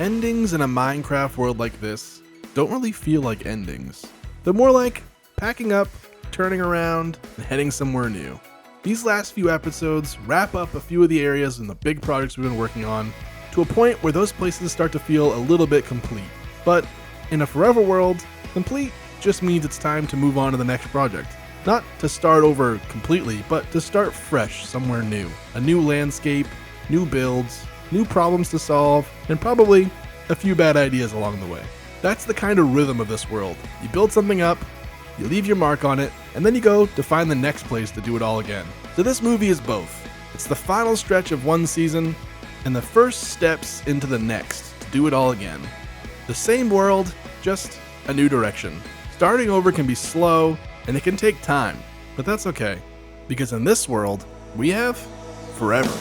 Endings in a Minecraft world like this don't really feel like endings. They're more like packing up, turning around, and heading somewhere new. These last few episodes wrap up a few of the areas and the big projects we've been working on to a point where those places start to feel a little bit complete. But in a forever world, complete just means it's time to move on to the next project. Not to start over completely, but to start fresh somewhere new. A new landscape, new builds, new problems to solve, and probably a few bad ideas along the way. That's the kind of rhythm of this world. You build something up, you leave your mark on it, and then you go to find the next place to do it all again. So this movie is both. It's the final stretch of one season, and the first steps into the next to do it all again. The same world, just a new direction. Starting over can be slow, and it can take time, but that's okay, because in this world, we have forever.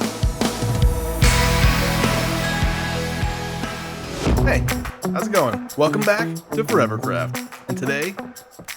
Hey, how's it going? Welcome back to ForeverCraft, and today,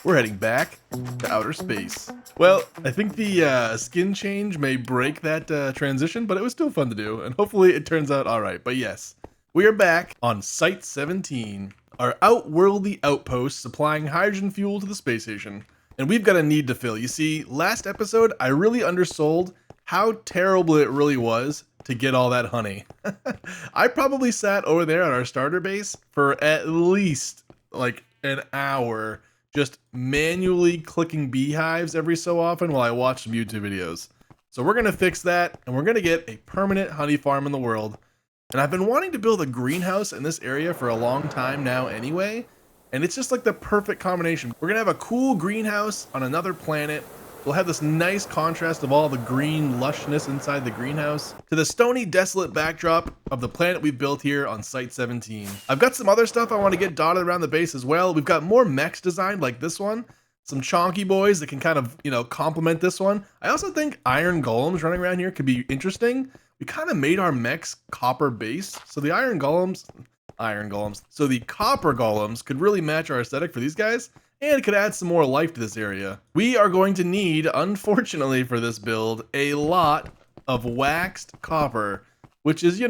we're heading back to outer space. Well, I think the skin change may break that transition, but it was still fun to do, and hopefully it turns out alright. But yes, we are back on Site 17, our outworldly outpost supplying hydrogen fuel to the space station. And we've got a need to fill. You see, last episode, I really undersold how terrible it really was to get all that honey. I probably sat over there at our starter base for at least like an hour just manually clicking beehives every so often while I watched some YouTube videos. So we're going to fix that, and we're going to get a permanent honey farm in the world. And I've been wanting to build a greenhouse in this area for a long time now anyway. And it's just like the perfect combination. We're gonna have a cool greenhouse on another planet. We'll have this nice contrast of all the green lushness inside the greenhouse to the stony, desolate backdrop of the planet we built here on Site 17. I've got some other stuff I want to get dotted around the base as well. We've got more mechs designed like this one. Some chonky boys that can kind of, complement this one. I also think iron golems running around here could be interesting. We kind of made our mechs copper based, so the so the copper golems could really match our aesthetic for these guys, and it could add some more life to this area. We are going to need, unfortunately for this build, a lot of waxed copper, which is,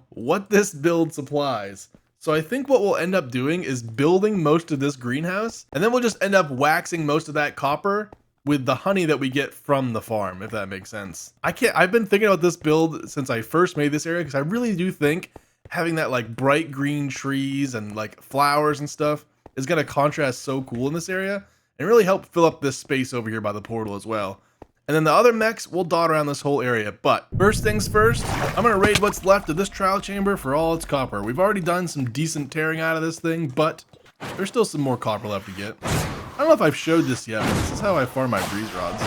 what this build supplies. So I think what we'll end up doing is building most of this greenhouse, and then we'll just end up waxing most of that copper with the honey that we get from the farm, if that makes sense. I've been thinking about this build since I first made this area, because I really do think having that like bright green trees and like flowers and stuff is gonna contrast so cool in this area and really help fill up this space over here by the portal as well. And then the other mechs will dot around this whole area. But first things first, I'm gonna raid what's left of this trial chamber for all its copper. We've already done some decent tearing out of this thing, but there's still some more copper left to get. I don't know if I've showed this yet, but this is how I farm my breeze rods.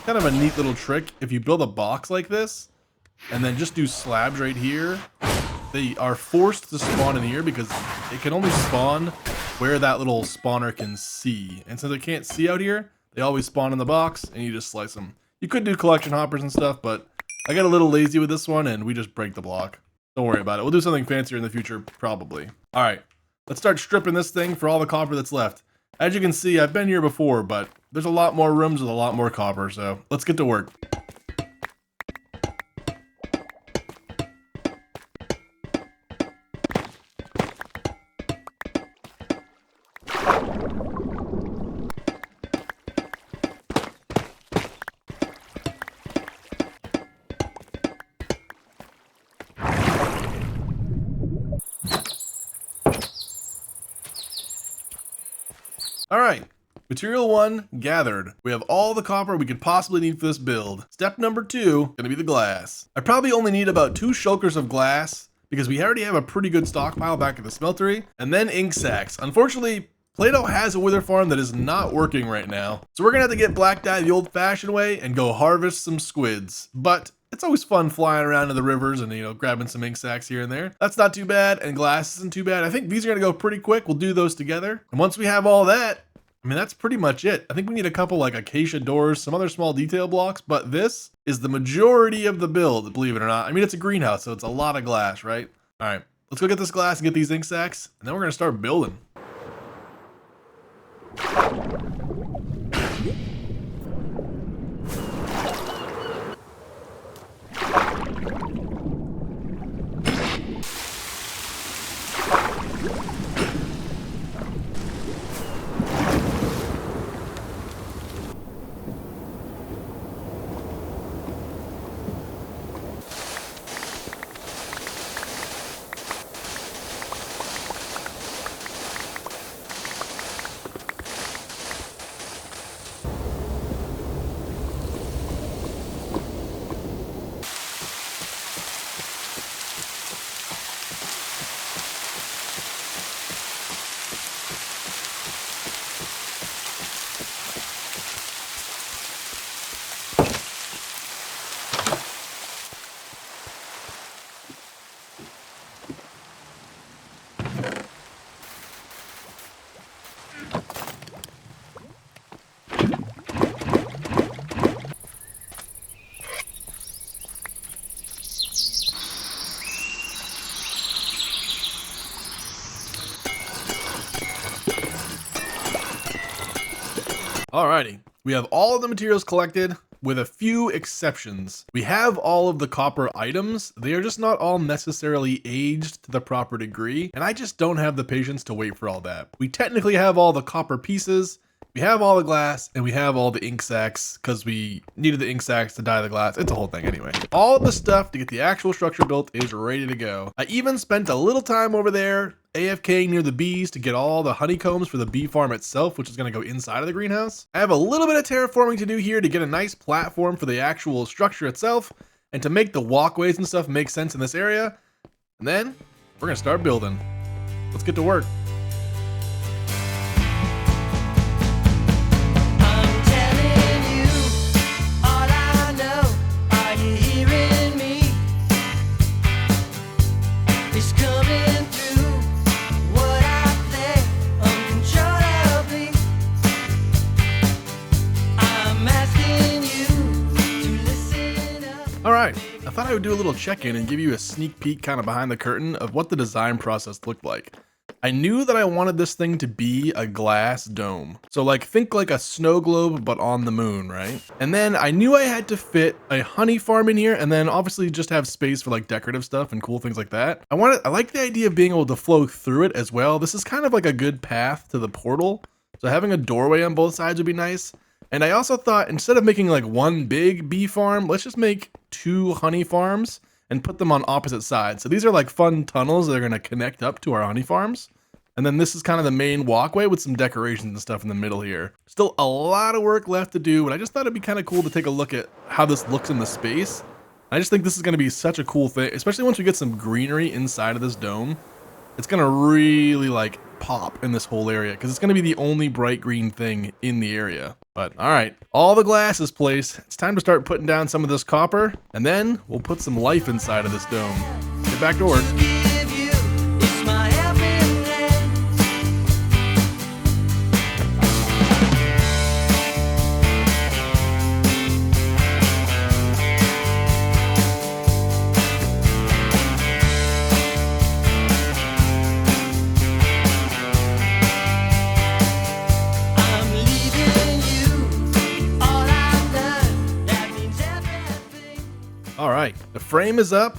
Kind of a neat little trick. If you build a box like this and then just do slabs right here, they are forced to spawn in here because it can only spawn where that little spawner can see. And since they can't see out here, they always spawn in the box and you just slice them. You could do collection hoppers and stuff, but I got a little lazy with this one and we just break the block. Don't worry about it. We'll do something fancier in the future, probably. All right, let's start stripping this thing for all the copper that's left. As you can see, I've been here before, but there's a lot more rooms with a lot more copper, so let's get to work. Alright, material 1 gathered. We have all the copper we could possibly need for this build. Step number 2, gonna be the glass. I probably only need about 2 shulkers of glass because we already have a pretty good stockpile back at the smeltery, and then ink sacks. Unfortunately, Play-Doh has a wither farm that is not working right now, so we're gonna have to get black dye the old-fashioned way and go harvest some squids. But it's always fun flying around in the rivers and, grabbing some ink sacks here and there. That's not too bad, and glass isn't too bad. I think these are gonna go pretty quick. We'll do those together. And once we have all that, that's pretty much it. I think we need a couple like acacia doors, some other small detail blocks, but this is the majority of the build, believe it or not. It's a greenhouse, so it's a lot of glass, right? All right, let's go get this glass and get these ink sacks, and then we're gonna start building. Alrighty, we have all of the materials collected with a few exceptions. We have all of the copper items, they are just not all necessarily aged to the proper degree, and I just don't have the patience to wait for all that. We technically have all the copper pieces, we have all the glass, and we have all the ink sacks because we needed the ink sacks to dye the glass. It's a whole thing anyway. All of the stuff to get the actual structure built is ready to go. I even spent a little time over there AFK near the bees to get all the honeycombs for the bee farm itself, which is going to go inside of the greenhouse. I have a little bit of terraforming to do here to get a nice platform for the actual structure itself and to make the walkways and stuff make sense in this area. And then we're going to start building. Let's get to work. Alright, I thought I would do a little check-in and give you a sneak peek kind of behind the curtain of what the design process looked like. I knew that I wanted this thing to be a glass dome. So like, think like a snow globe, but on the moon, right? And then I knew I had to fit a honey farm in here and then obviously just have space for like decorative stuff and cool things like that. I like the idea of being able to flow through it as well. This is kind of like a good path to the portal. So having a doorway on both sides would be nice. And I also thought instead of making like one big bee farm, let's just make 2 honey farms and put them on opposite sides. So these are like fun tunnels that are going to connect up to our honey farms. And then this is kind of the main walkway with some decorations and stuff in the middle here. Still a lot of work left to do, but I just thought it'd be kind of cool to take a look at how this looks in the space. I just think this is going to be such a cool thing, especially once we get some greenery inside of this dome. It's going to really like pop in this whole area because it's going to be the only bright green thing in the area. But all right, all the glass is placed. It's time to start putting down some of this copper, and then we'll put some life inside of this dome. Get back to work. Alright, the frame is up,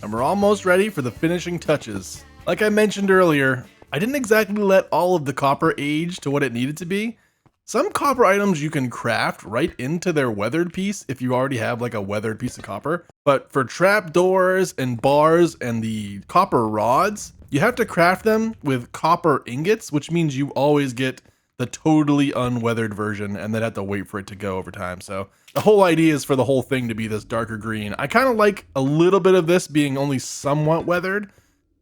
and we're almost ready for the finishing touches. Like I mentioned earlier, I didn't exactly let all of the copper age to what it needed to be. Some copper items you can craft right into their weathered piece if you already have like a weathered piece of copper. But for trap doors and bars and the copper rods, you have to craft them with copper ingots, which means you always get the totally unweathered version and then have to wait for it to go over time. So the whole idea is for the whole thing to be this darker green. I kind of like a little bit of this being only somewhat weathered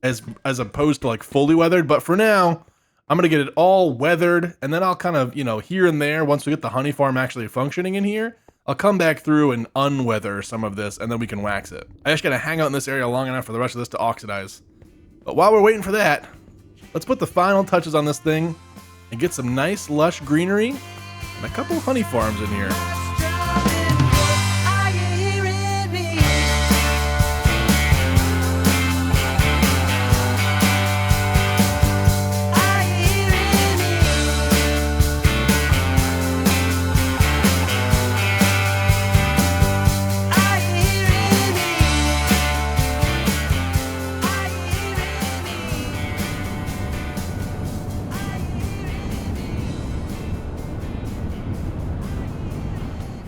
as opposed to like fully weathered. But for now, I'm going to get it all weathered, and then I'll kind of, here and there, once we get the honey farm actually functioning in here, I'll come back through and unweather some of this, and then we can wax it. I just got to hang out in this area long enough for the rest of this to oxidize. But while we're waiting for that, let's put the final touches on this thing and get some nice lush greenery and a couple honey farms in here.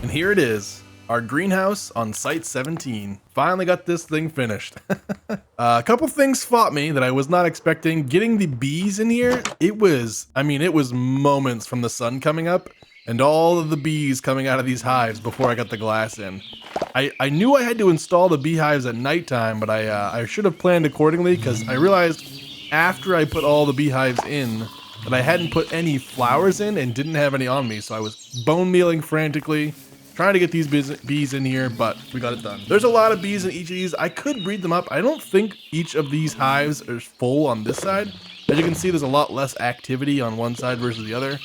And here it is, our greenhouse on Site 17. Finally got this thing finished. A couple things fought me that I was not expecting. Getting the bees in here, it was moments from the sun coming up and all of the bees coming out of these hives before I got the glass in. I knew I had to install the beehives at nighttime, but I should have planned accordingly, because I realized after I put all the beehives in that I hadn't put any flowers in and didn't have any on me, so I was bone mealing frantically, trying to get these bees in here, but we got it done. There's a lot of bees in each of these. I could breed them up. I don't think each of these hives is full on this side. As you can see, there's a lot less activity on one side versus the other.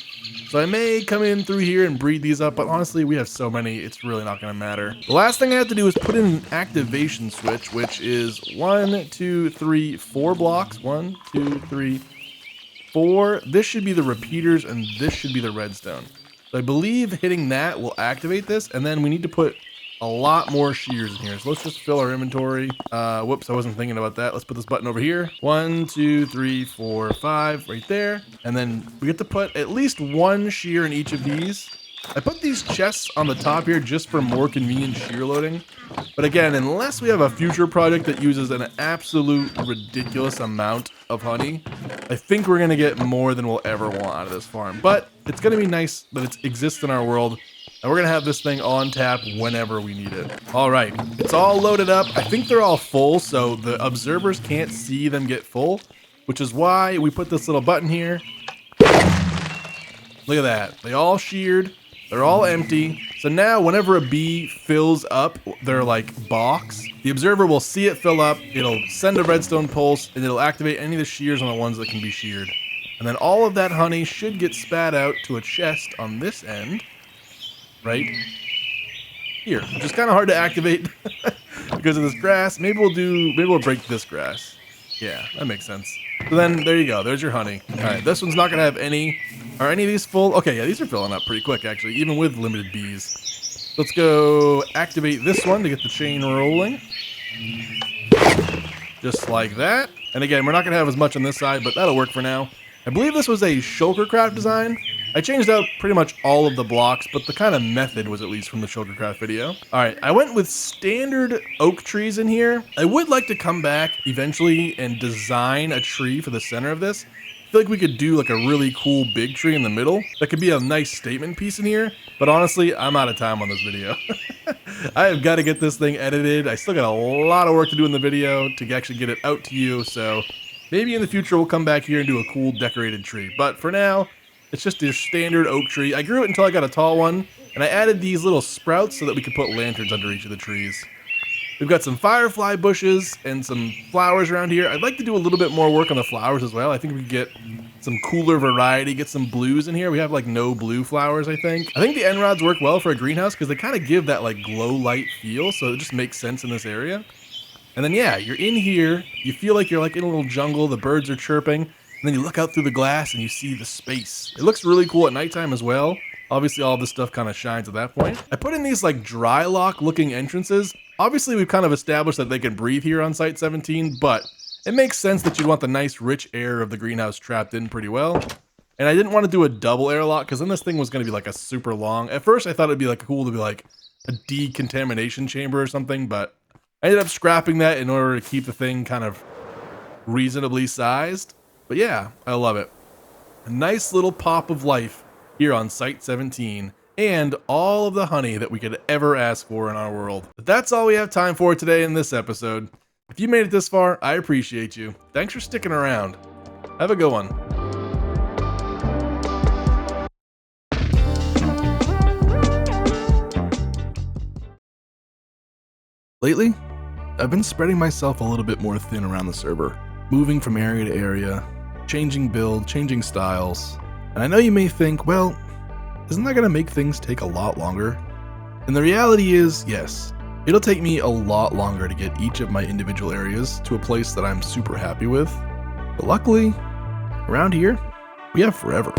So I may come in through here and breed these up, but honestly, we have so many, it's really not gonna matter. The last thing I have to do is put in an activation switch, which is 1, 2, 3, 4 blocks. 1, 2, 3, 4. This should be the repeaters, and this should be the redstone. So I believe hitting that will activate this, and then we need to put a lot more shears in here. So let's just fill our inventory. Whoops, I wasn't thinking about that. Let's put this button over here. 1, 2, 3, 4, 5, right there. And then we get to put at least one shear in each of these. I put these chests on the top here just for more convenient shear loading. But again, unless we have a future project that uses an absolute ridiculous amount of honey, I think we're gonna get more than we'll ever want out of this farm. But it's gonna be nice that it exists in our world, and we're gonna have this thing on tap whenever we need it. All right, it's all loaded up. I think they're all full, so the observers can't see them get full, which is why we put this little button here. Look at that, they all sheared. They're all empty. So now whenever a bee fills up their like box, the observer will see it fill up, it'll send a redstone pulse, and it'll activate any of the shears on the ones that can be sheared. And then all of that honey should get spat out to a chest on this end, right here, which is kind of hard to activate because of this grass. Maybe we'll break this grass. Yeah, that makes sense. So then there you go, there's your honey. All right, this one's not gonna have any. Are any of these full? Okay, yeah, these are filling up pretty quick actually, even with limited bees. Let's go activate this one to get the chain rolling. Just like that. And again, we're not gonna have as much on this side, but that'll work for now. I believe this was a ForeverCraft design. I changed out pretty much all of the blocks, but the kind of method was at least from the ForeverCraft video. All right, I went with standard oak trees in here. I would like to come back eventually and design a tree for the center of this. I feel like we could do like a really cool big tree in the middle. That could be a nice statement piece in here, but honestly, I'm out of time on this video. I have got to get this thing edited. I still got a lot of work to do in the video to actually get it out to you, so maybe in the future we'll come back here and do a cool decorated tree. But for now, it's just your standard oak tree. I grew it until I got a tall one, and I added these little sprouts so that we could put lanterns under each of the trees. We've got some firefly bushes and some flowers around here. I'd like to do a little bit more work on the flowers as well. I think we could get some cooler variety, get some blues in here. We have like no blue flowers, I think. I think the end rods work well for a greenhouse because they kind of give that like glow light feel, so it just makes sense in this area. And then yeah, you're in here, you feel like you're like in a little jungle, the birds are chirping, and then you look out through the glass and you see the space. It looks really cool at nighttime as well. Obviously all this stuff kind of shines at that point. I put in these like dry lock looking entrances. Obviously we've kind of established that they can breathe here on Site 17, but it makes sense that you'd want the nice rich air of the greenhouse trapped in pretty well. And I didn't want to do a double airlock because then this thing was going to be like a super long. At first I thought it'd be like cool to be like a decontamination chamber or something, but I ended up scrapping that in order to keep the thing kind of reasonably sized. But yeah, I love it. A nice little pop of life here on Site 17, and all of the honey that we could ever ask for in our world. But that's all we have time for today in this episode. If you made it this far, I appreciate you. Thanks for sticking around. Have a good one. Lately, I've been spreading myself a little bit more thin around the server, moving from area to area, changing build, changing styles. And I know you may think, well, isn't that going to make things take a lot longer? And the reality is, yes, it'll take me a lot longer to get each of my individual areas to a place that I'm super happy with. But luckily, around here, we have forever.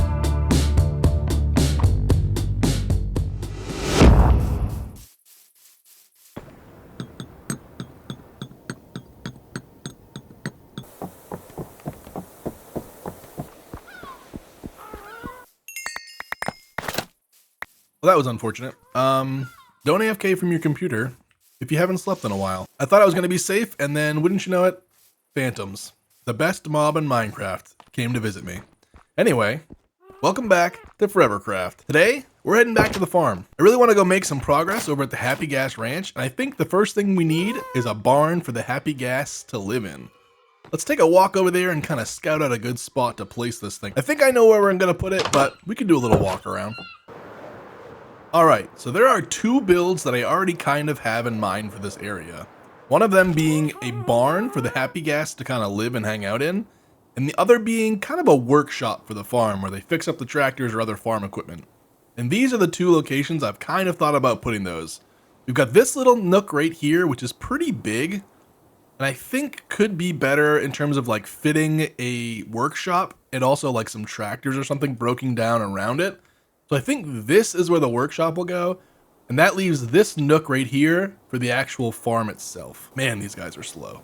Well, that was unfortunate. Don't AFK from your computer if you haven't slept in a while. I thought I was going to be safe, and then, wouldn't you know it, phantoms, the best mob in Minecraft, came to visit me. Anyway, welcome back to ForeverCraft. Today, we're heading back to the farm. I really want to go make some progress over at the Happy Gas Ranch, and I think the first thing we need is a barn for the Happy Gas to live in. Let's take a walk over there and kind of scout out a good spot to place this thing. I think I know where we're going to put it, but we can do a little walk around. Alright, so there are two builds that I already kind of have in mind for this area. One of them being a barn for the Happy Gas to kind of live and hang out in, and the other being kind of a workshop for the farm where they fix up the tractors or other farm equipment. And these are the two locations I've kind of thought about putting those. We've got this little nook right here, which is pretty big, and I think could be better in terms of like fitting a workshop and also like some tractors or something broken down around it. So I think this is where the workshop will go, and that leaves this nook right here for the actual farm itself. Man, these guys are slow.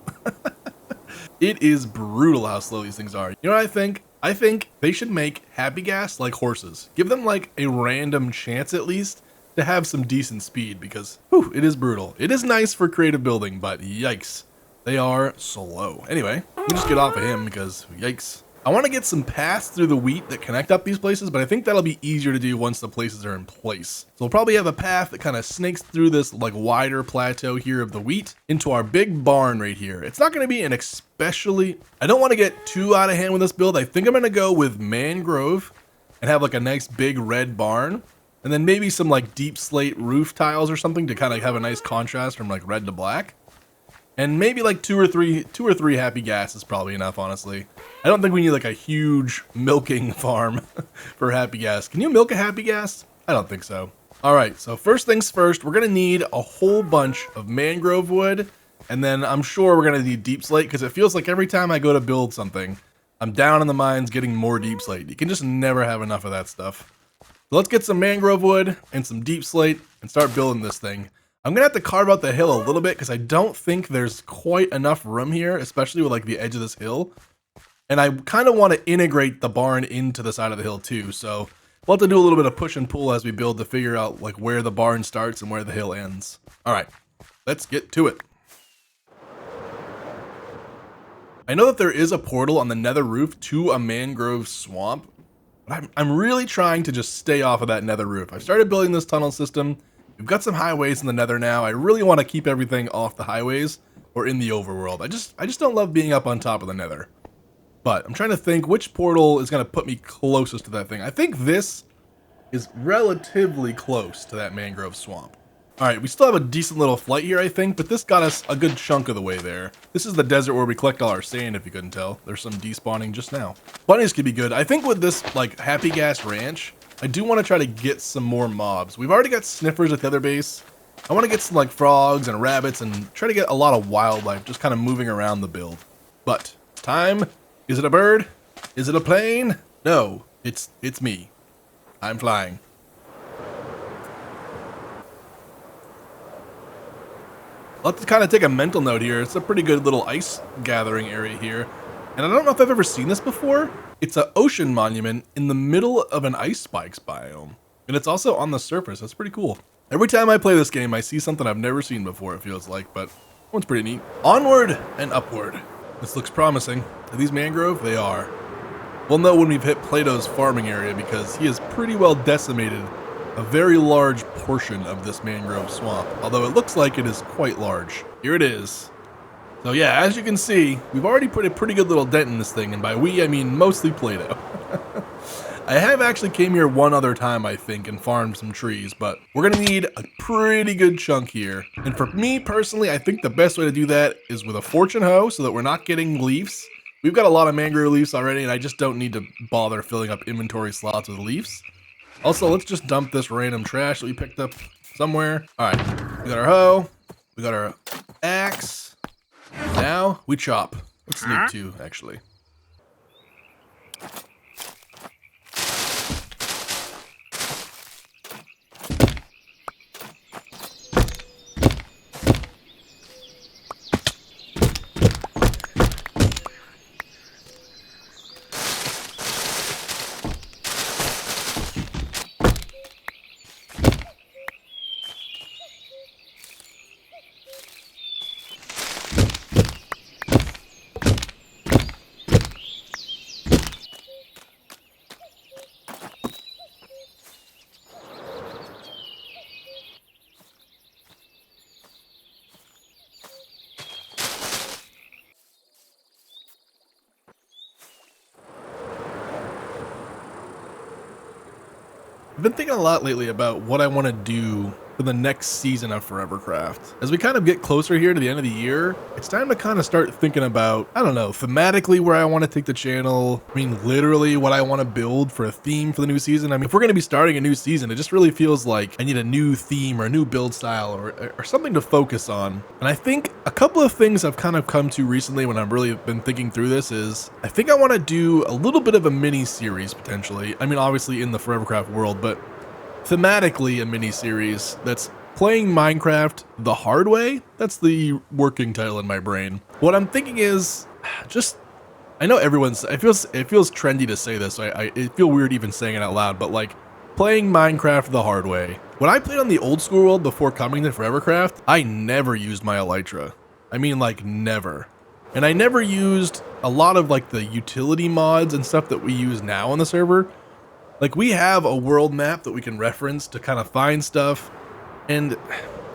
It is brutal how slow these things are. You know what I think? I think they should make Happy Gas like horses. Give them like a random chance at least to have some decent speed because, whew, it is brutal. It is nice for creative building, but yikes, they are slow. Anyway, we'll just get off of him because yikes. I want to get some paths through the wheat that connect up these places, but I think that'll be easier to do once the places are in place. So we'll probably have a path that kind of snakes through this like wider plateau here of the wheat into our big barn right here. It's not going to be an especially, I don't want to get too out of hand with this build. I think I'm going to go with mangrove and have like a nice big red barn. And then maybe some like deep slate roof tiles or something to kind of have a nice contrast from like red to black. And maybe like two or three Happy Gas is probably enough, honestly. I don't think we need like a huge milking farm for Happy Gas. Can you milk a Happy Gas? I don't think so. All right, so first things first, we're gonna need a whole bunch of mangrove wood, and then I'm sure we're gonna need deep slate because it feels like every time I go to build something, I'm down in the mines getting more deep slate. You can just never have enough of that stuff. So let's get some mangrove wood and some deep slate and start building this thing. I'm gonna have to carve out the hill a little bit because I don't think there's quite enough room here, especially with like the edge of this hill. And I kind of want to integrate the barn into the side of the hill too. So we'll have to do a little bit of push and pull as we build to figure out like where the barn starts and where the hill ends. All right, let's get to it. I know that there is a portal on the nether roof to a mangrove swamp, but I'm really trying to just stay off of that nether roof. I've started building this tunnel system. We've got some highways in the nether now. I really want to keep everything off the highways or in the overworld. I just don't love being up on top of the nether. But I'm trying to think which portal is going to put me closest to that thing. I think this is relatively close to that mangrove swamp. All right, we still have a decent little flight here, I think, but this got us a good chunk of the way there. This is the desert where we collect all our sand, if you couldn't tell. There's some despawning just now. Bunnies could be good. I think with this like Happy Gas Ranch, I do want to try to get some more mobs. We've already got sniffers at the other base. I want to get some like frogs and rabbits and try to get a lot of wildlife just kind of moving around the build. But it's time. Is it a bird? Is it a plane? No, it's me. I'm flying. I'll have to kind of take a mental note here. It's a pretty good little ice gathering area here. And I don't know if I've ever seen this before. It's an ocean monument in the middle of an ice spikes biome. And it's also on the surface. That's pretty cool. Every time I play this game, I see something I've never seen before, it feels like, but that one's pretty neat. Onward and upward. This looks promising. Are these mangrove? They are. We'll know when we've hit Plato's farming area because he has pretty well decimated a very large portion of this mangrove swamp, although it looks like it is quite large. Here it is. So yeah, as you can see, we've already put a pretty good little dent in this thing, and by we, I mean mostly Plato. I have actually came here one other time, I think, and farmed some trees, but we're gonna need a pretty good chunk here. And for me personally, I think the best way to do that is with a fortune hoe so that we're not getting leaves. We've got a lot of mangrove leaves already, and I just don't need to bother filling up inventory slots with leaves. Also, let's just dump this random trash that we picked up somewhere. All right, we got our hoe, we got our axe. Now we chop. Let's sneak too, actually. I've been thinking a lot lately about what I want to do for the next season of ForeverCraft. As we kind of get closer here to the end of the year, it's time to kind of start thinking about, I don't know, thematically where I want to take the channel. I mean, literally what I want to build for a theme for the new season. I mean, if we're going to be starting a new season, it just really feels like I need a new theme or a new build style or something to focus on. And I think a couple of things I've kind of come to recently when I've really been thinking through this is, I think I want to do a little bit of a mini series potentially. I mean, obviously in the ForeverCraft world, but thematically a mini series that's playing Minecraft the hard way. That's the working title in my brain. What I'm thinking is just, I know everyone's, it feels trendy to say this, so I feel weird even saying it out loud, but like playing Minecraft the hard way. When I played on the old school world before coming to ForeverCraft, I never used my elytra. I mean, like never. And I never used a lot of like the utility mods and stuff that we use now on the server. Like, we have a world map that we can reference to kind of find stuff, and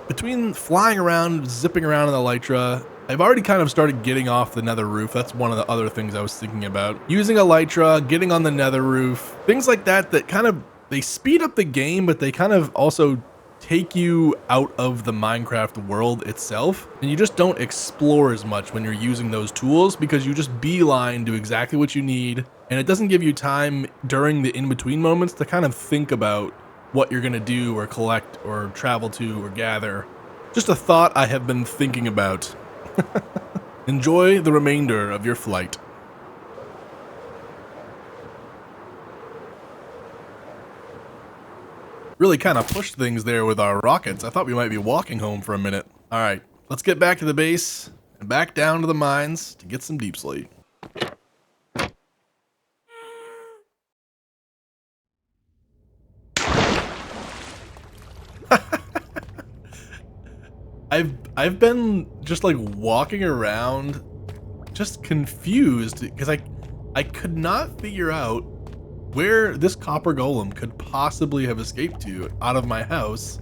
between flying around, zipping around in the elytra, I've already kind of started getting off the nether roof. That's one of the other things I was thinking about. Using elytra, getting on the nether roof, things like that that kind of, they speed up the game, but they kind of also take you out of the Minecraft world itself, and you just don't explore as much when you're using those tools because you just beeline to exactly what you need, and it doesn't give you time during the in-between moments to kind of think about what you're gonna do or collect or travel to or gather. Just a thought I have been thinking about. Enjoy the remainder of your flight. Really kind of pushed things there with our rockets. I thought we might be walking home for a minute. All right, let's get back to the base and back down to the mines to get some deep slate. I've been just like walking around just confused because I could not figure out where this copper golem could possibly have escaped to out of my house.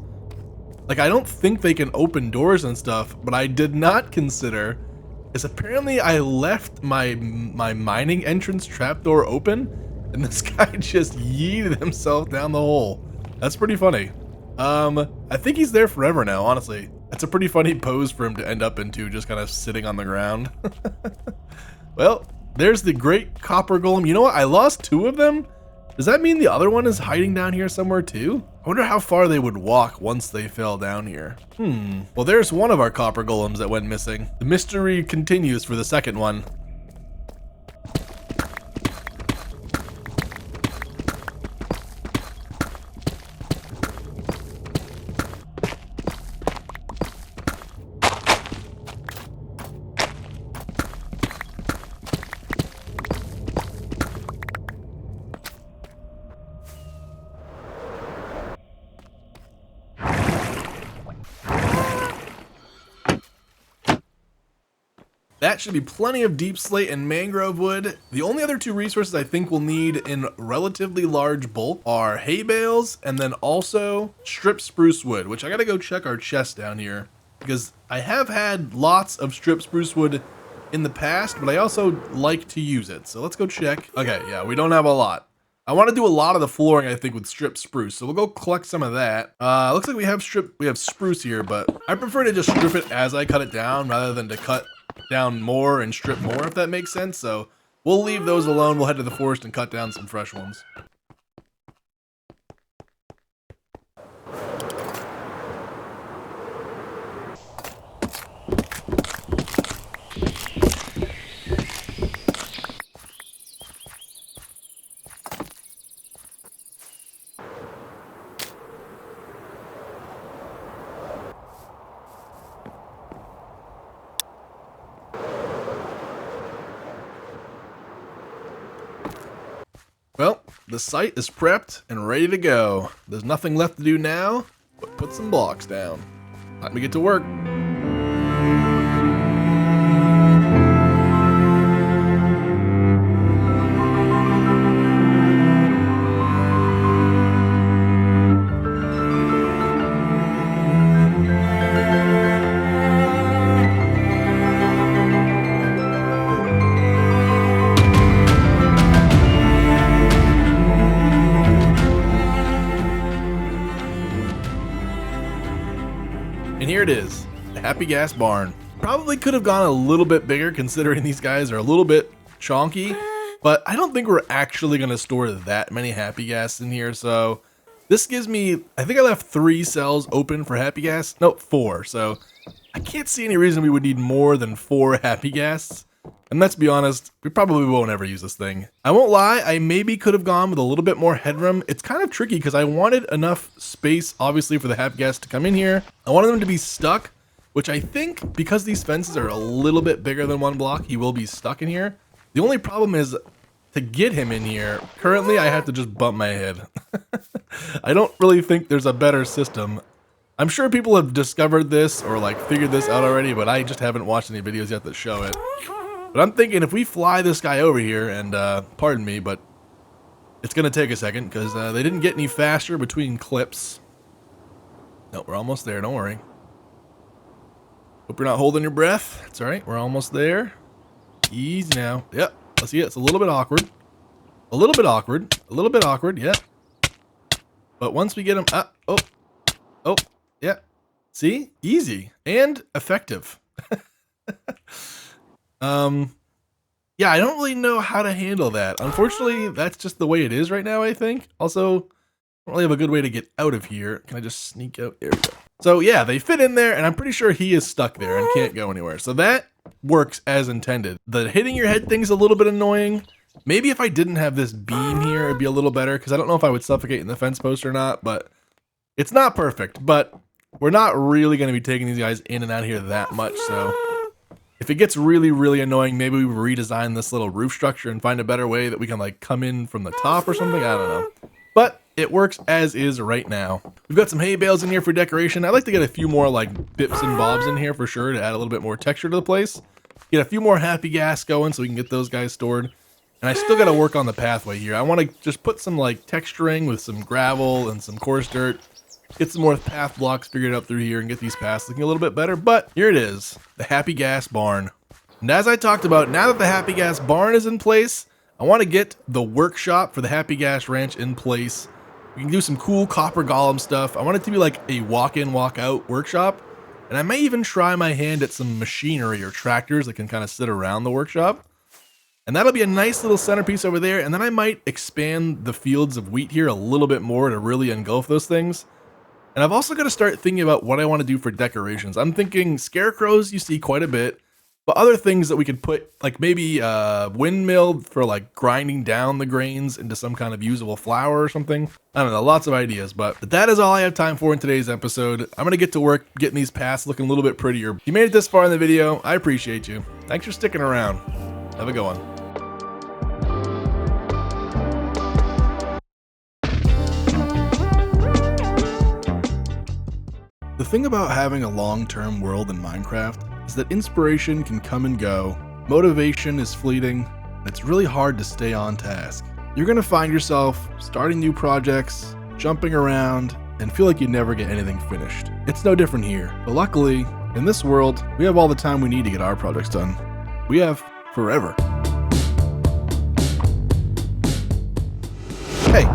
Like, I don't think they can open doors and stuff, but I did not consider is apparently I left my mining entrance trapdoor open, and this guy just yeeted himself down the hole. That's pretty funny. I think he's there forever now, honestly. That's a pretty funny pose for him to end up into, just kind of sitting on the ground. Well, there's the great copper golem. You know what? I lost 2 of them. Does that mean the other one is hiding down here somewhere too? I wonder how far they would walk once they fell down here. Well, there's one of our copper golems that went missing. The mystery continues for the second one. That should be plenty of deep slate and mangrove wood. The only other 2 resources I think we'll need in relatively large bulk are hay bales and then also strip spruce wood, which I gotta go check our chest down here because I have had lots of strip spruce wood in the past, but I also like to use it. So let's go check. Okay, yeah, we don't have a lot. I want to do a lot of the flooring, I think, with strip spruce, so we'll go collect some of that. Looks like we have spruce here, but I prefer to just strip it as I cut it down rather than to cut down more and strip more, if that makes sense. So we'll leave those alone. We'll head to the forest and cut down some fresh ones. Well, the site is prepped and ready to go. There's nothing left to do now but put some blocks down. Let me get to work. it is, the Happy Gas Barn. Probably could have gone a little bit bigger considering these guys are a little bit chonky, but I don't think we're actually going to store that many Happy Gas in here, so this gives me, I think I left 3 cells open for Happy Gas. No, 4, so I can't see any reason we would need more than 4 Happy Gas. And let's be honest, we probably won't ever use this thing. I won't lie, I maybe could have gone with a little bit more headroom. It's kind of tricky because I wanted enough space, obviously, for the Happy Gas to come in here. I wanted them to be stuck, which I think, because these fences are a little bit bigger than 1 block, he will be stuck in here. The only problem is, to get him in here, currently I have to just bump my head. I don't really think there's a better system. I'm sure people have discovered this or like figured this out already, but I just haven't watched any videos yet that show it. But I'm thinking if we fly this guy over here, and pardon me, but it's going to take a second because they didn't get any faster between clips. No, we're almost there, don't worry. Hope you're not holding your breath. It's all right, we're almost there. Easy now. Yep, let's see it. It's a little bit awkward. A little bit awkward. A little bit awkward, yep. But once we get him up, oh, yeah. See? Easy and effective. Yeah, I don't really know how to handle that. Unfortunately, that's just the way it is right now, I think. Also, I don't really have a good way to get out of here. Can I just sneak out? There we go. So yeah, they fit in there, and I'm pretty sure he is stuck there and can't go anywhere. So that works as intended. The hitting your head thing's a little bit annoying. Maybe if I didn't have this beam here, it'd be a little better, because I don't know if I would suffocate in the fence post or not, but it's not perfect. But we're not really going to be taking these guys in and out of here that much, so if it gets really, really annoying, maybe we redesign this little roof structure and find a better way that we can like come in from the top or something. I don't know. But it works as is right now. We've got some hay bales in here for decoration. I'd like to get a few more like bips and bobs in here for sure to add a little bit more texture to the place. Get a few more Happy Gas going so we can get those guys stored. And I still got to work on the pathway here. I want to just put some like texturing with some gravel and some coarse dirt. Get some more path blocks figured out through here and get these paths looking a little bit better. But here it is, the Happy Gas Barn. And as I talked about, now that the Happy Gas Barn is in place, I want to get the workshop for the Happy Gas Ranch in place. We can do some cool copper golem stuff. I want it to be like a walk-in, walk-out workshop. And I may even try my hand at some machinery or tractors that can kind of sit around the workshop. And that'll be a nice little centerpiece over there. And then I might expand the fields of wheat here a little bit more to really engulf those things. And I've also got to start thinking about what I want to do for decorations. I'm thinking scarecrows you see quite a bit, but other things that we could put, like maybe a windmill for like grinding down the grains into some kind of usable flour or something. I don't know, lots of ideas, but that is all I have time for in today's episode. I'm going to get to work getting these paths looking a little bit prettier. If you made it this far in the video, I appreciate you. Thanks for sticking around. Have a good one. The thing about having a long-term world in Minecraft is that inspiration can come and go, motivation is fleeting, and it's really hard to stay on task. You're going to find yourself starting new projects, jumping around, and feel like you never get anything finished. It's no different here, but luckily, in this world, we have all the time we need to get our projects done. We have forever. Hey,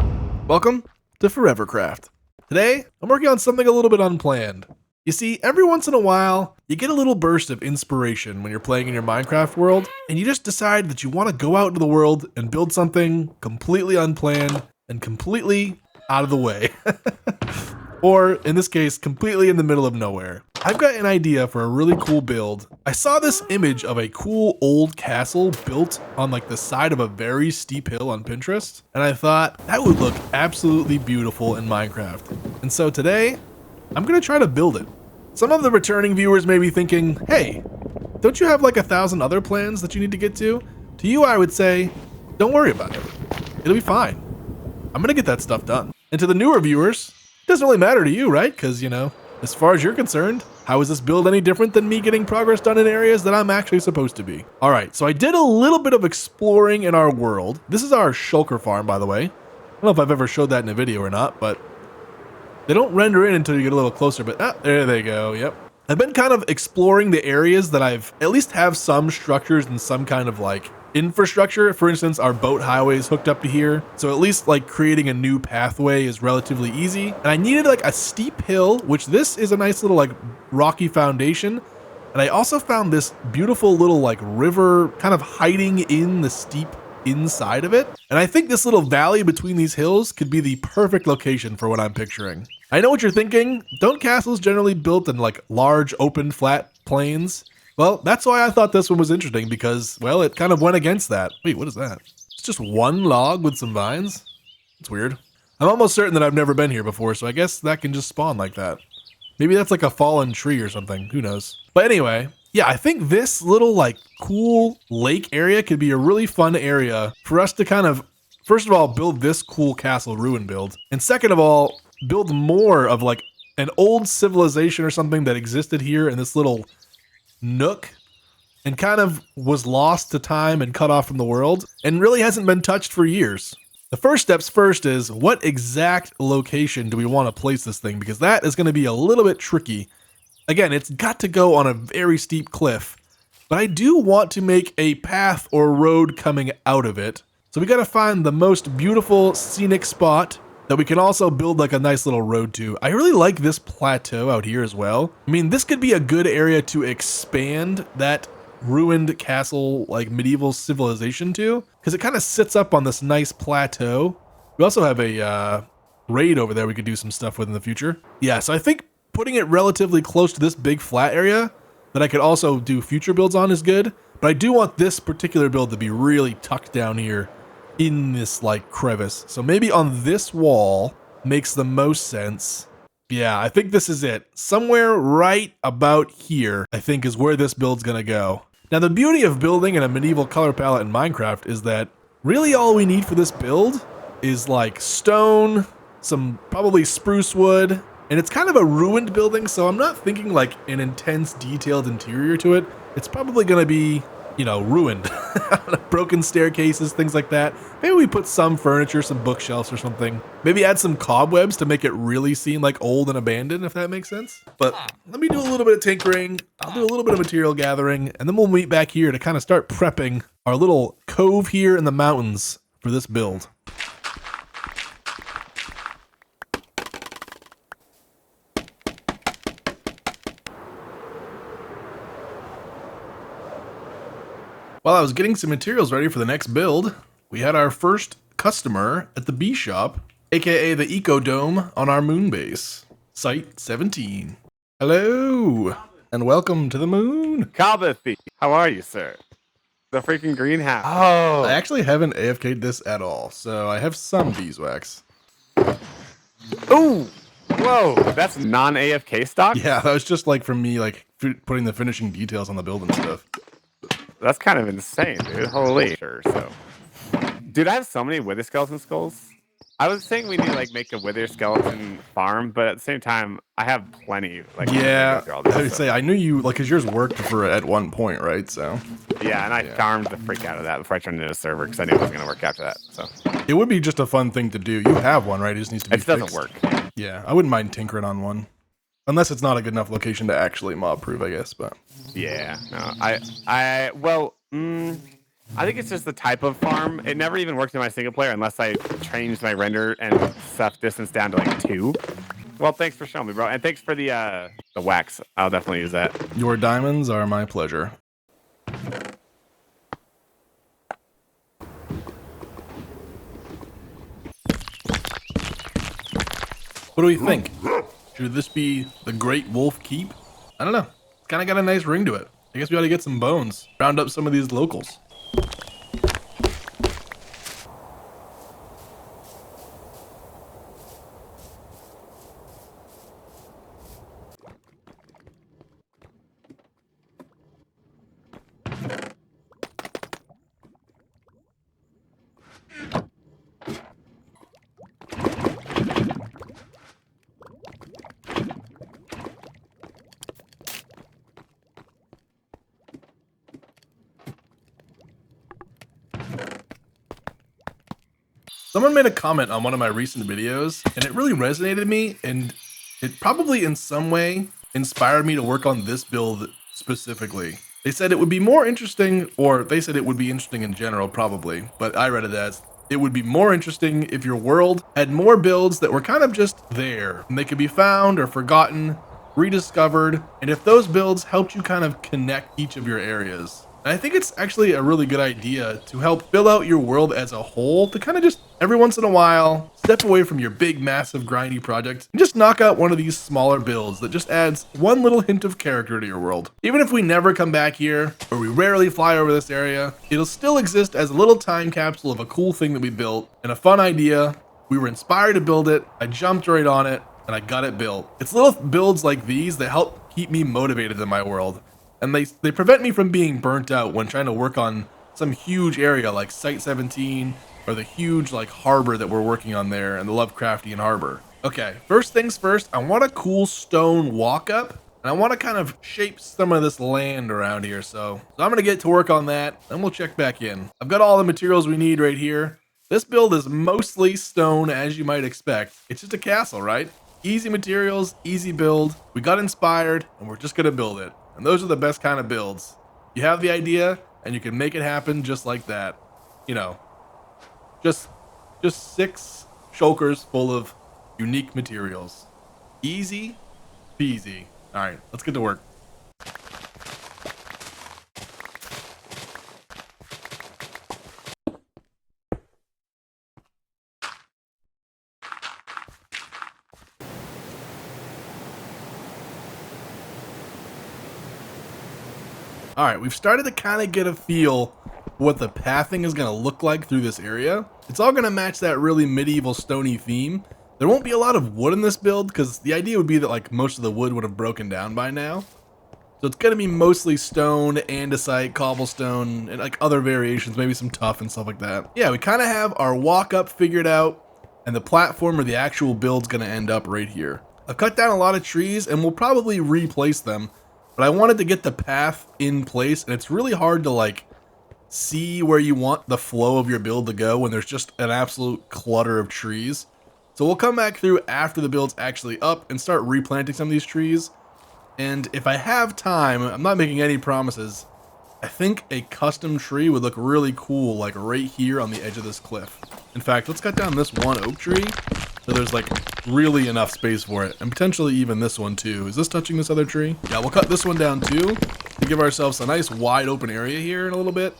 welcome to ForeverCraft. Today, I'm working on something a little bit unplanned. You see, every once in a while, you get a little burst of inspiration when you're playing in your Minecraft world, and you just decide that you want to go out into the world and build something completely unplanned and completely out of the way. Or, in this case, completely in the middle of nowhere. I've got an idea for a really cool build. I saw this image of a cool old castle built on like the side of a very steep hill on Pinterest, and I thought that would look absolutely beautiful in Minecraft. And so today, I'm gonna try to build it. Some of the returning viewers may be thinking, hey, don't you have like 1,000 other plans that you need to get to? To you, I would say, don't worry about it. It'll be fine. I'm gonna get that stuff done. And to the newer viewers, it doesn't really matter to you, right? Because, you know, as far as you're concerned, how is this build any different than me getting progress done in areas that I'm actually supposed to be? All right, so I did a little bit of exploring in our world. This is our shulker farm, by the way. I don't know if I've ever showed that in a video or not, but they don't render in until you get a little closer, but there they go, yep. I've been kind of exploring the areas that I've at least have some structures and some kind of like infrastructure. For instance, our boat highway is hooked up to here, so at least like creating a new pathway is relatively easy. And I needed like a steep hill, which this is a nice little like rocky foundation. And I also found this beautiful little like river kind of hiding in the steep inside of it. And I think this little valley between these hills could be the perfect location for what I'm picturing. I know what you're thinking. Don't castles generally built in like large open flat plains? Well, that's why I thought this one was interesting because, well, it kind of went against that. Wait, what is that? It's just one log with some vines? It's weird. I'm almost certain that I've never been here before, so I guess that can just spawn like that. Maybe that's like a fallen tree or something. Who knows? But anyway, yeah, I think this little like cool lake area could be a really fun area for us to kind of, first of all, build this cool castle ruin build. And second of all, build more of like an old civilization or something that existed here in this little nook and kind of was lost to time and cut off from the world and really hasn't been touched for years. The first steps first is what exact location do we want to place this thing? Because that is going to be a little bit tricky. Again, it's got to go on a very steep cliff, but I do want to make a path or road coming out of it. So we got to find the most beautiful scenic spot that we can also build like a nice little road to. I really like this plateau out here as well. I mean, this could be a good area to expand that ruined castle, like medieval civilization to, because it kind of sits up on this nice plateau. We also have a raid over there we could do some stuff with in the future. Yeah, so I think putting it relatively close to this big flat area that I could also do future builds on is good, but I do want this particular build to be really tucked down here in this like crevice. So maybe on this wall makes the most sense. Yeah, I think this is it. Somewhere right about here, I think, is where this build's gonna go. Now, the beauty of building in a medieval color palette in Minecraft is that really all we need for this build is like stone, some probably spruce wood, and it's kind of a ruined building, so I'm not thinking like an intense detailed interior to it. It's probably gonna be, you know, ruined. Broken staircases, things like that. Maybe we put some furniture, some bookshelves or something. Maybe add some cobwebs to make it really seem like old and abandoned, if that makes sense. But let me do a little bit of tinkering. I'll do a little bit of material gathering, and then we'll meet back here to kind of start prepping our little cove here in the mountains for this build. While I was getting some materials ready for the next build, we had our first customer at the bee shop, aka the Eco Dome on our moon base, Site 17. Hello, and welcome to the moon. Kabathy, how are you, sir? The freaking greenhouse. Oh, I actually haven't AFK'd this at all, so I have some beeswax. Ooh, whoa, that's non-AFK stock? Yeah, that was just like from me, like putting the finishing details on the build and stuff. That's kind of insane, dude. Holy sure, so. Dude, I have so many wither skeleton skulls. I was saying we need to like make a wither skeleton farm, but at the same time, I have plenty. Like, yeah, I would say I knew you like because yours worked for at one point, right? So yeah, and I farmed the freak out of that before I turned it into a server because I knew it was gonna work after that. So it would be just a fun thing to do. You have one, right? It just needs to be fixed. It doesn't work. Yeah, I wouldn't mind tinkering on one, unless it's not a good enough location to actually mob proof, I guess. But yeah, no, I think it's just the type of farm. It never even worked in my single player unless I changed my render and stuff distance down to like 2. Well, thanks for showing me, bro, and thanks for the wax. I'll definitely use that. Your diamonds are my pleasure. What do we think? Should this be the Great Wolf Keep? I don't know. It's kind of got a nice ring to it. I guess we ought to get some bones. Round up some of these locals. Someone made a comment on one of my recent videos, and it really resonated with me, and it probably in some way inspired me to work on this build specifically. They said it would be more interesting, or they said it would be interesting in general, probably, but I read it as it would be more interesting if your world had more builds that were kind of just there, and they could be found or forgotten, rediscovered, and if those builds helped you kind of connect each of your areas. And I think it's actually a really good idea to help fill out your world as a whole, to kind of just every once in a while step away from your big, massive, grindy project and just knock out one of these smaller builds that just adds one little hint of character to your world. Even if we never come back here, or we rarely fly over this area, it'll still exist as a little time capsule of a cool thing that we built and a fun idea. We were inspired to build it, I jumped right on it, and I got it built. It's little builds like these that help keep me motivated in my world. And they prevent me from being burnt out when trying to work on some huge area like Site 17 or the huge like harbor that we're working on there and the Lovecraftian harbor. Okay, first things first, I want a cool stone walk up and I want to kind of shape some of this land around here. So I'm gonna get to work on that and we'll check back in. I've got all the materials we need right here. This build is mostly stone, as you might expect. It's just a castle, right? Easy materials, easy build. We got inspired and we're just gonna build it. And those are the best kind of builds. You have the idea and you can make it happen just like that. You know, just 6 shulkers full of unique materials. Easy peasy. All right, let's get to work. All right, we've started to kind of get a feel for what the pathing is going to look like through this area. It's all going to match that really medieval stony theme. There won't be a lot of wood in this build because the idea would be that like most of the wood would have broken down by now. So it's going to be mostly stone, andesite, cobblestone, and like other variations, maybe some tuff and stuff like that. Yeah, we kind of have our walk up figured out and the platform where the actual build's going to end up right here. I've cut down a lot of trees and we'll probably replace them. But I wanted to get the path in place, and it's really hard to like see where you want the flow of your build to go when there's just an absolute clutter of trees. So we'll come back through after the build's actually up and start replanting some of these trees. And if I have time, I'm not making any promises, I think a custom tree would look really cool like right here on the edge of this cliff. In fact, let's cut down this one oak tree so there's like really enough space for it, and potentially even this one too. Is this touching this other tree? Yeah, we'll cut this one down too to give ourselves a nice wide open area here in a little bit.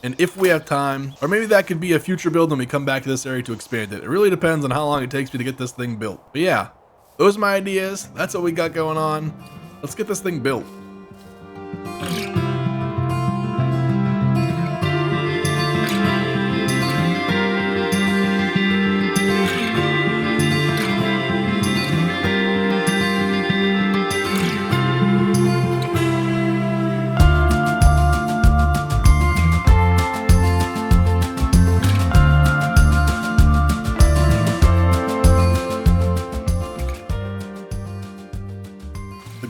And if we have time, or maybe that could be a future build when we come back to this area to expand it. It really depends on how long it takes me to get this thing built. But yeah, those are my ideas. That's what we got going on. Let's get this thing built.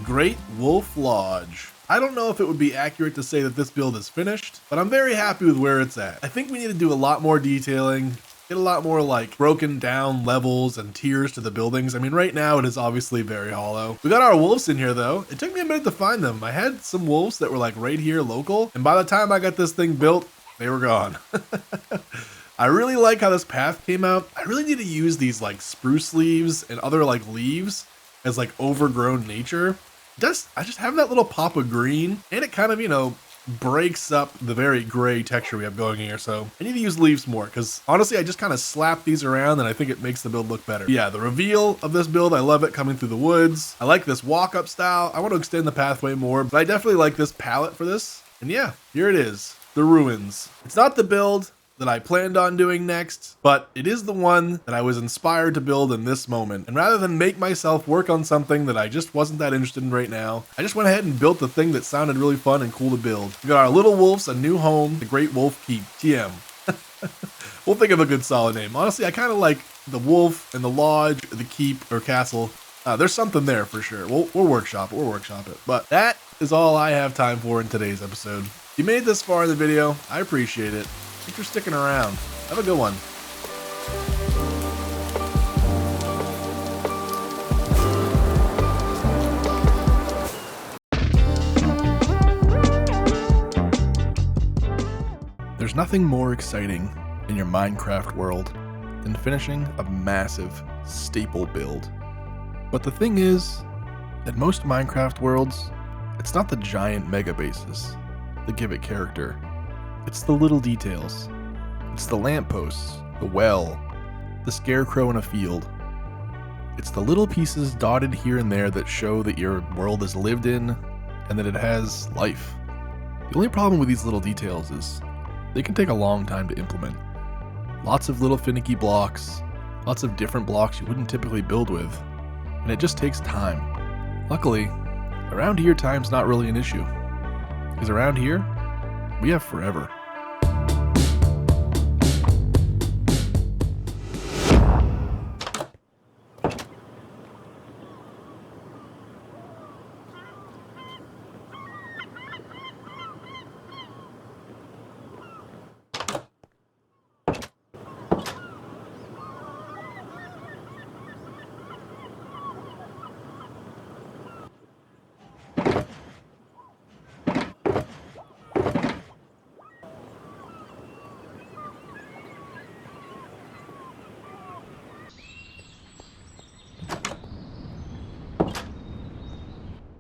Great Wolf Lodge. I don't know if it would be accurate to say that this build is finished, but I'm very happy with where it's at. I think we need to do a lot more detailing, get a lot more like broken down levels and tiers to the buildings. I mean, right now it is obviously very hollow. We got our wolves in here though. It took me a minute to find them. I had some wolves that were like right here local, and by the time I got this thing built, they were gone. I really like how this path came out. I really need to use these like spruce leaves and other like leaves as like overgrown nature. I just have that little pop of green, and it kind of, you know, breaks up the very gray texture we have going here. So I need to use leaves more because honestly, I just kind of slap these around and I think it makes the build look better. Yeah, the reveal of this build, I love it coming through the woods. I like this walk up style. I want to extend the pathway more, but I definitely like this palette for this. And yeah, here it is, the ruins. It's not the build that I planned on doing next, but it is the one that I was inspired to build in this moment. And rather than make myself work on something that I just wasn't that interested in right now, I just went ahead and built the thing that sounded really fun and cool to build. We got our little wolves a new home, the Great Wolf Keep, TM. We'll think of a good solid name. Honestly, I kind of like the wolf and the lodge, the keep or castle. There's something there for sure. We'll workshop it. But that is all I have time for in today's episode. If you made it this far in the video, I appreciate it. Thanks for sticking around. Have a good one. nothing more exciting in your Minecraft world than finishing a massive staple build. But the thing is, in most Minecraft worlds, it's not the giant mega bases that give it character. It's the little details. It's the lampposts, the well, the scarecrow in a field. It's the little pieces dotted here and there that show that your world is lived in and that it has life. The only problem with these little details is they can take a long time to implement. Lots of little finicky blocks, lots of different blocks you wouldn't typically build with, and it just takes time. Luckily, around here time's not really an issue, because around here, we have forever.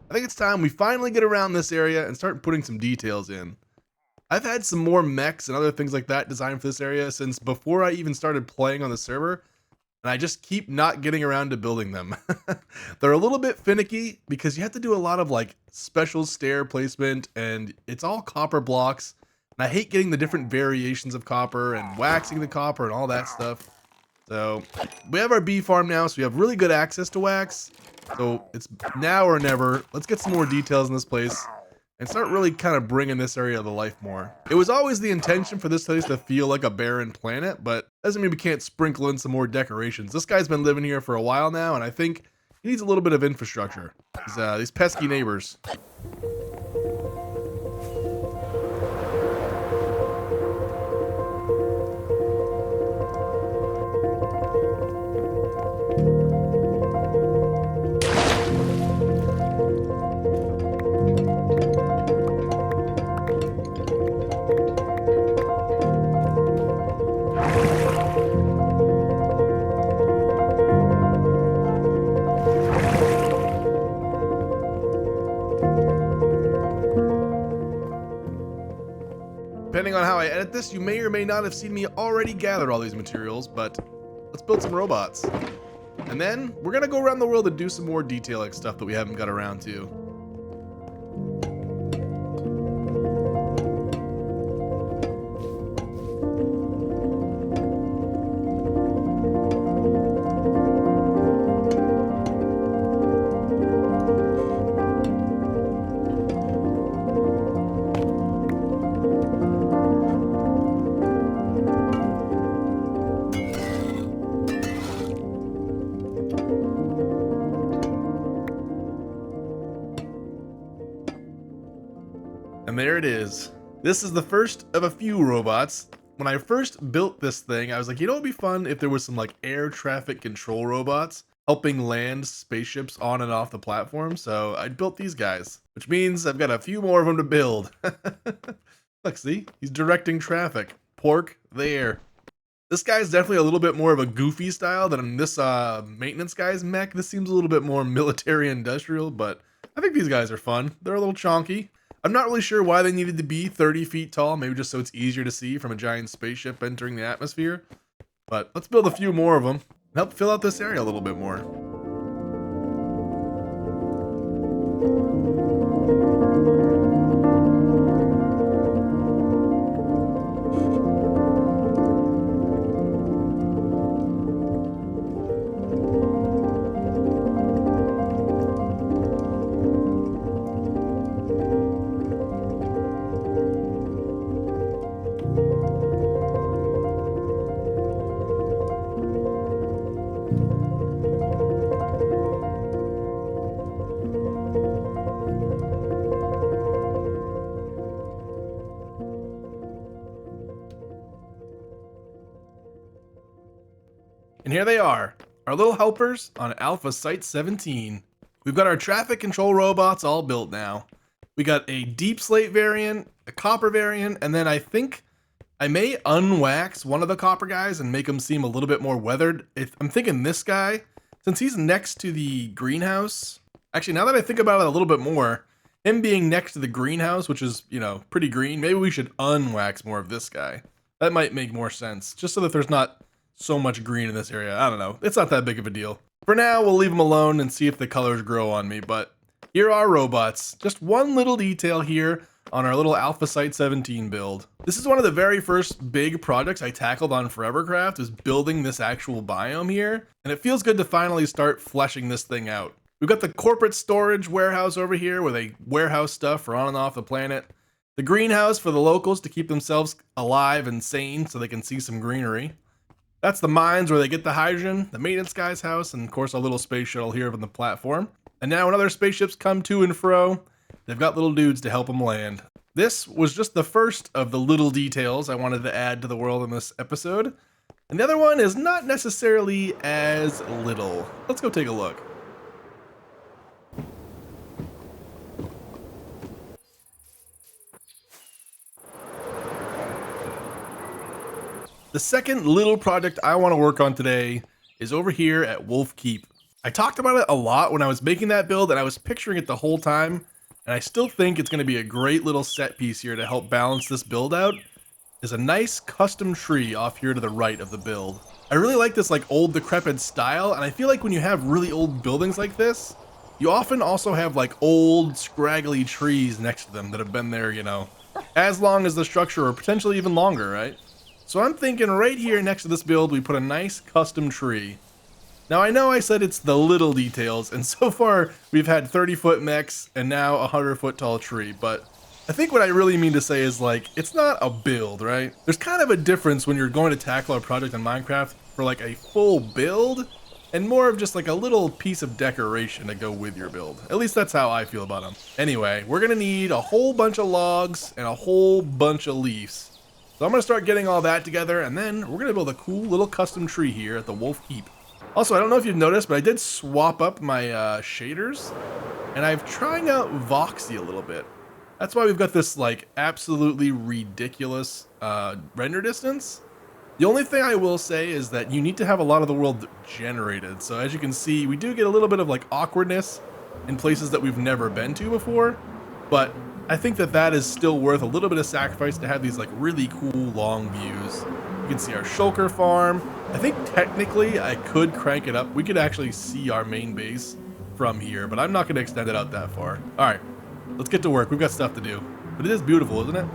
I think it's time we finally get around this area and start putting some details in. I've had some more mechs and other things like that designed for this area since before I even started playing on the server, and I just keep not getting around to building them. They're a little bit finicky because you have to do a lot of like special stair placement, and it's all copper blocks, and I hate getting the different variations of copper and waxing the copper and all that stuff. So we have our bee farm now, so we have really good access to wax. So it's now or never. Let's get some more details in this place and start really kind of bringing this area to life more. It was always the intention for this place to feel like a barren planet, but doesn't mean we can't sprinkle in some more decorations. This guy's been living here for a while now, and I think he needs a little bit of infrastructure. These pesky neighbors. Depending on how I edit this, you may or may not have seen me already gather all these materials, but let's build some robots. And then we're gonna go around the world and do some more detailing stuff that we haven't got around to. And there it is. This is the first of a few robots. When I first built this thing, I was like, you know, it'd be fun if there was some like air traffic control robots helping land spaceships on and off the platform. So I built these guys, which means I've got a few more of them to build. Look, see, he's directing traffic. Pork there. This guy's definitely a little bit more of a goofy style than this maintenance guy's mech. This seems a little bit more military industrial, but I think these guys are fun. They're a little chonky. I'm not really sure why they needed to be 30 feet tall, maybe just so it's easier to see from a giant spaceship entering the atmosphere. But let's build a few more of them and help fill out this area a little bit more. And here they are, our little helpers on Alpha Site 17. We've got our traffic control robots all built now. We got a deep slate variant, a copper variant, and then I think I may unwax one of the copper guys and make him seem a little bit more weathered. I'm thinking this guy, since he's next to the greenhouse. Actually, now that I think about it a little bit more, him being next to the greenhouse, which is, you know, pretty green, maybe we should unwax more of this guy. That might make more sense, just so that there's not so much green in this area. I don't know. It's not that big of a deal. For now, we'll leave him alone and see if the colors grow on me, but here are robots. Just one little detail here on our little Alpha Site 17 build. This is one of the very first big projects I tackled on ForeverCraft, is building this actual biome here, and it feels good to finally start fleshing this thing out. We've got the corporate storage warehouse over here where they warehouse stuff for on and off the planet. The greenhouse for the locals to keep themselves alive and sane so they can see some greenery. That's the mines where they get the hydrogen, the maintenance guy's house, and of course a little space shuttle here on the platform. And now when other spaceships come to and fro, they've got little dudes to help them land. This was just the first of the little details I wanted to add to the world in this episode. And the other one is not necessarily as little. Let's go take a look. The second little project I want to work on today is over here at Wolf Keep. I talked about it a lot when I was making that build, and I was picturing it the whole time, and I still think it's going to be a great little set piece here to help balance this build out. There's a nice custom tree off here to the right of the build. I really like this like old decrepit style, and I feel like when you have really old buildings like this, you often also have like old scraggly trees next to them that have been there, you know, as long as the structure or potentially even longer, right? So I'm thinking right here next to this build, we put a nice custom tree. Now I know I said it's the little details, and so far we've had 30-foot mechs and now a 100-foot tall tree, but I think what I really mean to say is like, it's not a build, right? There's kind of a difference when you're going to tackle a project in Minecraft for like a full build and more of just like a little piece of decoration to go with your build. At least that's how I feel about them. Anyway, we're gonna need a whole bunch of logs and a whole bunch of leaves. So I'm going to start getting all that together, and then we're going to build a cool little custom tree here at the Wolf Keep. Also, I don't know if you've noticed, but I did swap up my shaders, and I'm trying out Voxy a little bit. That's why we've got this like absolutely ridiculous render distance. The only thing I will say is that you need to have a lot of the world generated. So as you can see, we do get a little bit of like awkwardness in places that we've never been to before, but I think that that is still worth a little bit of sacrifice to have these like really cool long views. You can see our shulker farm. I think technically I could crank it up. We could actually see our main base from here, but I'm not going to extend it out that far. All right, let's get to work. We've got stuff to do, but it is beautiful, isn't it?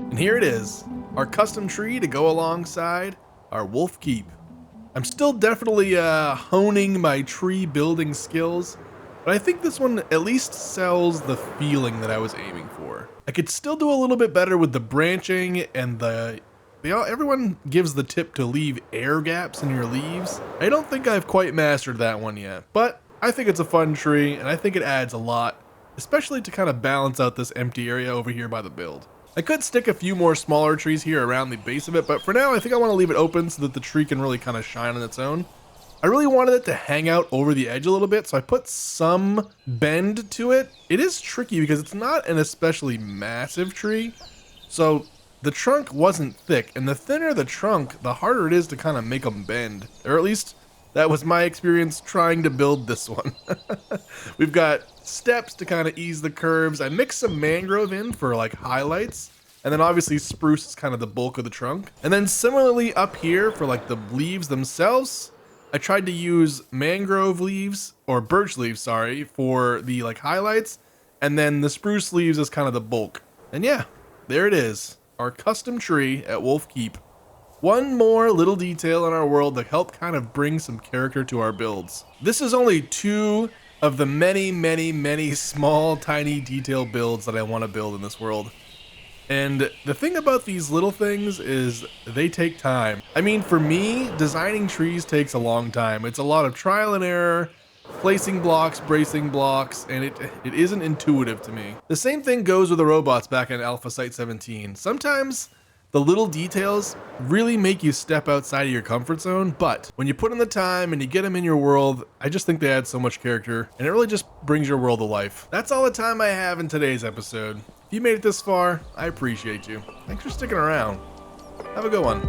And here it is, our custom tree to go alongside our Wolf Keep. I'm still definitely honing my tree building skills, but I think this one at least sells the feeling that I was aiming for. I could still do a little bit better with the branching and everyone gives the tip to leave air gaps in your leaves. I don't think I've quite mastered that one yet, but I think it's a fun tree and I think it adds a lot, especially to kind of balance out this empty area over here by the build. I could stick a few more smaller trees here around the base of it, but for now I think I want to leave it open so that the tree can really kind of shine on its own. I really wanted it to hang out over the edge a little bit, so I put some bend to it. It is tricky because it's not an especially massive tree, so the trunk wasn't thick, and the thinner the trunk, the harder it is to kind of make them bend, or at least that was my experience trying to build this one. We've got steps to kind of ease the curves. I mixed some mangrove in for like highlights, and then obviously spruce is kind of the bulk of the trunk. And then similarly up here for like the leaves themselves, I tried to use mangrove leaves, or birch leaves, sorry, for the like highlights, And then the spruce leaves is kind of the bulk. And yeah, there it is. Our custom tree at Wolf Keep. One more little detail in our world that helped kind of bring some character to our builds. This is only two of the many, many, many small, tiny detail builds that I want to build in this world. And the thing about these little things is they take time. I mean, for me, designing trees takes a long time. It's a lot of trial and error, placing blocks, bracing blocks, and it isn't intuitive to me. The same thing goes with the robots back in Alpha Site 17. Sometimes the little details really make you step outside of your comfort zone, but when you put in the time and you get them in your world, I just think they add so much character, and it really just brings your world to life. That's all the time I have in today's episode. If you made it this far, I appreciate you. Thanks for sticking around. Have a good one.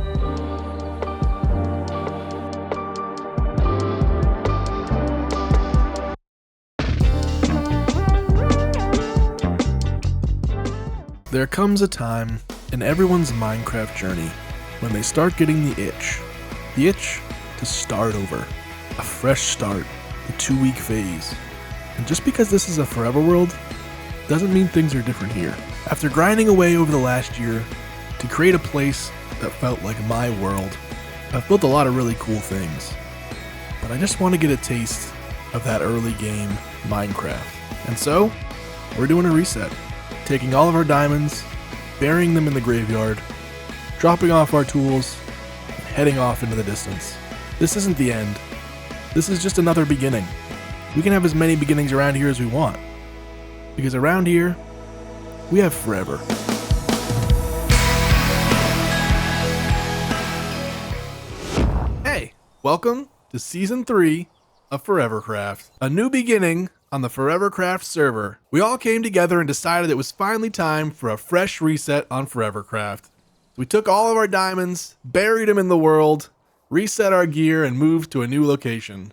There comes a time in everyone's Minecraft journey when they start getting the itch. The itch to start over. A fresh start. The 2-week phase. And just because this is a forever world, doesn't mean things are different here. After grinding away over the last year to create a place that felt like my world, I've built a lot of really cool things. But I just want to get a taste of that early game Minecraft. And so, we're doing a reset. Taking all of our diamonds, burying them in the graveyard, dropping off our tools, and heading off into the distance. This isn't the end. This is just another beginning. We can have as many beginnings around here as we want. Because around here, we have forever. Hey, welcome to Season 3 of ForeverCraft. A new beginning on the ForeverCraft server. We all came together and decided it was finally time for a fresh reset on ForeverCraft. We took all of our diamonds, buried them in the world, reset our gear, and moved to a new location.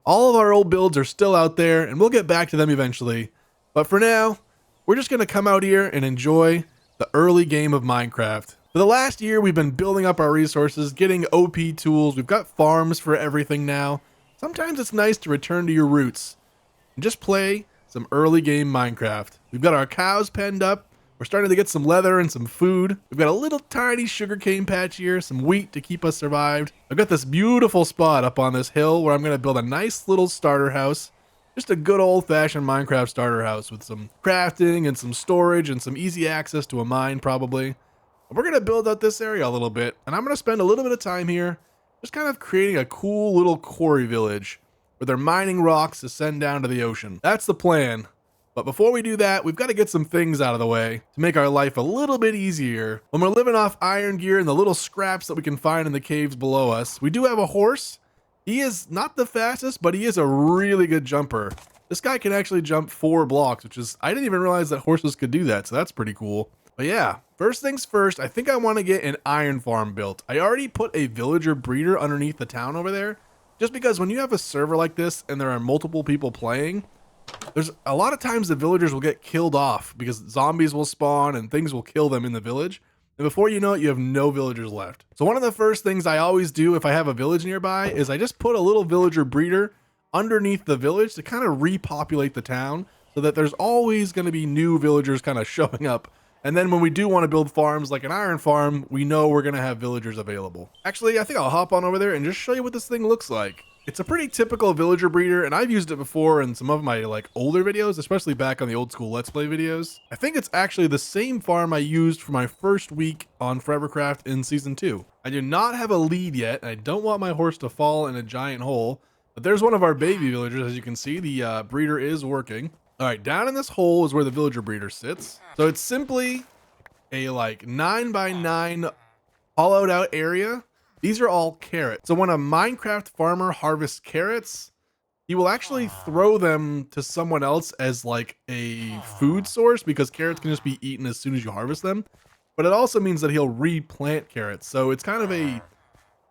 All of our old builds are still out there, and we'll get back to them eventually. But for now, we're just going to come out here and enjoy the early game of Minecraft. For the last year, we've been building up our resources, getting OP tools. We've got farms for everything now. Sometimes it's nice to return to your roots and just play some early game Minecraft. We've got our cows penned up. We're starting to get some leather and some food. We've got a little tiny sugarcane patch here, some wheat to keep us survived. I've got this beautiful spot up on this hill where I'm going to build a nice little starter house. Just a good old-fashioned Minecraft starter house with some crafting and some storage and some easy access to a mine, probably. But we're going to build out this area a little bit, and I'm going to spend a little bit of time here just kind of creating a cool little quarry village where they're mining rocks to send down to the ocean. That's the plan. But before we do that, we've got to get some things out of the way to make our life a little bit easier. When we're living off iron gear and the little scraps that we can find in the caves below us, we do have a horse. He is not the fastest, but he is a really good jumper. This guy can actually jump 4 blocks, which is, I didn't even realize that horses could do that, so that's pretty cool. But yeah, first things first, I think I want to get an iron farm built. I already put a villager breeder underneath the town over there, just because when you have a server like this and there are multiple people playing, there's a lot of times the villagers will get killed off because zombies will spawn and things will kill them in the village. And before you know it, you have no villagers left. So one of the first things I always do if I have a village nearby is I just put a little villager breeder underneath the village to kind of repopulate the town so that there's always going to be new villagers kind of showing up. And then when we do want to build farms like an iron farm, we know we're going to have villagers available. Actually, I think I'll hop on over there and just show you what this thing looks like. It's a pretty typical villager breeder, and I've used it before in some of my older videos, especially back on the old school Let's Play videos. I think it's actually the same farm I used for my first week on ForeverCraft in Season 2. I do not have a lead yet, and I don't want my horse to fall in a giant hole, but there's one of our baby villagers. As you can see, the breeder is working. All right, down in this hole is where the villager breeder sits. So it's simply a 9x9 hollowed out area. These are all carrots. So when a Minecraft farmer harvests carrots, he will actually throw them to someone else as a food source because carrots can just be eaten as soon as you harvest them. But it also means that he'll replant carrots. So it's kind of a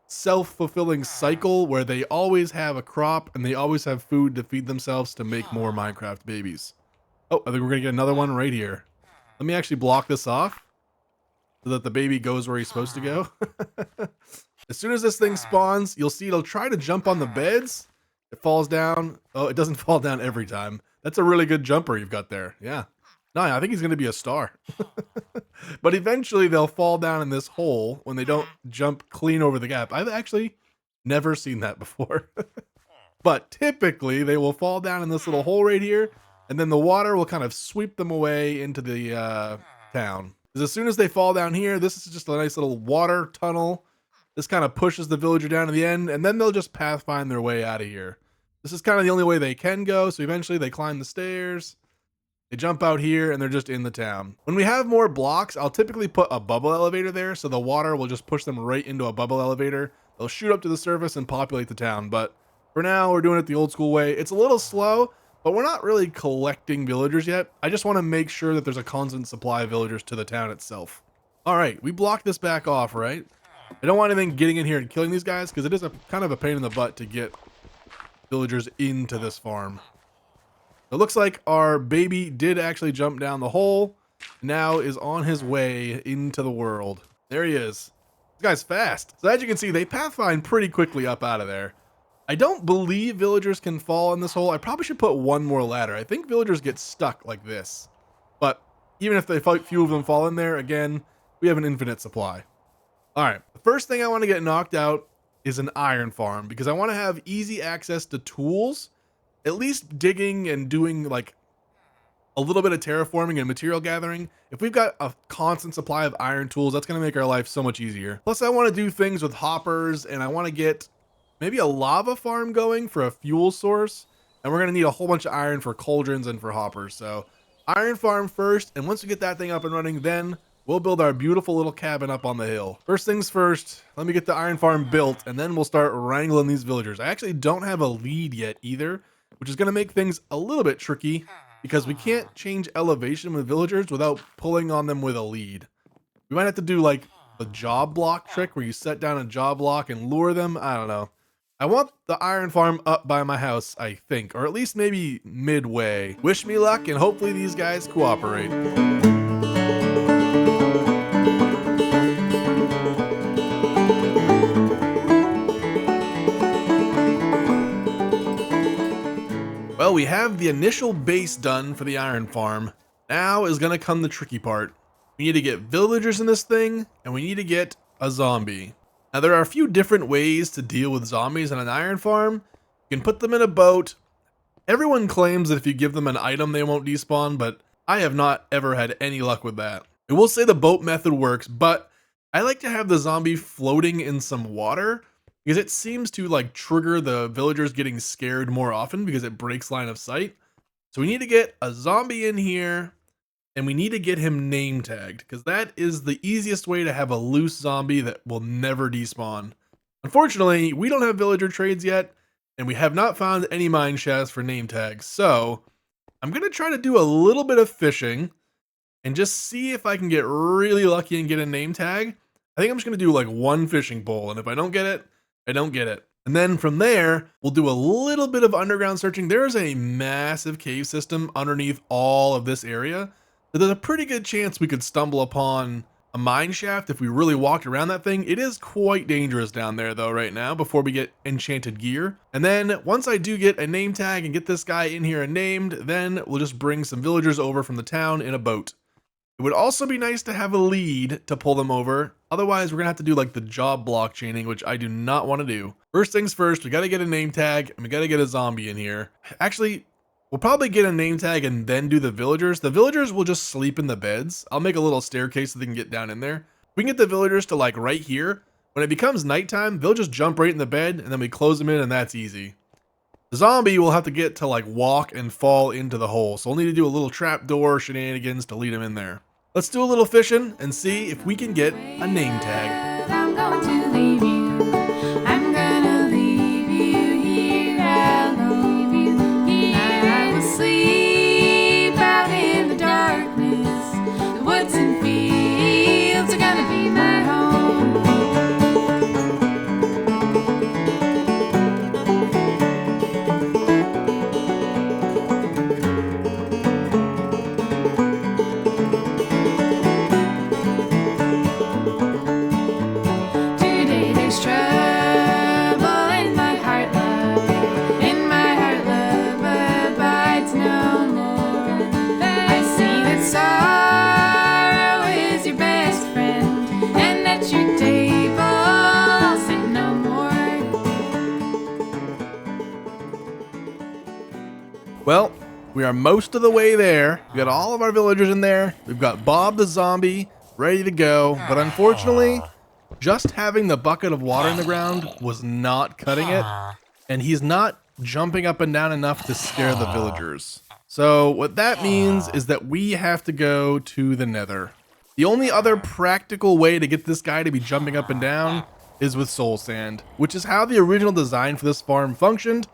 self-fulfilling cycle where they always have a crop and they always have food to feed themselves to make more Minecraft babies. Oh, I think we're gonna get another one right here. Let me actually block this off so that the baby goes where he's supposed to go. As soon as this thing spawns, you'll see it'll try to jump on the beds. It falls down. Oh, it doesn't fall down every time. That's a really good jumper you've got there. Yeah. No, I think he's going to be a star. But eventually they'll fall down in this hole when they don't jump clean over the gap. I've actually never seen that before. But typically they will fall down in this little hole right here, and then the water will kind of sweep them away into the town. Because as soon as they fall down here, this is just a nice little water tunnel. This kind of pushes the villager down to the end, and then they'll just pathfind their way out of here. This is kind of the only way they can go, so eventually they climb the stairs, they jump out here, and they're just in the town. When we have more blocks, I'll typically put a bubble elevator there, so the water will just push them right into a bubble elevator. They'll shoot up to the surface and populate the town, but for now, we're doing it the old school way. It's a little slow, but we're not really collecting villagers yet. I just want to make sure that there's a constant supply of villagers to the town itself. All right, we blocked this back off, right? I don't want anything getting in here and killing these guys because it is a kind of a pain in the butt to get villagers into this farm. It looks like our baby did actually jump down the hole. Now is on his way into the world. There he is. This guy's fast. So as you can see, they pathfind pretty quickly up out of there. I don't believe villagers can fall in this hole. I probably should put one more ladder. I think villagers get stuck like this. But even if a few of them fall in there, again, we have an infinite supply. All right, the first thing I want to get knocked out is an iron farm because I want to have easy access to tools, at least digging and doing like a little bit of terraforming and material gathering. If we've got a constant supply of iron tools, that's going to make our life so much easier. Plus, I want to do things with hoppers, and I want to get maybe a lava farm going for a fuel source, and we're going to need a whole bunch of iron for cauldrons and for hoppers. So iron farm first, and once we get that thing up and running, then we'll build our beautiful little cabin up on the hill. First things first, let me get the iron farm built, and then we'll start wrangling these villagers. I actually don't have a lead yet either, which is going to make things a little bit tricky because we can't change elevation with villagers without pulling on them with a lead. We might have to do like the job block trick where you set down a job block and lure them. I don't know. I want the iron farm up by my house, I think, or at least maybe midway. Wish me luck, and hopefully these guys cooperate. Well, we have the initial base done for the iron farm. Now is going to come the tricky part. We need to get villagers in this thing, and we need to get a zombie. Now, there are a few different ways to deal with zombies on an iron farm. You can put them in a boat. Everyone claims that if you give them an item, they won't despawn, but I have not ever had any luck with that. I will say the boat method works, but I like to have the zombie floating in some water because it seems to like trigger the villagers getting scared more often because it breaks line of sight. So we need to get a zombie in here, and we need to get him name tagged because that is the easiest way to have a loose zombie that will never despawn. Unfortunately, we don't have villager trades yet, and we have not found any mine shafts for name tags. So I'm going to try to do a little bit of fishing and just see if I can get really lucky and get a name tag. I think I'm just going to do like one fishing pole, and if I don't get it, I don't get it. And then from there, we'll do a little bit of underground searching. There's a massive cave system underneath all of this area. So there's a pretty good chance we could stumble upon a mine shaft if we really walked around that thing. It is quite dangerous down there though right now before we get enchanted gear. And then once I do get a name tag and get this guy in here and named, then we'll just bring some villagers over from the town in a boat. It would also be nice to have a lead to pull them over. Otherwise, we're gonna have to do like the job block chaining, which I do not want to do. First things first, we gotta get a name tag and we gotta get a zombie in here. Actually, we'll probably get a name tag and then do the villagers. The villagers will just sleep in the beds. I'll make a little staircase so they can get down in there. We can get the villagers to like right here. When it becomes nighttime, they'll just jump right in the bed and then we close them in and that's easy. The zombie will have to get to like walk and fall into the hole. So we'll need to do a little trapdoor shenanigans to lead him in there. Let's do a little fishing and see if we can get a name tag. I'm going to leave you. I'm gonna leave you here alone. I will sleep out in the darkness. The woods and fields are gonna be my home. Today there's Well, we are most of the way there. We got all of our villagers in there. We've got Bob the zombie ready to go. But unfortunately, just having the bucket of water in the ground was not cutting it. And he's not jumping up and down enough to scare the villagers. So what that means is that we have to go to the Nether. The only other practical way to get this guy to be jumping up and down is with soul sand, which is how the original design for this farm functioned.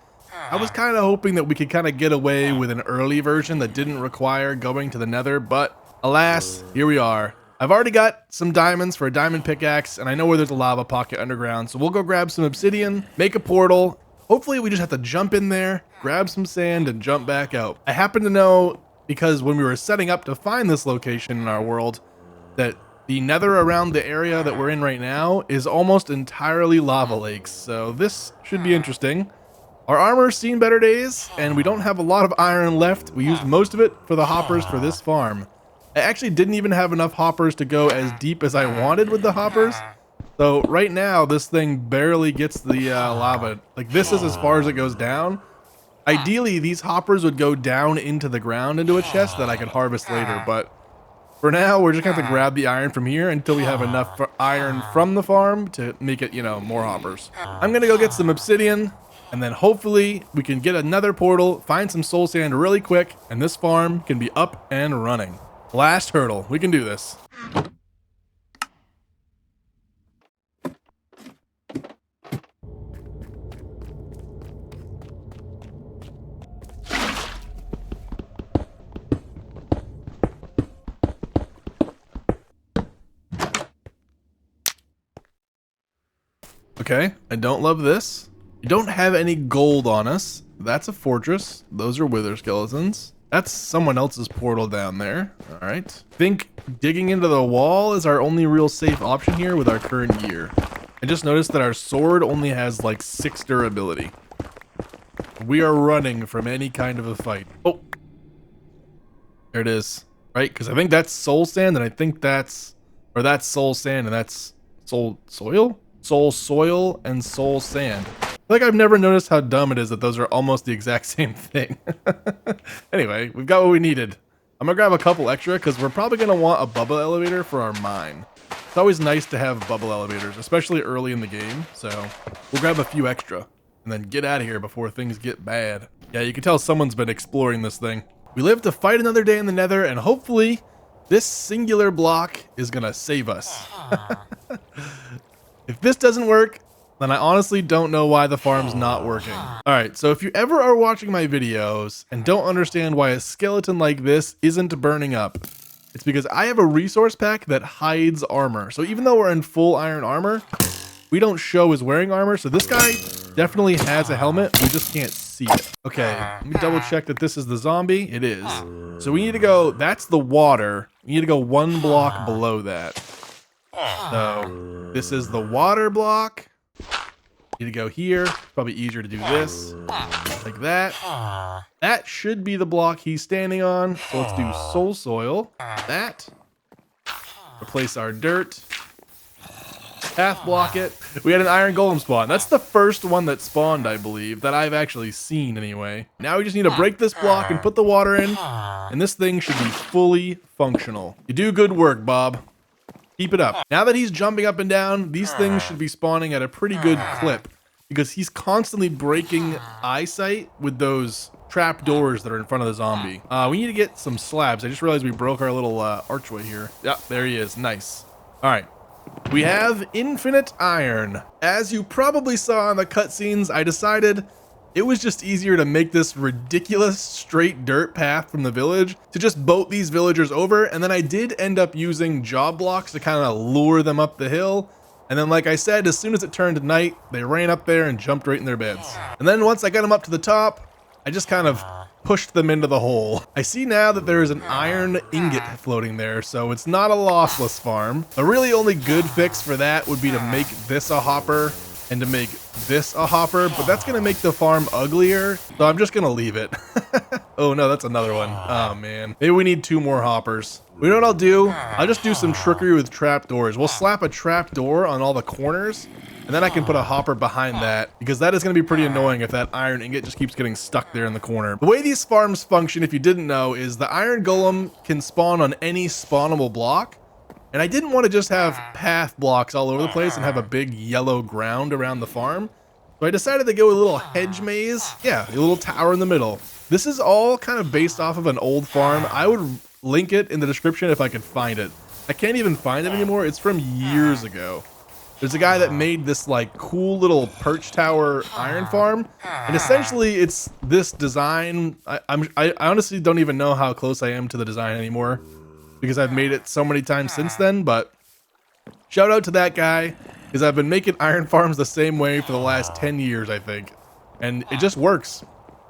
I was kind of hoping that we could kind of get away with an early version that didn't require going to the Nether, but alas, here we are. I've already got some diamonds for a diamond pickaxe, and I know where there's a lava pocket underground, so we'll go grab some obsidian, make a portal. Hopefully we just have to jump in there, grab some sand, and jump back out. I happen to know, because when we were setting up to find this location in our world, that the Nether around the area that we're in right now is almost entirely lava lakes, so this should be interesting. Our armor's seen better days, and we don't have a lot of iron left. We used most of it for the hoppers for this farm. I actually didn't even have enough hoppers to go as deep as I wanted with the hoppers. So right now, this thing barely gets the lava. Like, this is as far as it goes down. Ideally, these hoppers would go down into the ground into a chest that I could harvest later, but for now, we're just gonna have to grab the iron from here until we have enough iron from the farm to make it, you know, more hoppers. I'm gonna go get some obsidian, and then hopefully we can get another portal, find some soul sand really quick, and this farm can be up and running. Last hurdle. We can do this. Okay, I don't love this. We don't have any gold on us. That's a fortress. Those are wither skeletons. That's someone else's portal down there. All right. Think digging into the wall is our only real safe option here with our current gear. I just noticed that our sword only has like 6 durability. We are running from any kind of a fight. Oh, there it is. Right? Because I think that's soul sand, and I think that's soul sand, and that's soul soil? Soul soil and soul sand. Like, I've never noticed how dumb it is that those are almost the exact same thing. Anyway, we've got what we needed. I'm gonna grab a couple extra because we're probably gonna want a bubble elevator for our mine. It's always nice to have bubble elevators, especially early in the game. So we'll grab a few extra and then get out of here before things get bad. Yeah, you can tell someone's been exploring this thing. We live to fight another day in the Nether, and hopefully this singular block is gonna save us. If this doesn't work, then I honestly don't know why the farm's not working. All right, so if you ever are watching my videos and don't understand why a skeleton like this isn't burning up, it's because I have a resource pack that hides armor. So even though we're in full iron armor, we don't show as wearing armor. So this guy definitely has a helmet. We just can't see it. Okay, let me double check that this is the zombie. It is. So we need to go, that's the water. We need to go 1 block below that. So this is the water block. Need to go here. Probably easier to do this like that. That should be the block he's standing on. So let's do soul soil. That. Replace our dirt. Path block it. We had an iron golem spawn. That's the first one that spawned, I believe, that I've actually seen anyway. Now we just need to break this block and put the water in, and this thing should be fully functional. You do good work, Bob. Keep it up. Now that he's jumping up and down, these things should be spawning at a pretty good clip because he's constantly breaking eyesight with those trap doors that are in front of the zombie. We need to get some slabs. I just realized we broke our little archway here. Yeah, there he is. Nice. All right. We have infinite iron. As you probably saw in the cutscenes, I decided it was just easier to make this ridiculous straight dirt path from the village to just boat these villagers over, and then I did end up using job blocks to kind of lure them up the hill. And then, like I said, as soon as it turned night, they ran up there and jumped right in their beds. And then once I got them up to the top, I just kind of pushed them into the hole. I see now that there is an iron ingot floating there, so it's not a lossless farm. The really only good fix for that would be to make this a hopper and to make this a hopper, but that's gonna make the farm uglier, so I'm just gonna leave it. Oh no, that's another one. Oh man. Maybe we need 2 more hoppers. You know what I'll do? I'll just do some trickery with trapdoors. We'll slap a trapdoor on all the corners, And then I can put a hopper behind that, because that is going to be pretty annoying if that iron ingot just keeps getting stuck there in the corner. The way these farms function, if you didn't know, is the iron golem can spawn on any spawnable block. And I didn't want to just have path blocks all over the place and have a big yellow ground around the farm. So I decided to go with a little hedge maze. Yeah, a little tower in the middle. This is all kind of based off of an old farm. I would link it in the description if I could find it. I can't even find it anymore. It's from years ago. There's a guy that made this like cool little perch tower iron farm, and essentially it's this design. I honestly don't even know how close I am to the design anymore, because I've made it so many times since then. But shout out to that guy, because I've been making iron farms the same way for the last 10 years, I think, and it just works.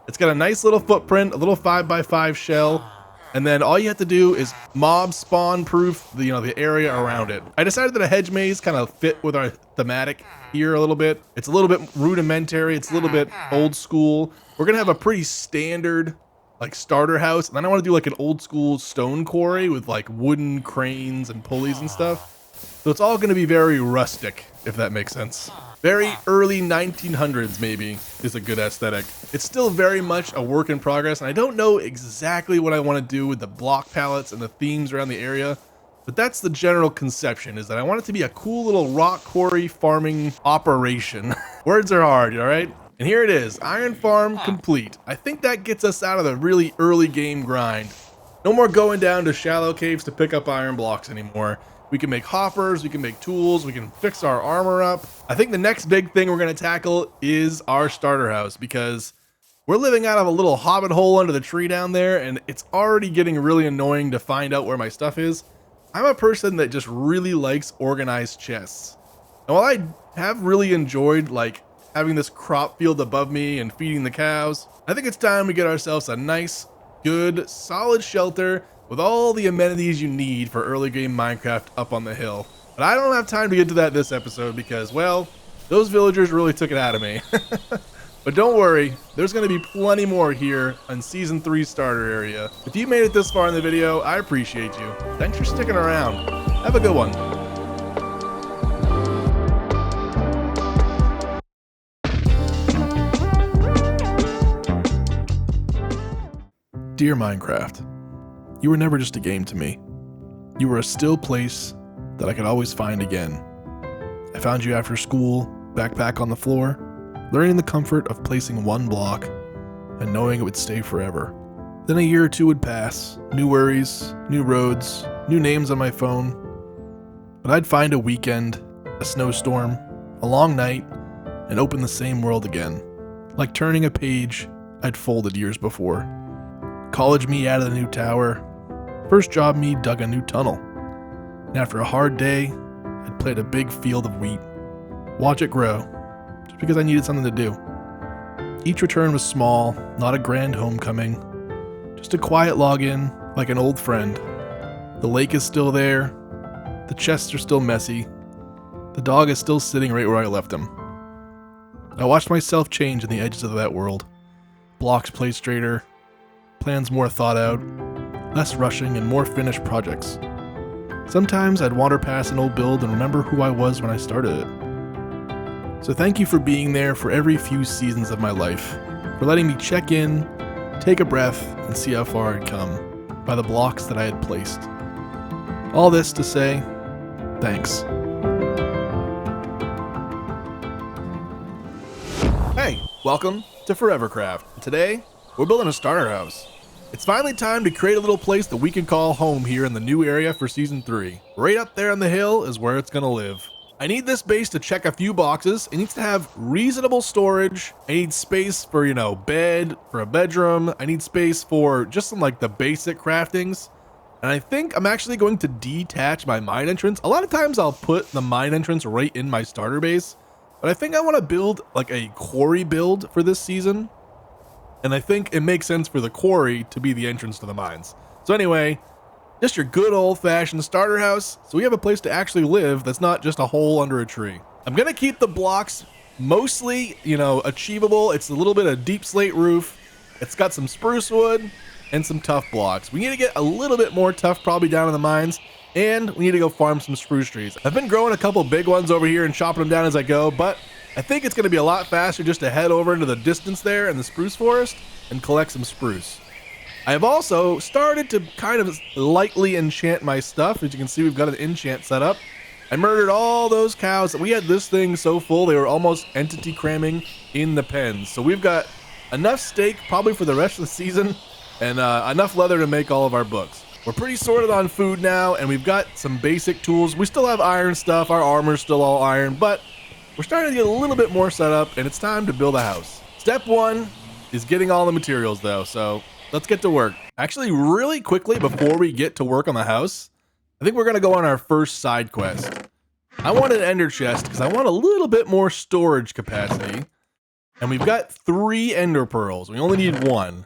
It's got a nice little footprint, a little 5x5 shell. And then all you have to do is mob spawn proof the area around it. I decided that a hedge maze kind of fit with our thematic here a little bit. It's a little bit rudimentary. It's a little bit old school. We're going to have a pretty standard like starter house. And then I want to do like an old school stone quarry with like wooden cranes and pulleys and stuff. So it's all going to be very rustic, if that makes sense. Very early 1900s maybe is a good aesthetic. It's still very much a work in progress, and I don't know exactly what I want to do with the block palettes and the themes around the area, but that's the general conception, is that I want it to be a cool little rock quarry farming operation. Words are hard, all right? And here it is, iron farm complete. I think that gets us out of the really early game grind. No more going down to shallow caves to pick up iron blocks anymore. We can make hoppers, we can make tools, we can fix our armor up. I think the next big thing we're gonna tackle is our starter house, because we're living out of a little hobbit hole under the tree down there, and it's already getting really annoying to find out where my stuff is. I'm a person that just really likes organized chests. And while I have really enjoyed like having this crop field above me and feeding the cows, I think it's time we get ourselves a nice, good, solid shelter with all the amenities you need for early game Minecraft up on the hill. But I don't have time to get to that this episode because, well, those villagers really took it out of me. But don't worry, there's going to be plenty more here on Season 3 starter area. If you made it this far in the video, I appreciate you. Thanks for sticking around. Have a good one. Dear Minecraft, you were never just a game to me. You were a still place that I could always find again. I found you after school, backpack on the floor, learning the comfort of placing one block and knowing it would stay forever. Then a year or two would pass, new worries, new roads, new names on my phone. But I'd find a weekend, a snowstorm, a long night, and open the same world again, like turning a page I'd folded years before. College me added a new tower. First job me dug a new tunnel. And after a hard day, I'd plant a big field of wheat. Watch it grow, just because I needed something to do. Each return was small, not a grand homecoming. Just a quiet login, like an old friend. The lake is still there. The chests are still messy. The dog is still sitting right where I left him. I watched myself change in the edges of that world. Blocks placed straighter, plans more thought out, less rushing and more finished projects. Sometimes I'd wander past an old build and remember who I was when I started it. So thank you for being there for every few seasons of my life, for letting me check in, take a breath, and see how far I'd come by the blocks that I had placed. All this to say, thanks. Hey, welcome to ForeverCraft. Today, we're building a starter house. It's finally time to create a little place that we can call home here in the new area for Season 3. Right up there on the hill is where it's gonna live. I need this base to check a few boxes. It needs to have reasonable storage. I need space for, bed, for a bedroom. I need space for just some like the basic craftings. And I think I'm actually going to detach my mine entrance. A lot of times I'll put the mine entrance right in my starter base, but I think I want to build like a quarry build for this season. And I think it makes sense for the quarry to be the entrance to the mines. So anyway, just your good old-fashioned starter house, so we have a place to actually live that's not just a hole under a tree. I'm gonna keep the blocks mostly, achievable. It's a little bit of deep slate roof. It's got some spruce wood and some tough blocks. We need to get a little bit more tough probably down in the mines. And we need to go farm some spruce trees. I've been growing a couple big ones over here and chopping them down as I go, but I think it's going to be a lot faster just to head over into the distance there in the spruce forest and collect some spruce. I have also started to kind of lightly enchant my stuff. As you can see, we've got an enchant set up. I murdered all those cows. We had this thing so full, they were almost entity cramming in the pens. So we've got enough steak probably for the rest of the season and enough leather to make all of our books. We're pretty sorted on food now, and we've got some basic tools. We still have iron stuff. Our armor's still all iron, but we're starting to get a little bit more set up, and it's time to build a house. Step one is getting all the materials, though, so let's get to work. Actually, really quickly, before we get to work on the house, I think we're going to go on our first side quest. I want an ender chest because I want a little bit more storage capacity, and we've got 3 ender pearls. We only need 1.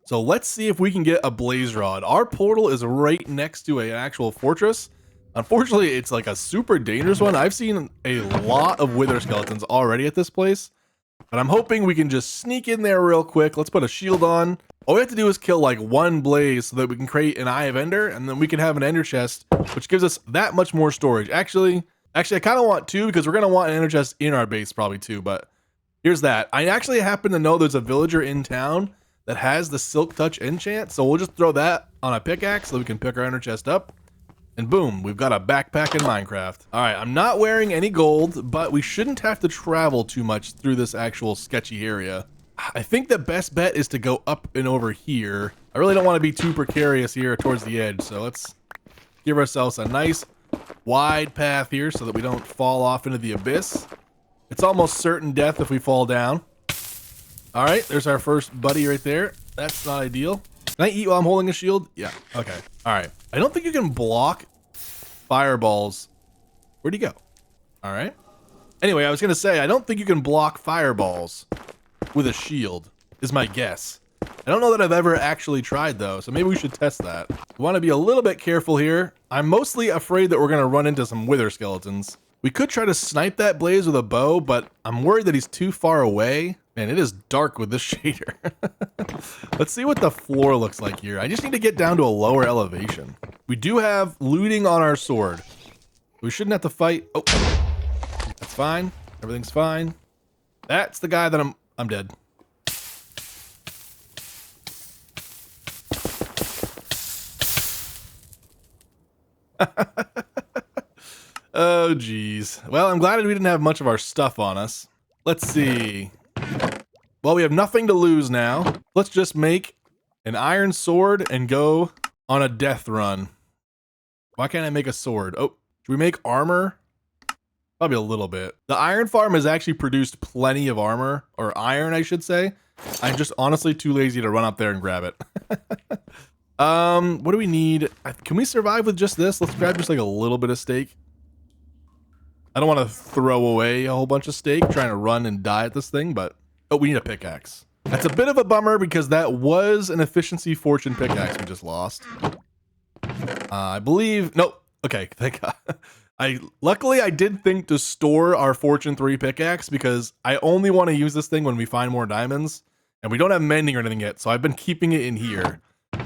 So let's see if we can get a blaze rod. Our portal is right next to an actual fortress. Unfortunately, it's like a super dangerous one. I've seen a lot of wither skeletons already at this place, but I'm hoping we can just sneak in there real quick. Let's put a shield on. All we have to do is kill like 1 blaze so that we can create an eye of ender, and then we can have an ender chest, which gives us that much more storage. Actually, I kind of want 2 because we're going to want an ender chest in our base probably too, but here's that. I actually happen to know there's a villager in town that has the Silk Touch enchant, so we'll just throw that on a pickaxe so we can pick our ender chest up. And boom, we've got a backpack in Minecraft. All right, I'm not wearing any gold, but we shouldn't have to travel too much through this actual sketchy area. I think the best bet is to go up and over here. I really don't want to be too precarious here towards the edge, so let's give ourselves a nice wide path here so that we don't fall off into the abyss. It's almost certain death if we fall down. All right, there's our first buddy right there. That's not ideal. Can I eat while I'm holding a shield? Yeah, okay. All right. I don't think you can block fireballs. Where'd he go? All right. Anyway, I was going to say, I don't think you can block fireballs with a shield, is my guess. I don't know that I've ever actually tried, though, so maybe we should test that. We want to be a little bit careful here. I'm mostly afraid that we're going to run into some wither skeletons. We could try to snipe that blaze with a bow, but I'm worried that he's too far away. Man, it is dark with this shader. Let's see what the floor looks like here. I just need to get down to a lower elevation. We do have looting on our sword. We shouldn't have to fight. Oh, that's fine. Everything's fine. That's the guy that I'm dead. Oh, geez. Well, I'm glad we didn't have much of our stuff on us. Let's see. Well, we have nothing to lose now. Let's just make an iron sword and go on a death run. Why can't I make a sword? Oh, should we make armor? Probably a little bit. The iron farm has actually produced plenty of armor, or iron, I should say. I'm just honestly too lazy to run up there and grab it. What do we need? Can we survive with just this? Let's grab just like a little bit of steak. I don't want to throw away a whole bunch of steak trying to run and die at this thing, but oh, we need a pickaxe. That's a bit of a bummer because that was an efficiency fortune pickaxe we just lost. I believe, nope. Okay, thank God. Luckily I did think to store our fortune 3 pickaxe because I only want to use this thing when we find more diamonds, and we don't have mending or anything yet, so I've been keeping it in here.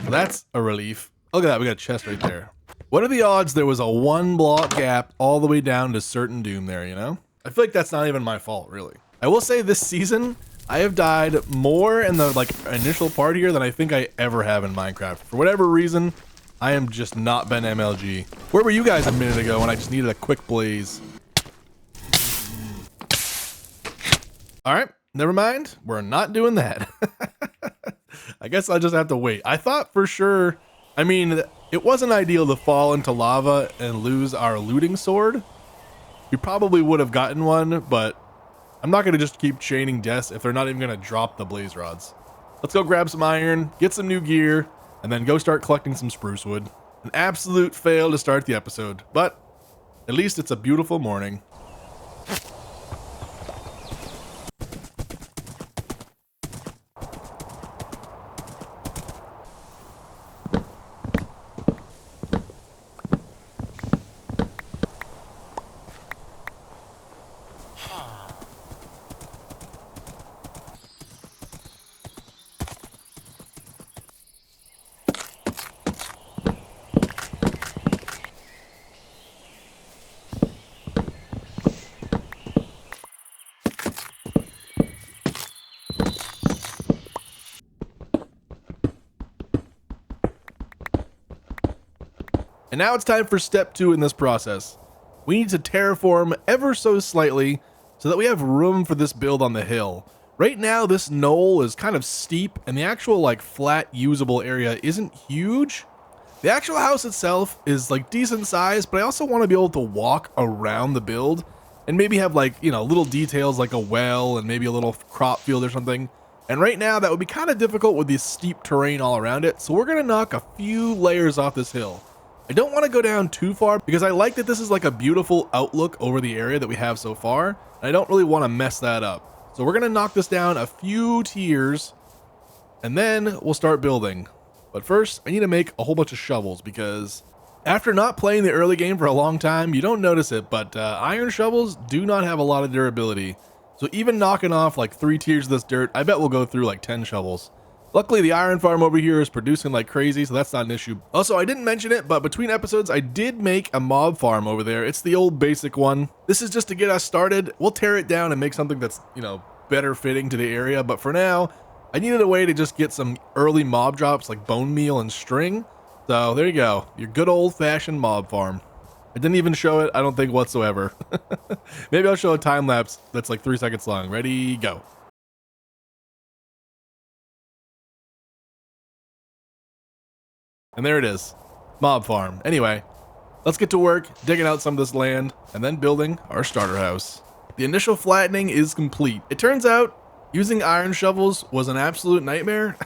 So that's a relief. Look at that, we got a chest right there. What are the odds there was a 1 block gap all the way down to certain doom there, you know? I feel like that's not even my fault, really. I will say this season, I have died more in the like initial part here than I think I ever have in Minecraft. For whatever reason, I am just not been MLG. Where were you guys a minute ago when I just needed a quick blaze? All right, never mind. We're not doing that. I guess I'll just have to wait. I thought for sure, I mean, it wasn't ideal to fall into lava and lose our looting sword. We probably would have gotten one, but I'm not going to just keep chaining deaths if they're not even going to drop the blaze rods. Let's go grab some iron, get some new gear, and then go start collecting some spruce wood. An absolute fail to start the episode, but at least it's a beautiful morning. And now it's time for step 2 in this process. We need to terraform ever so slightly so that we have room for this build on the hill. Right now, this knoll is kind of steep, and the actual like flat usable area isn't huge. The actual house itself is like decent size, but I also want to be able to walk around the build and maybe have like, you know, little details like a well and maybe a little crop field or something. And right now that would be kind of difficult with this steep terrain all around it. So we're going to knock a few layers off this hill. I don't want to go down too far because I like that this is like a beautiful outlook over the area that we have so far. And I don't really want to mess that up. So we're going to knock this down a few tiers and then we'll start building. But first, I need to make a whole bunch of shovels because after not playing the early game for a long time, you don't notice it, but iron shovels do not have a lot of durability. So even knocking off like 3 tiers of this dirt, I bet we'll go through like 10 shovels. Luckily, the iron farm over here is producing like crazy, so that's not an issue. Also, I didn't mention it, but between episodes, I did make a mob farm over there. It's the old basic one. This is just to get us started. We'll tear it down and make something that's, you know, better fitting to the area. But for now, I needed a way to just get some early mob drops like bone meal and string. So there you go, your good old-fashioned mob farm. I didn't even show it, I don't think, whatsoever. Maybe I'll show a time lapse that's like 3 seconds long. Ready, go. And there it is, mob farm. Anyway, let's get to work digging out some of this land and then building our starter house. The initial flattening is complete. It turns out using iron shovels was an absolute nightmare.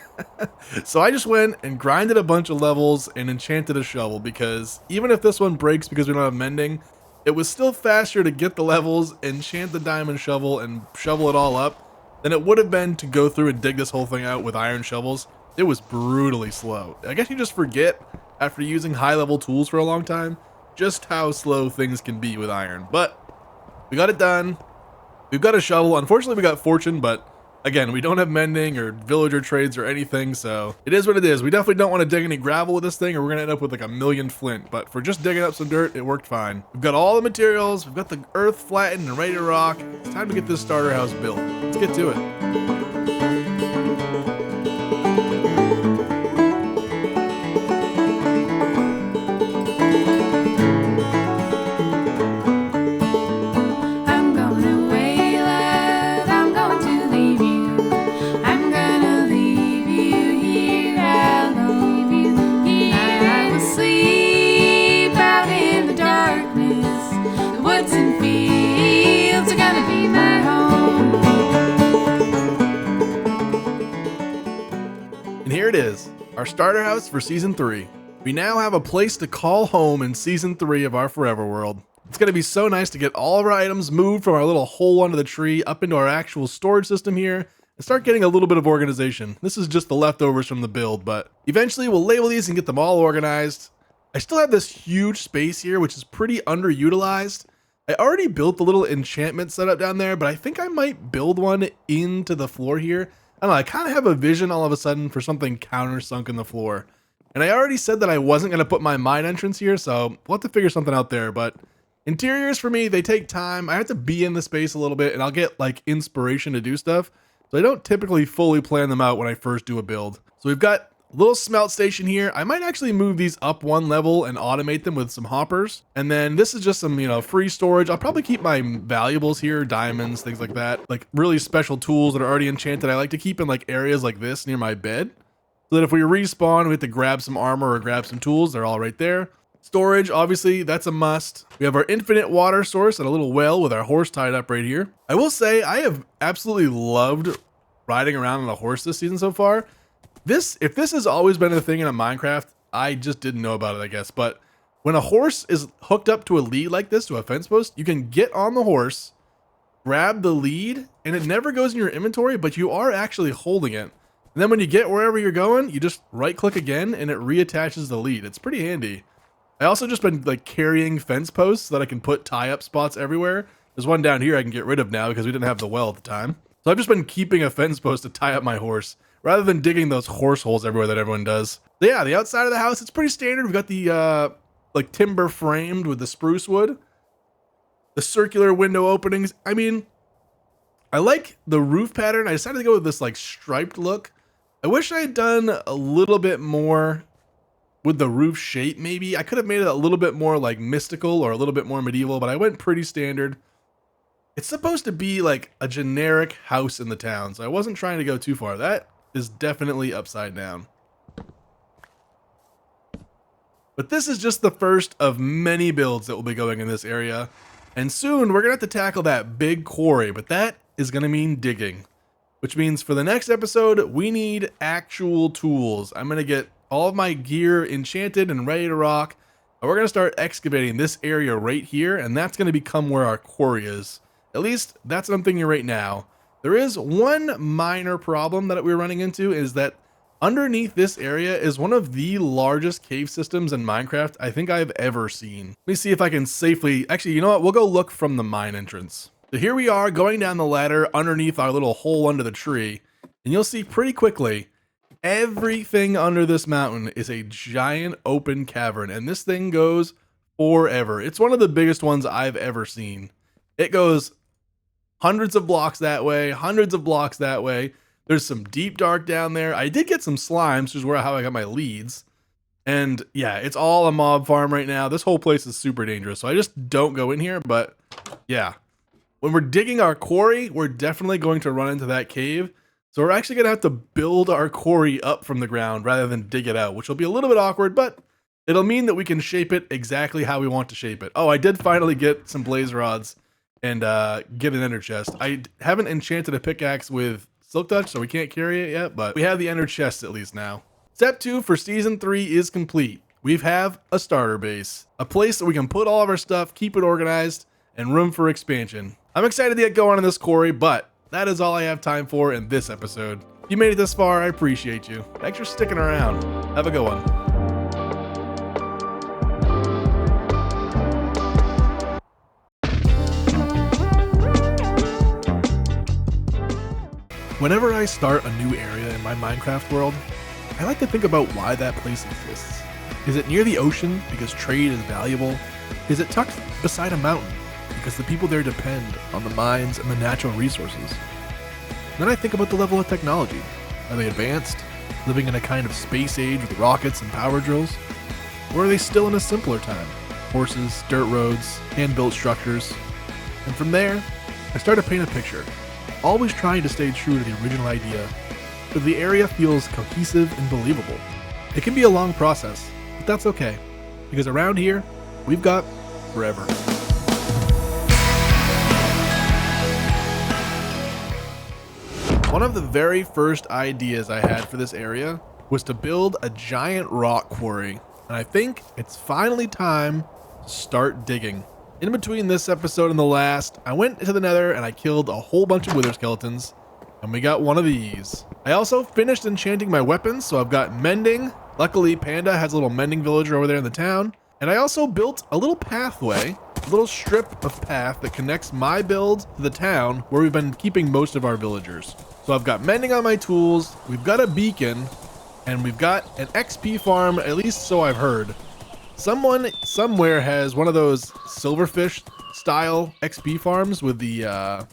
So I just went and grinded a bunch of levels and enchanted a shovel because even if this one breaks because we don't have mending, it was still faster to get the levels, enchant the diamond shovel, and shovel it all up than it would have been to go through and dig this whole thing out with iron shovels. It was brutally slow. I guess you just forget after using high-level tools for a long time just how slow things can be with iron. But we got it done. We've got a shovel. Unfortunately, we got fortune, but again, we don't have mending or villager trades or anything, so it is what it is. We definitely don't want to dig any gravel with this thing or we're going to end up with like a million flint, but for just digging up some dirt, it worked fine. We've got all the materials, we've got the earth flattened and ready to rock. It's time to get this starter house built. Let's get to it. Here it is, our starter house for season 3. We now have a place to call home in season 3 of our Forever world. It's going to be so nice to get all of our items moved from our little hole under the tree up into our actual storage system here and start getting a little bit of organization. This is just the leftovers from the build, but eventually we'll label these and get them all organized. I still have this huge space here, which is pretty underutilized. I already built the little enchantment setup down there, but I think I might build one into the floor here. I don't know, I kind of have a vision all of a sudden for something countersunk in the floor. And I already said that I wasn't going to put my mine entrance here, so we'll have to figure something out there. But interiors for me, they take time. I have to be in the space a little bit, and I'll get like inspiration to do stuff. So I don't typically fully plan them out when I first do a build. So we've got a little smelt station here. I might actually move these up one level and automate them with some hoppers. And then this is just some, you know, free storage. I'll probably keep my valuables here, diamonds, things like that. Like really special tools that are already enchanted. I like to keep in like areas like this near my bed. So that if we respawn, we have to grab some armor or grab some tools. They're all right there. Storage, obviously, that's a must. We have our infinite water source and a little well with our horse tied up right here. I will say I have absolutely loved riding around on a horse this season so far. If this has always been a thing in a Minecraft, I just didn't know about it, I guess. But when a horse is hooked up to a lead like this, to a fence post, you can get on the horse, grab the lead, and it never goes in your inventory, but you are actually holding it. And then when you get wherever you're going, you just right click again and it reattaches the lead. It's pretty handy. I also just been like carrying fence posts so that I can put tie-up spots everywhere. There's one down here I can get rid of now because we didn't have the well at the time. So I've just been keeping a fence post to tie up my horse, rather than digging those horse holes everywhere that everyone does. So yeah, the outside of the house, it's pretty standard. We've got the like timber framed with the spruce wood. The circular window openings. I mean, I like the roof pattern. I decided to go with this like striped look. I wish I had done a little bit more with the roof shape maybe. I could have made it a little bit more like mystical or a little bit more medieval, but I went pretty standard. It's supposed to be like a generic house in the town, so I wasn't trying to go too far. That is definitely upside down. But this is just the first of many builds that will be going in this area. And soon we're going to have to tackle that big quarry, but that is going to mean digging. Which means for the next episode, we need actual tools. I'm going to get all of my gear enchanted and ready to rock. And we're going to start excavating this area right here, and that's going to become where our quarry is. At least that's what I'm thinking right now. There is one minor problem that we're running into, is that underneath this area is one of the largest cave systems in Minecraft I think I've ever seen. Let me see if I can safely... Actually, you know what? We'll go look from the mine entrance. So here we are going down the ladder underneath our little hole under the tree. And you'll see pretty quickly, everything under this mountain is a giant open cavern. And this thing goes forever. It's one of the biggest ones I've ever seen. It goes hundreds of blocks that way, hundreds of blocks that way. There's some deep dark down there. I did get some slimes, which is how I got my leads. And yeah, it's all a mob farm right now. This whole place is super dangerous, so I just don't go in here. But yeah, when we're digging our quarry, we're definitely going to run into that cave. So we're actually going to have to build our quarry up from the ground rather than dig it out, which will be a little bit awkward, but it'll mean that we can shape it exactly how we want to shape it. Oh, I did finally get some blaze rods and get an ender chest. I haven't enchanted a pickaxe with Silk Touch, so we can't carry it yet, but we have the ender chest at least now. Step 2 for season 3 is complete. We have a starter base, a place that we can put all of our stuff, keep it organized, and room for expansion. I'm excited to get going on this quarry, but that is all I have time for in this episode. If you made it this far, I appreciate you. Thanks for sticking around. Have a good one. Whenever I start a new area in my Minecraft world, I like to think about why that place exists. Is it near the ocean because trade is valuable? Is it tucked beside a mountain because the people there depend on the mines and the natural resources? Then I think about the level of technology. Are they advanced, living in a kind of space age with rockets and power drills? Or are they still in a simpler time? Horses, dirt roads, hand-built structures. And from there, I start to paint a picture, always trying to stay true to the original idea, so the area feels cohesive and believable. It can be a long process, but that's okay, because around here, we've got forever. One of the very first ideas I had for this area was to build a giant rock quarry, and I think it's finally time to start digging. In between this episode and the last, I went to the nether and I killed a whole bunch of wither skeletons, and we got one of these. I also finished enchanting my weapons, so I've got mending. Luckily, Panda has a little mending villager over there in the town. And I also built a little pathway, a little strip of path that connects my build to the town where we've been keeping most of our villagers. So I've got mending on my tools, we've got a beacon, and we've got an XP farm, at least so I've heard. Someone somewhere has one of those silverfish style XP farms with the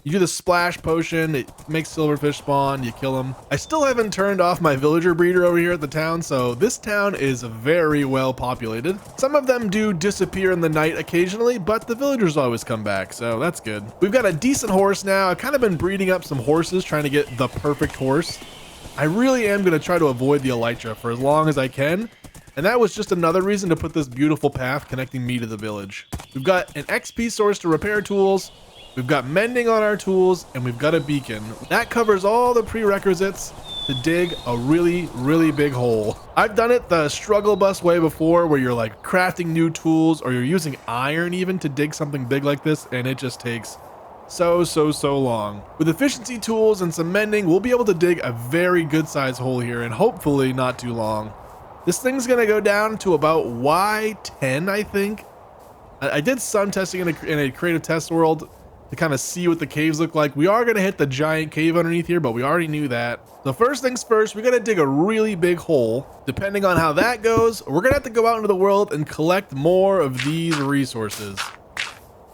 you do the splash potion, it makes silverfish spawn, you kill them. I still haven't turned off my villager breeder over here at the town, so this town is very well populated. Some of them do disappear in the night occasionally, but the villagers always come back, so that's good. We've got a decent horse now. I've kind of been breeding up some horses, trying to get the perfect horse. I really am going to try to avoid the elytra for as long as I can. And that was just another reason to put this beautiful path connecting me to the village. We've got an XP source to repair tools, we've got mending on our tools, and we've got a beacon. That covers all the prerequisites to dig a really, really big hole. I've done it the struggle bus way before, where you're like crafting new tools, or you're using iron even to dig something big like this, and it just takes so long. With efficiency tools and some mending, we'll be able to dig a very good sized hole here, and hopefully not too long. This thing's gonna go down to about Y10, I think. I did some testing in a creative test world to kind of see what the caves look like. We are gonna hit the giant cave underneath here, but we already knew that. So first things first, we gotta dig a really big hole. Depending on how that goes, we're gonna have to go out into the world and collect more of these resources.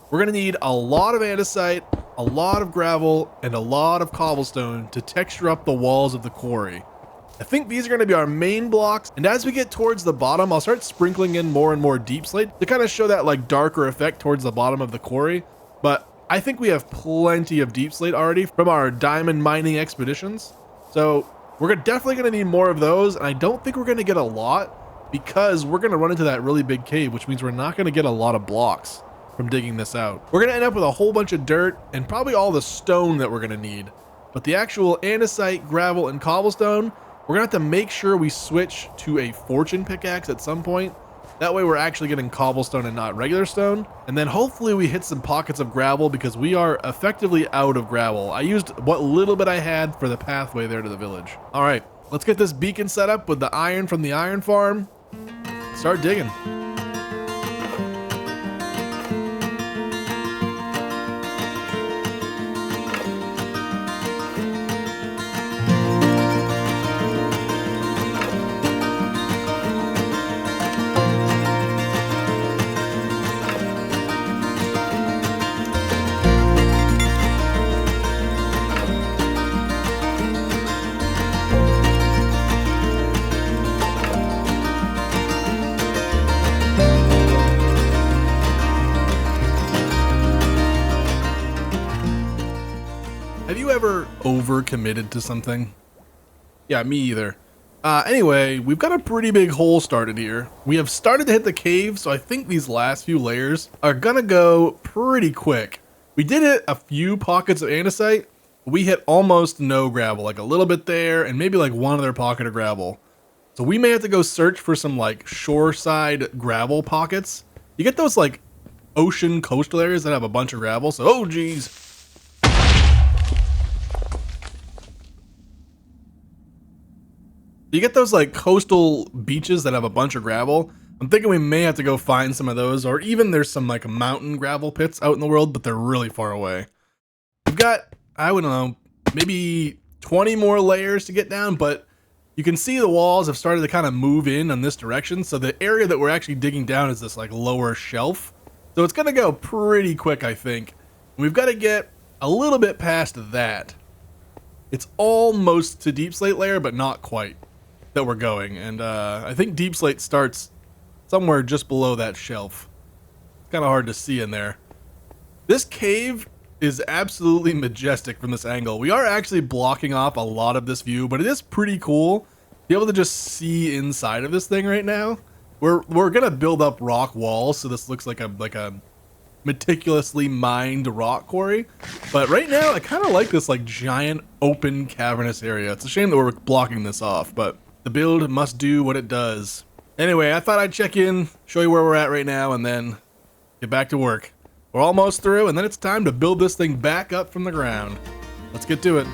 We're gonna need a lot of andesite, a lot of gravel, and a lot of cobblestone to texture up the walls of the quarry. I think these are going to be our main blocks, and as we get towards the bottom, I'll start sprinkling in more and more deep slate to kind of show that like darker effect towards the bottom of the quarry. But I think we have plenty of deep slate already from our diamond mining expeditions. So we're definitely going to need more of those, and I don't think we're going to get a lot because we're going to run into that really big cave, which means we're not going to get a lot of blocks from digging this out. We're going to end up with a whole bunch of dirt and probably all the stone that we're going to need. But the actual andesite, gravel, and cobblestone, we're going to have to make sure we switch to a fortune pickaxe at some point. That way we're actually getting cobblestone and not regular stone. And then hopefully we hit some pockets of gravel because we are effectively out of gravel. I used what little bit I had for the pathway there to the village. All right, let's get this beacon set up with the iron from the iron farm. Start digging. Have you ever overcommitted to something? Yeah, me either. Anyway, we've got a pretty big hole started here. We have started to hit the cave, so I think these last few layers are gonna go pretty quick. We did hit a few pockets of andesite. We hit almost no gravel, like a little bit there, and maybe like one other pocket of gravel. So we may have to go search for some like shoreside gravel pockets. You get those like ocean coastal areas that have a bunch of gravel, so oh geez. You get those like coastal beaches that have a bunch of gravel. I'm thinking we may have to go find some of those, or even there's some like mountain gravel pits out in the world, but they're really far away. We've got, I don't know, maybe 20 more layers to get down, but you can see the walls have started to kind of move in on this direction. So the area that we're actually digging down is this like lower shelf. So it's gonna go pretty quick, I think. We've got to get a little bit past that. It's almost to deep slate layer, but not quite. That we're going, and I think deep slate starts somewhere just below that shelf. It's kind of hard to see in there. This cave is absolutely majestic from this angle. We are actually blocking off a lot of this view, but it is pretty cool to be able to just see inside of this thing right now. We're gonna build up rock walls, so this looks like a meticulously mined rock quarry. But right now, I kind of like this like giant open cavernous area. It's a shame that we're blocking this off, but the build must do what it does. Anyway, I thought I'd check in, show you where we're at right now, and then get back to work. We're almost through, and then it's time to build this thing back up from the ground. Let's get to it.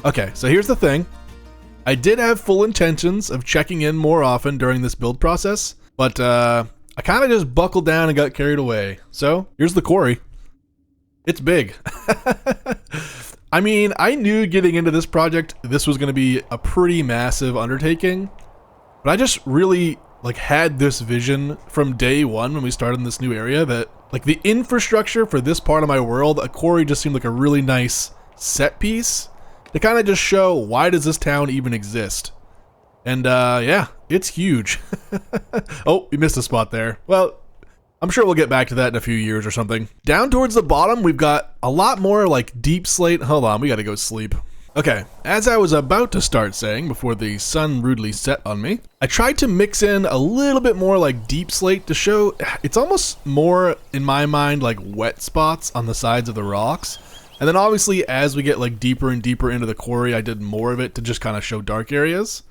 Okay, so here's the thing. I did have full intentions of checking in more often during this build process, but I kind of just buckled down and got carried away. So here's the quarry. It's big. I mean, I knew getting into this project, this was going to be a pretty massive undertaking, but I just really like had this vision from day one when we started in this new area that like the infrastructure for this part of my world, a quarry just seemed like a really nice set piece to kind of just show why does this town even exist. And yeah, it's huge. Oh, we missed a spot there. Well, I'm sure we'll get back to that in a few years or something. Down towards the bottom, we've got a lot more like deep slate. Hold on, we gotta go sleep. Okay, as I was about to start saying before the sun rudely set on me, I tried to mix in a little bit more like deep slate to show it's almost more, in my mind, like wet spots on the sides of the rocks. And then obviously as we get like deeper and deeper into the quarry, I did more of it to just kind of show dark areas.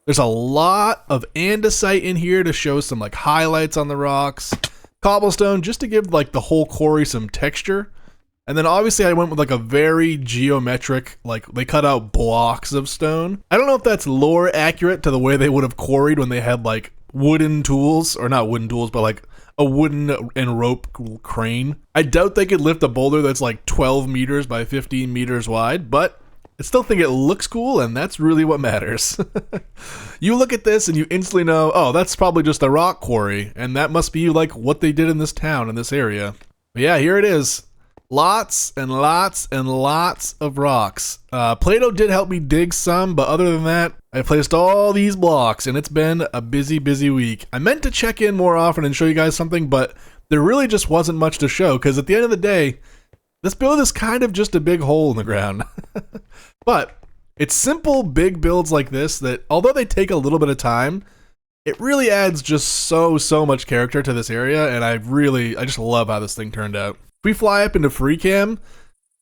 There's a lot of andesite in here to show some like highlights on the rocks. Cobblestone just to give like the whole quarry some texture. And then obviously I went with like a very geometric, like they cut out blocks of stone. I don't know if that's lore accurate to the way they would have quarried when they had like wooden tools, or not wooden tools, but like a wooden and rope crane. I doubt they could lift a boulder that's like 12 meters by 15 meters wide, but I still think it looks cool, and that's really what matters. You look at this and you instantly know, oh, that's probably just a rock quarry, and that must be like what they did in this town, in this area. But yeah, here it is. Lots and lots and lots of rocks. Play-Doh did help me dig some, but other than that, I placed all these blocks, and it's been a busy, busy week. I meant to check in more often and show you guys something, but there really just wasn't much to show, because at the end of the day, this build is kind of just a big hole in the ground. But it's simple, big builds like this that, although they take a little bit of time, it really adds just so much character to this area, and I just love how this thing turned out. If we fly up into free cam,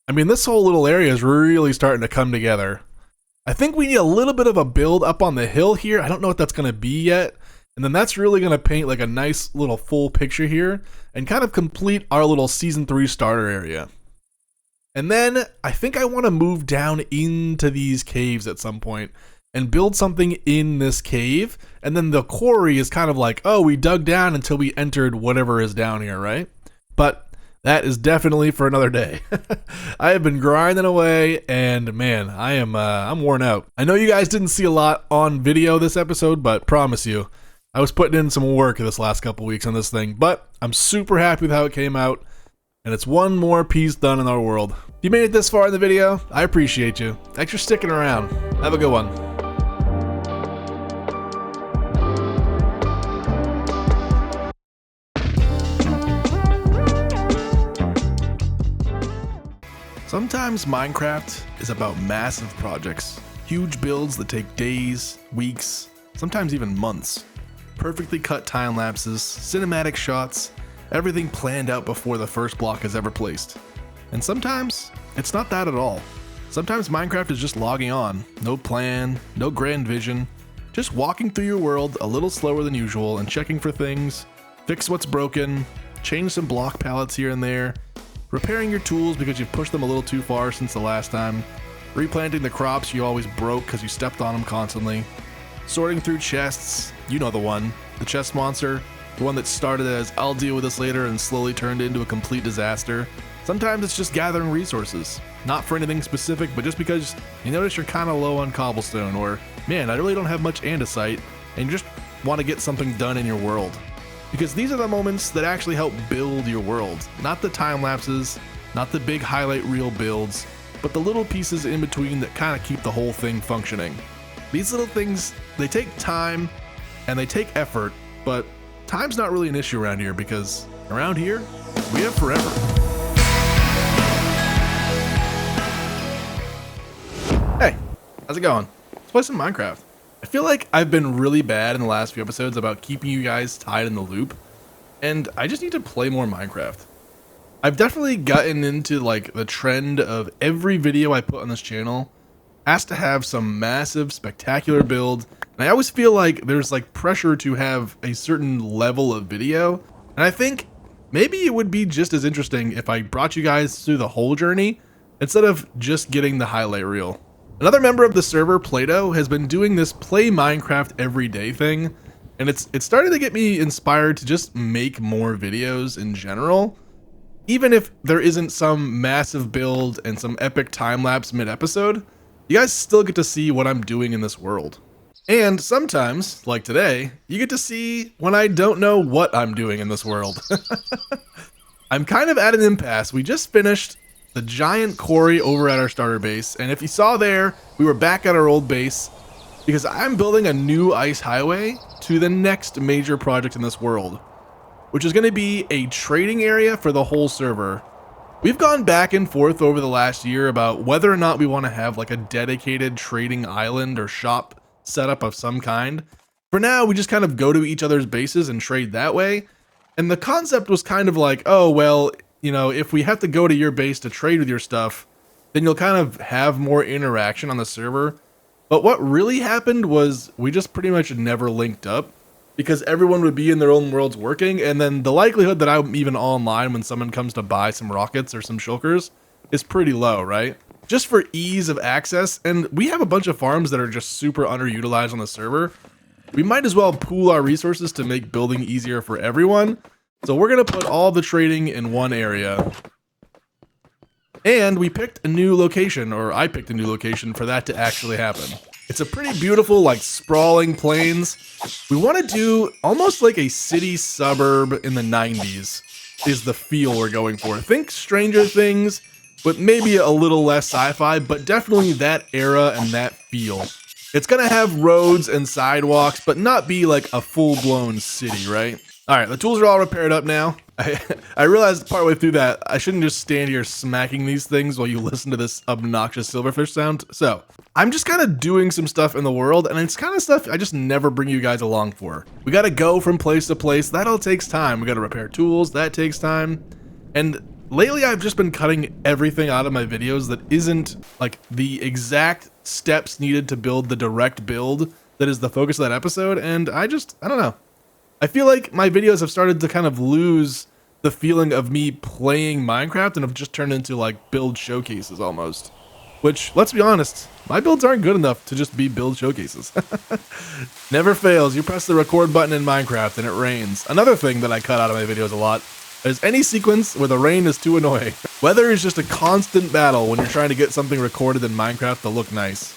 I mean, this whole little area is really starting to come together. I think we need a little bit of a build up on the hill here. I don't know what that's going to be yet. And then that's really going to paint like a nice little full picture here and kind of complete our little season 3 starter area. And then I think I want to move down into these caves at some point and build something in this cave. And then the quarry is kind of like, oh, we dug down until we entered whatever is down here, right? But that is definitely for another day. I have been grinding away, and man, I'm worn out. I know you guys didn't see a lot on video this episode, but promise you, I was putting in some work this last couple weeks on this thing, but I'm super happy with how it came out, and it's one more piece done in our world. If you made it this far in the video, I appreciate you. Thanks for sticking around. Have a good one. Sometimes Minecraft is about massive projects, huge builds that take days, weeks, sometimes even months. Perfectly cut time lapses, cinematic shots, everything planned out before the first block is ever placed. And sometimes it's not that at all. Sometimes Minecraft is just logging on, no plan, no grand vision, just walking through your world a little slower than usual and checking for things, fix what's broken, change some block palettes here and there, repairing your tools because you've pushed them a little too far since the last time, replanting the crops you always broke because you stepped on them constantly, sorting through chests, you know the one, the chest monster, the one that started as I'll deal with this later and slowly turned into a complete disaster. Sometimes it's just gathering resources, not for anything specific, but just because you notice you're kind of low on cobblestone, or man, I really don't have much andesite, and you just want to get something done in your world. Because these are the moments that actually help build your world. Not the time lapses, not the big highlight reel builds, but the little pieces in between that kind of keep the whole thing functioning. These little things, they take time and they take effort, but time's not really an issue around here because around here, we have forever. Hey, how's it going? Let's play some Minecraft. I feel like I've been really bad in the last few episodes about keeping you guys tied in the loop, and I just need to play more Minecraft. I've definitely gotten into like the trend of every video I put on this channel has to have some massive, spectacular build, and I always feel like there's like pressure to have a certain level of video, and I think maybe it would be just as interesting if I brought you guys through the whole journey instead of just getting the highlight reel. Another member of the server, Play-Doh, has been doing this play Minecraft every day thing, and it's starting to get me inspired to just make more videos in general. Even if there isn't some massive build and some epic time-lapse mid-episode, you guys still get to see what I'm doing in this world. And sometimes, like today, you get to see when I don't know what I'm doing in this world. I'm kind of at an impasse. We just finished the giant quarry over at our starter base, and if you saw there, we were back at our old base because I'm building a new ice highway to the next major project in this world, which is going to be a trading area for the whole server. We've gone back and forth over the last year about whether or not we want to have like a dedicated trading island or shop setup of some kind. For now, we just kind of go to each other's bases and trade that way, and the concept was kind of like, oh well, you know, if we have to go to your base to trade with your stuff, then you'll kind of have more interaction on the server. But what really happened was we just pretty much never linked up. because everyone would be in their own worlds working, and then the likelihood that I'm even online when someone comes to buy some rockets or some shulkers is pretty low, right? Just for ease of access, and we have a bunch of farms that are just super underutilized on the server. We might as well pool our resources to make building easier for everyone. So we're gonna put all the trading in one area. And we picked a new location, or I picked a new location for that to actually happen. It's a pretty beautiful, like, sprawling plains. We want to do almost like a city suburb in the 90s is the feel we're going for. Think Stranger Things, but maybe a little less sci-fi, but definitely that era and that feel. It's going to have roads and sidewalks, but not be like a full-blown city, right? All right, the tools are all repaired up now. I realized partway through that I shouldn't just stand here smacking these things while you listen to this obnoxious silverfish sound. So I'm just kind of doing some stuff in the world, and it's kind of stuff I just never bring you guys along for. We got to go from place to place. That all takes time. We got to repair tools. That takes time. And lately I've just been cutting everything out of my videos that isn't like the exact steps needed to build the direct build that is the focus of that episode. And I don't know. I feel like my videos have started to kind of lose the feeling of me playing Minecraft and have just turned into like build showcases almost. Which, let's be honest, my builds aren't good enough to just be build showcases. Never fails, you press the record button in Minecraft and it rains. Another thing that I cut out of my videos a lot is any sequence where the rain is too annoying. Weather is just a constant battle when you're trying to get something recorded in Minecraft to look nice.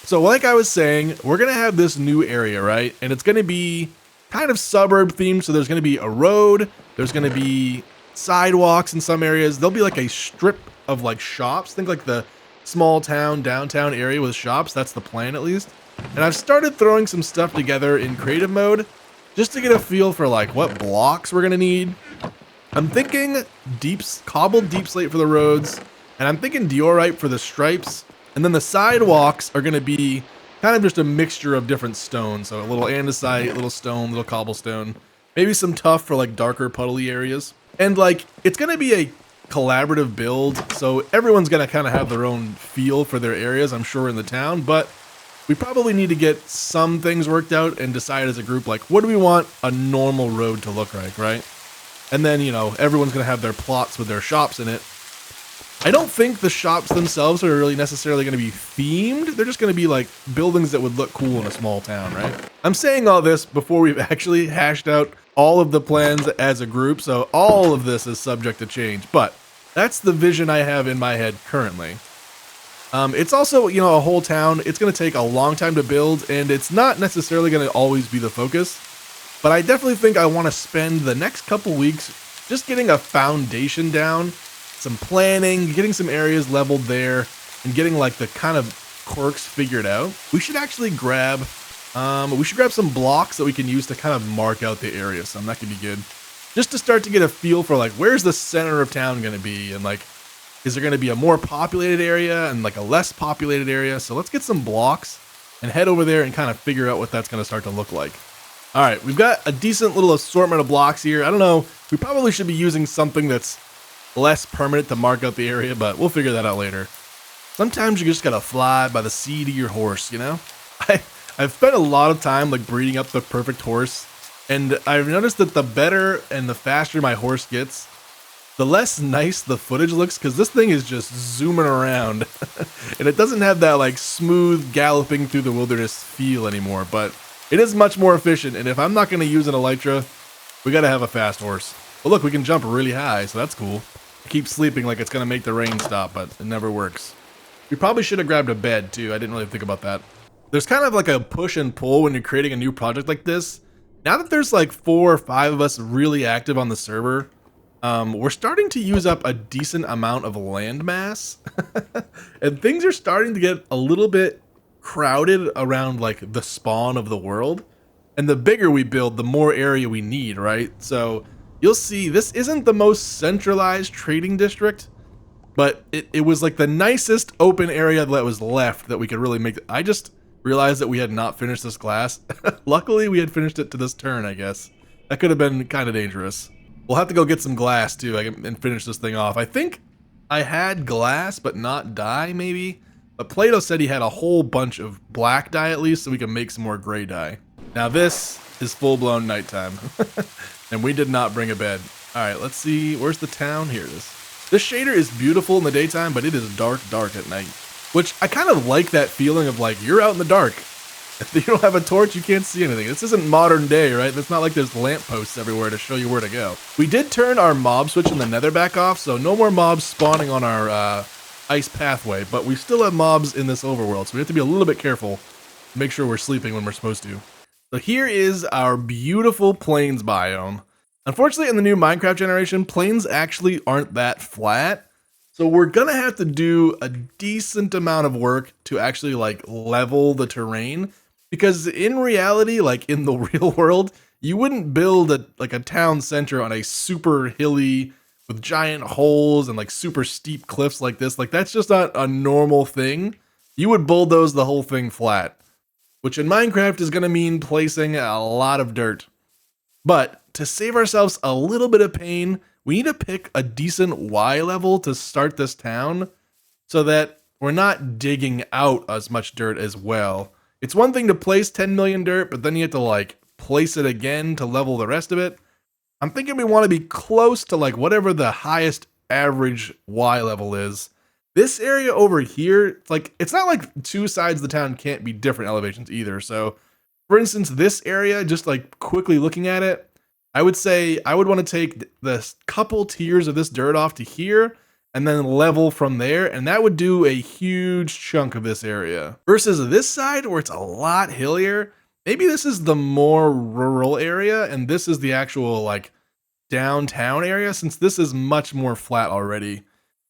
So like I was saying, we're gonna have this new area, right? And it's gonna be kind of suburb themed, so there's going to be a road, there's going to be sidewalks in some areas, there'll be like a strip of like shops, think like the small town, downtown area with shops, that's the plan at least. And I've started throwing some stuff together in creative mode, just to get a feel for like what blocks we're going to need. I'm thinking cobbled deep slate for the roads, and I'm thinking diorite for the stripes, and then the sidewalks are going to be kind of just a mixture of different stones. So a little andesite, little stone, little cobblestone, maybe some tuff for like darker puddly areas. And like, it's going to be a collaborative build. So everyone's going to kind of have their own feel for their areas, I'm sure, in the town. But we probably need to get some things worked out and decide as a group, like, what do we want a normal road to look like, right? And then, you know, everyone's going to have their plots with their shops in it. I don't think the shops themselves are really necessarily going to be themed. They're just going to be like buildings that would look cool in a small town, right? I'm saying all this before we've actually hashed out all of the plans as a group, so all of this is subject to change, but that's the vision I have in my head currently. It's also, you know, a whole town. It's going to take a long time to build, and it's not necessarily going to always be the focus, but I definitely think I want to spend the next couple weeks just getting a foundation down, some planning, getting some areas leveled there, and getting like the kind of quirks figured out. We should actually grab some blocks that we can use to kind of mark out the area. Some that could be good, just to start to get a feel for like where's the center of town going to be, and like is there going to be a more populated area and like a less populated area. So let's get some blocks and head over there and kind of figure out what that's going to start to look like. All right, we've got a decent little assortment of blocks here. I don't know, we probably should be using something that's less permanent to mark out the area, but we'll figure that out later. Sometimes you just gotta fly by the seat of your horse, you know? I've spent a lot of time like breeding up the perfect horse, and I've noticed that the better and the faster my horse gets, the less nice the footage looks, because this thing is just zooming around and it doesn't have that like smooth galloping through the wilderness feel anymore, but it is much more efficient. And if I'm not going to use an elytra, we got to have a fast horse. But look, we can jump really high, so that's cool. I keep sleeping like it's going to make the rain stop, but it never works. We probably should have grabbed a bed too. I didn't really think about that. There's kind of like a push and pull when you're creating a new project like this. Now that there's like 4 or 5 of us really active on the server, we're starting to use up a decent amount of land mass. And things are starting to get a little bit crowded around like the spawn of the world. And the bigger we build, the more area we need, right? So you'll see this isn't the most centralized trading district, but it was like the nicest open area that was left that we could really make. I just realized that we had not finished this glass. Luckily, we had finished it to this turn, I guess. That could have been kind of dangerous. We'll have to go get some glass too and finish this thing off. I think I had glass, but not dye maybe. But Plato said he had a whole bunch of black dye at least, so we can make some more gray dye. Now this is full-blown nighttime. And we did not bring a bed. All right, let's see. Where's the town? Here it is. This shader is beautiful in the daytime, but it is dark at night. Which I kind of like that feeling of like, you're out in the dark. If you don't have a torch, you can't see anything. This isn't modern day, right? It's not like there's lampposts everywhere to show you where to go. We did turn our mob switch in the nether back off, so no more mobs spawning on our ice pathway, but we still have mobs in this overworld, so we have to be a little bit careful. Make sure we're sleeping when we're supposed to. So here is our beautiful plains biome. Unfortunately, in the new Minecraft generation, plains actually aren't that flat. So we're gonna have to do a decent amount of work to actually like level the terrain. Because in reality, like in the real world, you wouldn't build a town center on a super hilly with giant holes and like super steep cliffs like this. Like that's just not a normal thing. You would bulldoze the whole thing flat, which in Minecraft is going to mean placing a lot of dirt. But to save ourselves a little bit of pain, we need to pick a decent Y level to start this town so that we're not digging out as much dirt as well. It's one thing to place 10 million dirt, but then you have to like place it again to level the rest of it. I'm thinking we want to be close to like whatever the highest average Y level is. This area over here, like it's not like two sides of the town can't be different elevations either. So for instance, this area, just like quickly looking at it, I would say I would want to take the couple tiers of this dirt off to here and then level from there, and that would do a huge chunk of this area. Versus this side, where it's a lot hillier, maybe this is the more rural area, and this is the actual, like, downtown area, since this is much more flat already.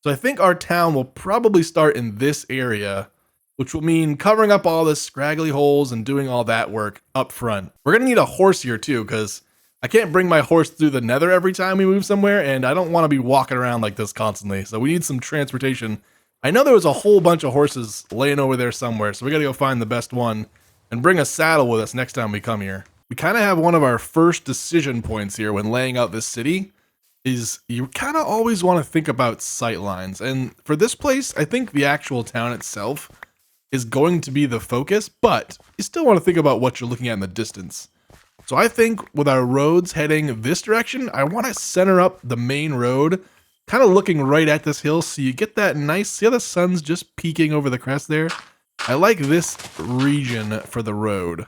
So I think our town will probably start in this area, which will mean covering up all the scraggly holes and doing all that work up front. We're gonna need a horse here too, because I can't bring my horse through the nether every time we move somewhere, and I don't want to be walking around like this constantly, so we need some transportation. I know there was a whole bunch of horses laying over there somewhere, so we gotta go find the best one and bring a saddle with us next time we come here. We kind of have one of our first decision points here when laying out this city, is you kind of always want to think about sight lines, and for this place, I think the actual town itself is going to be the focus, but you still want to think about what you're looking at in the distance. So I think with our roads heading this direction, I want to center up the main road, kind of looking right at this hill, so you get that nice, see how the sun's just peeking over the crest there? I like this region for the road.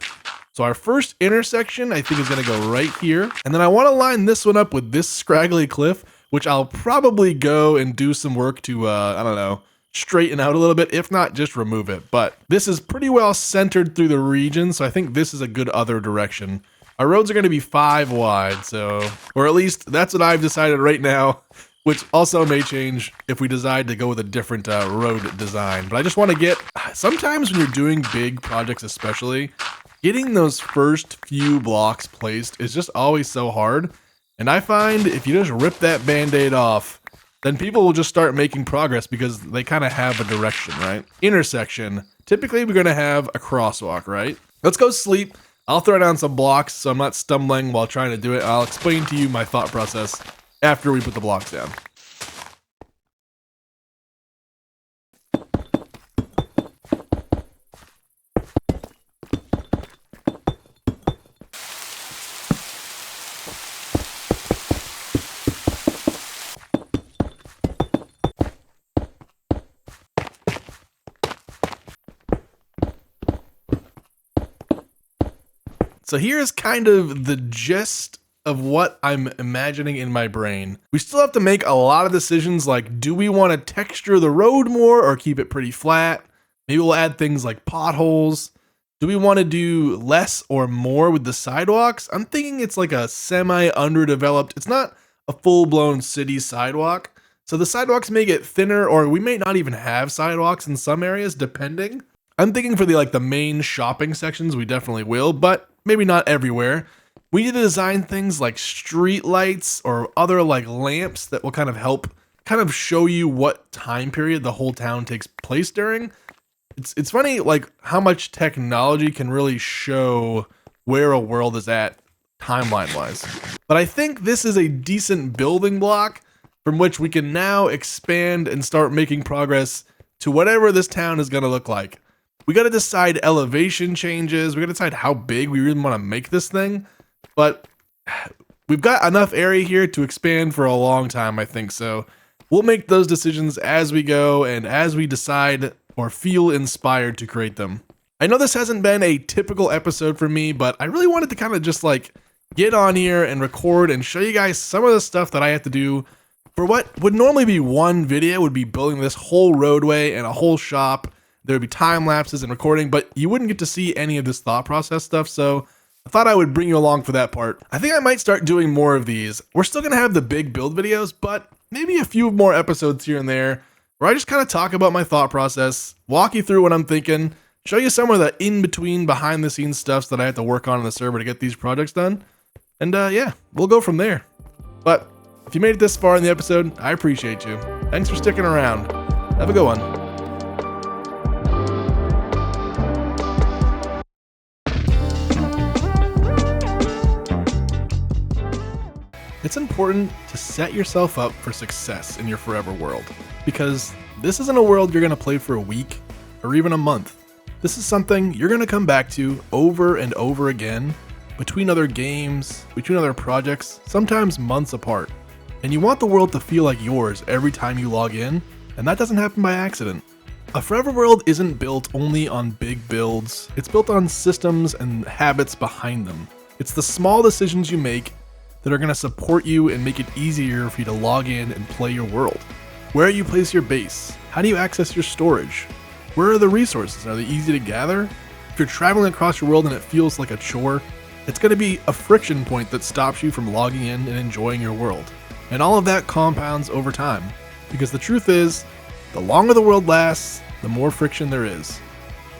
So our first intersection, I think, is going to go right here. And then I want to line this one up with this scraggly cliff, which I'll probably go and do some work to, I don't know, straighten out a little bit, if not just remove it. But this is pretty well centered through the region, so I think this is a good other direction. Our roads are going to be 5 wide, so, or at least that's what I've decided right now, which also may change if we decide to go with a different road design. But I just want to get, sometimes when you're doing big projects especially, getting those first few blocks placed is just always so hard. And I find if you just rip that band-aid off, then people will just start making progress because they kind of have a direction, right? Intersection. Typically, we're going to have a crosswalk, right? Let's go sleep. I'll throw down some blocks so I'm not stumbling while trying to do it. I'll explain to you my thought process after we put the blocks down. So here's kind of the gist of what I'm imagining in my brain. We still have to make a lot of decisions like, do we want to texture the road more or keep it pretty flat? Maybe we'll add things like potholes. Do we want to do less or more with the sidewalks? I'm thinking it's like a semi-underdeveloped, it's not a full-blown city sidewalk. So the sidewalks may get thinner, or we may not even have sidewalks in some areas, depending. I'm thinking for the main shopping sections, we definitely will, but maybe not everywhere. We need to design things like street lights or other lamps that will kind of help show you what time period the whole town takes place during. It's funny how much technology can really show where a world is at timeline wise. But I think this is a decent building block from which we can now expand and start making progress to whatever this town is going to look like. We got to decide elevation changes. We got to decide how big we really want to make this thing. But we've got enough area here to expand for a long time, I think. So we'll make those decisions as we go and as we decide or feel inspired to create them. I know this hasn't been a typical episode for me, but I really wanted to kind of just like get on here and record and show you guys some of the stuff that I have to do for what would normally be one video. Would be building this whole roadway and a whole shop. There would be time lapses and recording, but you wouldn't get to see any of this thought process stuff. So I thought I would bring you along for that part. I think I might start doing more of these. We're still going to have the big build videos, but maybe a few more episodes here and there where I just kind of talk about my thought process, walk you through what I'm thinking, show you some of the in-between behind the scenes stuff that I have to work on in the server to get these projects done. And yeah, we'll go from there. But if you made it this far in the episode, I appreciate you. Thanks for sticking around. Have a good one. It's important to set yourself up for success in your forever world, because this isn't a world you're going to play for a week or even a month. This is something you're going to come back to over and over again between other games, between other projects, sometimes months apart. And you want the world to feel like yours every time you log in, and that doesn't happen by accident. A forever world isn't built only on big builds, it's built on systems and habits behind them. It's the small decisions you make that are going to support you and make it easier for you to log in and play your world. Where you place your base, how do you access your storage, where are the resources, are they easy to gather? If you're traveling across your world and it feels like a chore, it's going to be a friction point that stops you from logging in and enjoying your world. And all of that compounds over time, because the truth is, the longer the world lasts, the more friction there is.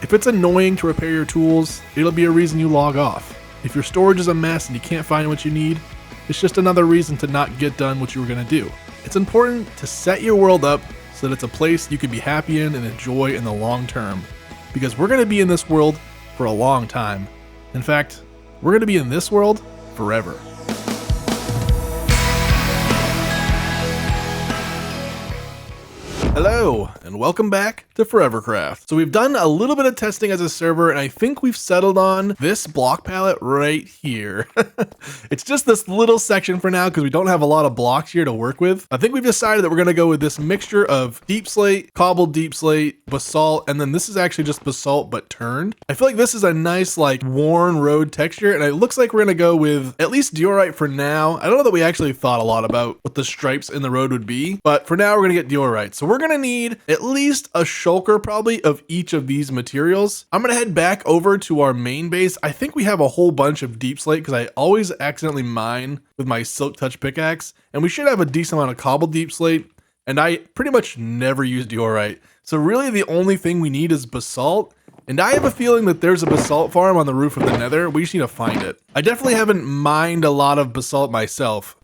If it's annoying to repair your tools, it'll be a reason you log off. If your storage is a mess and you can't find what you need, it's just another reason to not get done what you were going to do. It's important to set your world up so that it's a place you can be happy in and enjoy in the long term, because we're going to be in this world for a long time. In fact, we're going to be in this world forever. Hello, and welcome back to ForeverCraft. So we've done a little bit of testing as a server, and I think we've settled on this block palette right here. It's just this little section for now because we don't have a lot of blocks here to work with. I think we've decided that we're going to go with this mixture of deep slate, cobbled deep slate, basalt, and then this is actually just basalt but turned. I feel like this is a nice like worn road texture, and it looks like we're going to go with at least diorite for now. I don't know that we actually thought a lot about what the stripes in the road would be, but for now we're going to get diorite. So we're going to need at least a shulker probably of each of these materials. I'm going to head back over to our main base. I think we have a whole bunch of deep slate because I always accidentally mine with my silk touch pickaxe, and we should have a decent amount of cobbled deep slate, and I pretty much never use diorite. So really the only thing we need is basalt, and I have a feeling that there's a basalt farm on the roof of the nether. We just need to find it. I definitely haven't mined a lot of basalt myself.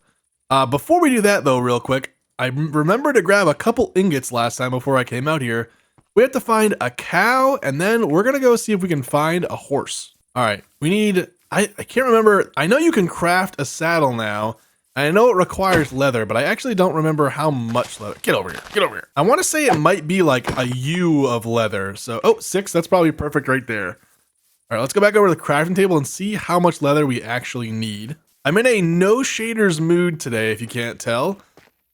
Before we do that though, real quick, I remember to grab a couple ingots last time before I came out here. We have to find a cow, and then we're gonna go see if we can find a horse. All right, we need, I can't remember. I know you can craft a saddle now. I know it requires leather, but I actually don't remember how much leather. Get over here, get over here. I wanna say it might be like a U of leather. So, oh, 6, that's probably perfect right there. All right, let's go back over to the crafting table and see how much leather we actually need. I'm in a no shaders mood today, if you can't tell.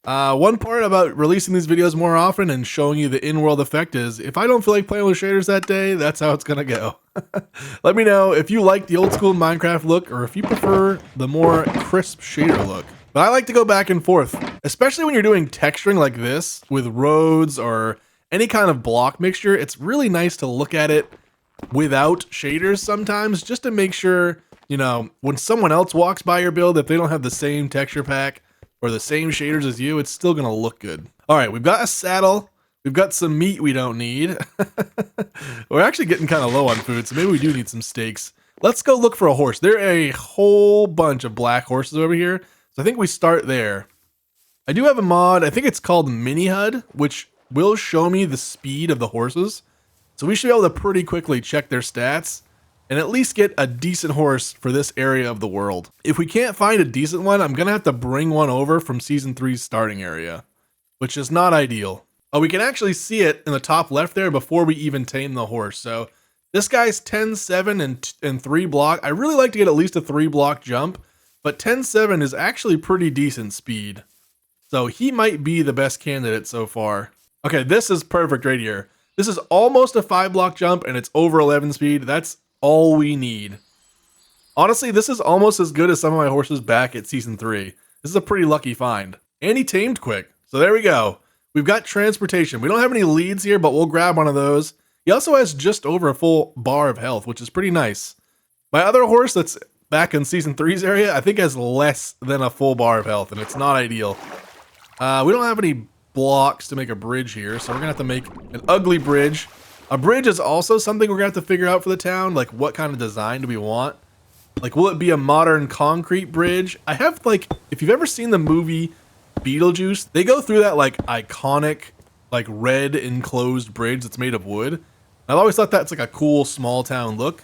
One part about releasing these videos more often and showing you the in-world effect is if I don't feel like playing with shaders that day, that's how it's gonna go. Let me know if you like the old school Minecraft look or if you prefer the more crisp shader look. But I like to go back and forth, especially when you're doing texturing like this with roads or any kind of block mixture. It's really nice to look at it without shaders sometimes, just to make sure, you know, when someone else walks by your build, if they don't have the same texture pack or the same shaders as you, it's still gonna look good. All right, we've got a saddle. We've got some meat we don't need. We're actually getting kind of low on food, so maybe we do need some steaks. Let's go look for a horse. There are a whole bunch of black horses over here, so I think we start there. I do have a mod, I think it's called Mini HUD, which will show me the speed of the horses. So we should be able to pretty quickly check their stats and at least get a decent horse for this area of the world. If we can't find a decent one, I'm gonna have to bring one over from Season 3's starting area, which is not ideal. Oh, we can actually see it in the top left there before we even tame the horse. So this guy's 10-7 and 3 block. I really like to get at least a 3 block jump, but 10-7 is actually pretty decent speed. So he might be the best candidate so far. Okay, this is perfect right here. This is almost a 5 block jump and it's over 11 speed. That's all we need. Honestly, this is almost as good as some of my horses back at season 3. This is a pretty lucky find. And he tamed quick. So there we go. We've got transportation. We don't have any leads here, but we'll grab one of those. He also has just over a full bar of health, which is pretty nice. My other horse that's back in season 3's area, I think has less than a full bar of health, and it's not ideal. We don't have any blocks to make a bridge here, so we're gonna have to make an ugly bridge. A bridge is also something we're gonna have to figure out for the town. Like, what kind of design do we want? Like, will it be a modern concrete bridge? I have, like, if you've ever seen the movie Beetlejuice, they go through that, like, iconic, like, red enclosed bridge that's made of wood. I've always thought that's, like, a cool small town look.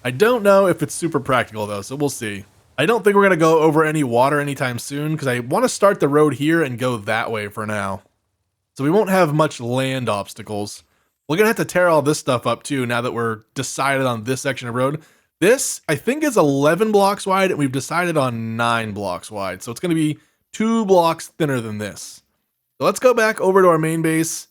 I don't know if it's super practical, though, so we'll see. I don't think we're going to go over any water anytime soon, because I want to start the road here and go that way for now. So we won't have much land obstacles. We're going to have to tear all this stuff up, too, now that we're decided on this section of road. This, I think, is 11 blocks wide, and we've decided on 9 blocks wide. So it's going to be 2 blocks thinner than this. So let's go back over to our main base,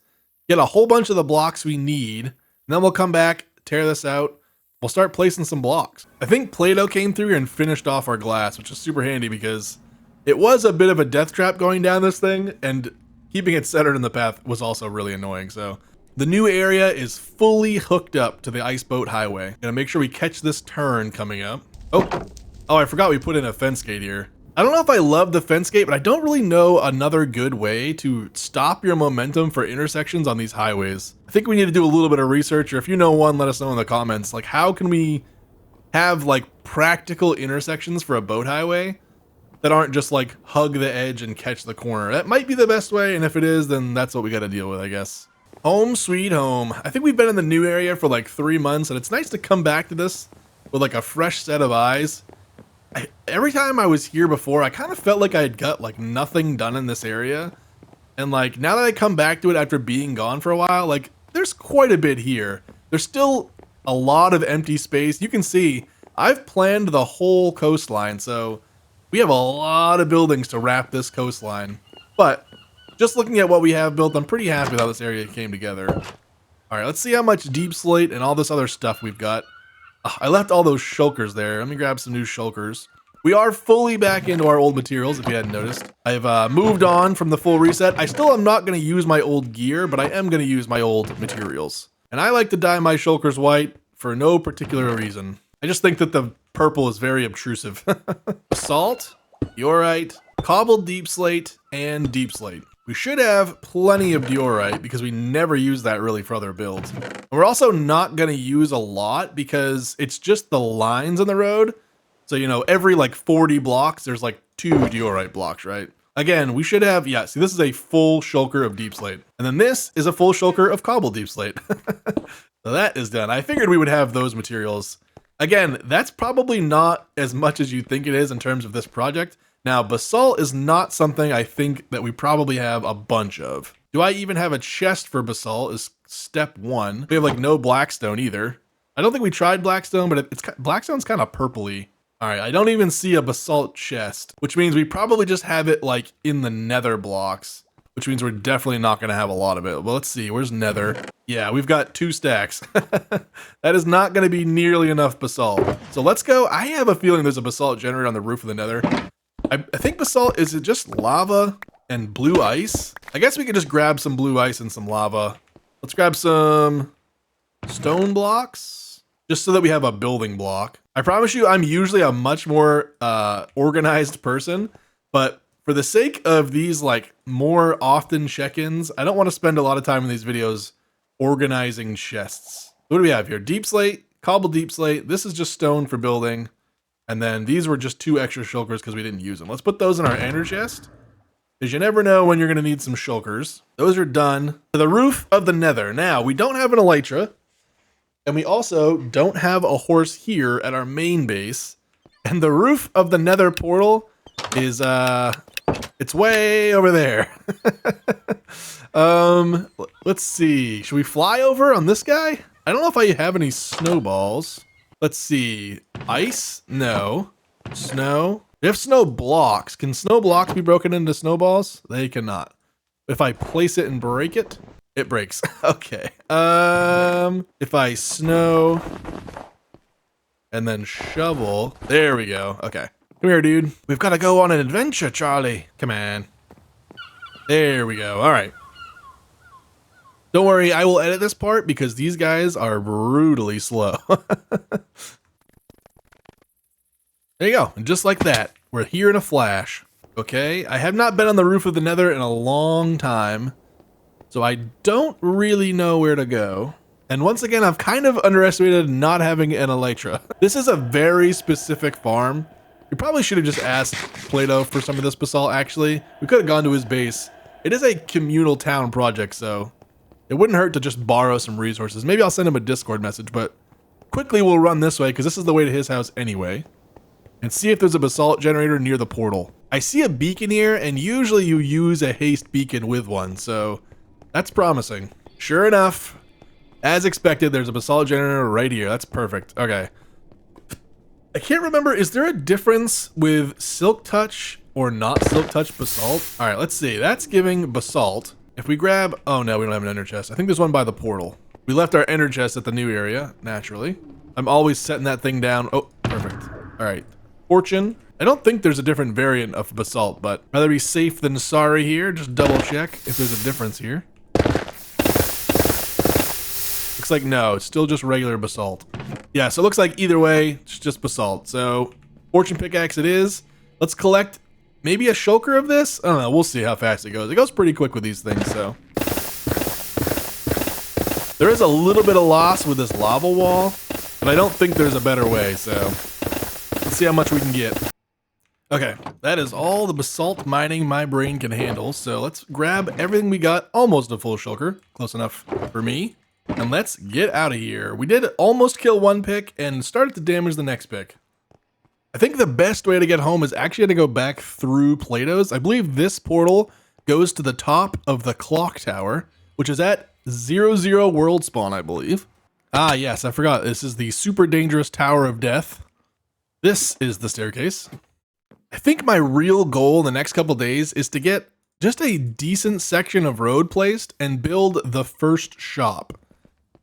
get a whole bunch of the blocks we need, and then we'll come back, tear this out. We'll start placing some blocks. I think Play-Doh came through here and finished off our glass, which is super handy because it was a bit of a death trap going down this thing, and keeping it centered in the path was also really annoying. So the new area is fully hooked up to the ice boat highway. Gonna make sure we catch this turn coming up. Oh, I forgot we put in a fence gate here. I don't know if I love the fence gate, but I don't really know another good way to stop your momentum for intersections on these highways. I think we need to do a little bit of research, or if you know one, let us know in the comments. Like, how can we have, like, practical intersections for a boat highway that aren't just, like, hug the edge and catch the corner? That might be the best way, and if it is, then that's what we gotta deal with, I guess. Home sweet home. I think we've been in the new area for, like, 3 months, and it's nice to come back to this with, like, a fresh set of eyes. Every time I was here before, I kind of felt like I had got, like, nothing done in this area. And, like, now that I come back to it after being gone for a while, like, there's quite a bit here. There's still a lot of empty space. You can see, I've planned the whole coastline, so we have a lot of buildings to wrap this coastline. But, just looking at what we have built, I'm pretty happy with how this area came together. Alright, let's see how much deep slate and all this other stuff we've got. I left all those shulkers there. Let me grab some new shulkers. We are fully back into our old materials, if you hadn't noticed. I've moved on from the full reset. I still am not going to use my old gear, but I am going to use my old materials. And I like to dye my shulkers white for no particular reason. I just think that the purple is very obtrusive. Salt, diorite, cobbled deep slate, and deep slate. We should have plenty of diorite because we never use that really for other builds. And we're also not going to use a lot because it's just the lines on the road. So, you know, every like 40 blocks, there's like 2 diorite blocks, right? Again, we should have, yeah, see, this is a full shulker of deep slate. And then this is a full shulker of cobbled deep slate. So that is done. I figured we would have those materials. Again, that's probably not as much as you think it is in terms of this project. Now, basalt is not something I think that we probably have a bunch of. Do I even have a chest for basalt is step 1. We have like no blackstone either. I don't think we tried blackstone, but blackstone's kind of purpley. All right, I don't even see a basalt chest, which means we probably just have it like in the nether blocks, which means we're definitely not going to have a lot of it. Well, let's see, where's nether? Yeah, we've got 2 stacks. That is not going to be nearly enough basalt. So let's go. I have a feeling there's a basalt generator on the roof of the nether. I think basalt, is it just lava and blue ice? I guess we could just grab some blue ice and some lava. Let's grab some stone blocks, just so that we have a building block. I promise you, I'm usually a much more organized person, but for the sake of these like more often check-ins, I don't want to spend a lot of time in these videos organizing chests. What do we have here? Deep slate, cobbled deep slate. This is just stone for building. And then these were just 2 extra shulkers because we didn't use them. Let's put those in our ender chest, because you never know when you're going to need some shulkers. Those are done. To the roof of the nether. Now, we don't have an elytra, and we also don't have a horse here at our main base. And the roof of the nether portal is It's way over there. Let's see. Should we fly over on this guy? I don't know if I have any snowballs. Let's see. Ice? No. Snow? We have snow blocks. Can snow blocks be broken into snowballs? They cannot. If I place it and break it, it breaks. Okay. If I snow and then shovel, there we go. Okay. Come here, dude. We've got to go on an adventure, Charlie. Come on. There we go. All right. Don't worry, I will edit this part because these guys are brutally slow. There you go. And just like that, we're here in a flash. Okay, I have not been on the roof of the Nether in a long time, so I don't really know where to go. And once again, I've kind of underestimated not having an elytra. This is a very specific farm. We probably should have just asked Plato for some of this basalt, actually. We could have gone to his base. It is a communal town project, so it wouldn't hurt to just borrow some resources. Maybe I'll send him a Discord message, but quickly we'll run this way because this is the way to his house anyway. And see if there's a basalt generator near the portal. I see a beacon here, and usually you use a haste beacon with one, so that's promising. Sure enough, as expected, there's a basalt generator right here. That's perfect. Okay. I can't remember, is there a difference with silk touch or not silk touch basalt? All right, let's see. That's giving basalt. If we grab, oh no, we don't have an ender chest. I think there's one by the portal. We left our ender chest at the new area, naturally. I'm always setting that thing down. Oh, perfect. All right. Fortune. I don't think there's a different variant of basalt, but rather be safe than sorry here. Just double check if there's a difference here. Looks like no, it's still just regular basalt. Yeah, so it looks like either way, it's just basalt. So, fortune pickaxe it is. Let's collect maybe a shulker of this? I don't know, we'll see how fast it goes. It goes pretty quick with these things, so. There is a little bit of loss with this lava wall, but I don't think there's a better way, so. Let's see how much we can get. Okay, that is all the basalt mining my brain can handle. So let's grab everything we got, almost a full shulker, close enough for me. And let's get out of here. We did almost kill one pick and started to damage the next pick. I think the best way to get home is actually to go back through Plato's. I believe this portal goes to the top of the clock tower, which is at 00 world spawn, I believe. Ah, yes, I forgot. This is the super dangerous Tower of Death. This is the staircase. I think my real goal in the next couple days is to get just a decent section of road placed and build the first shop.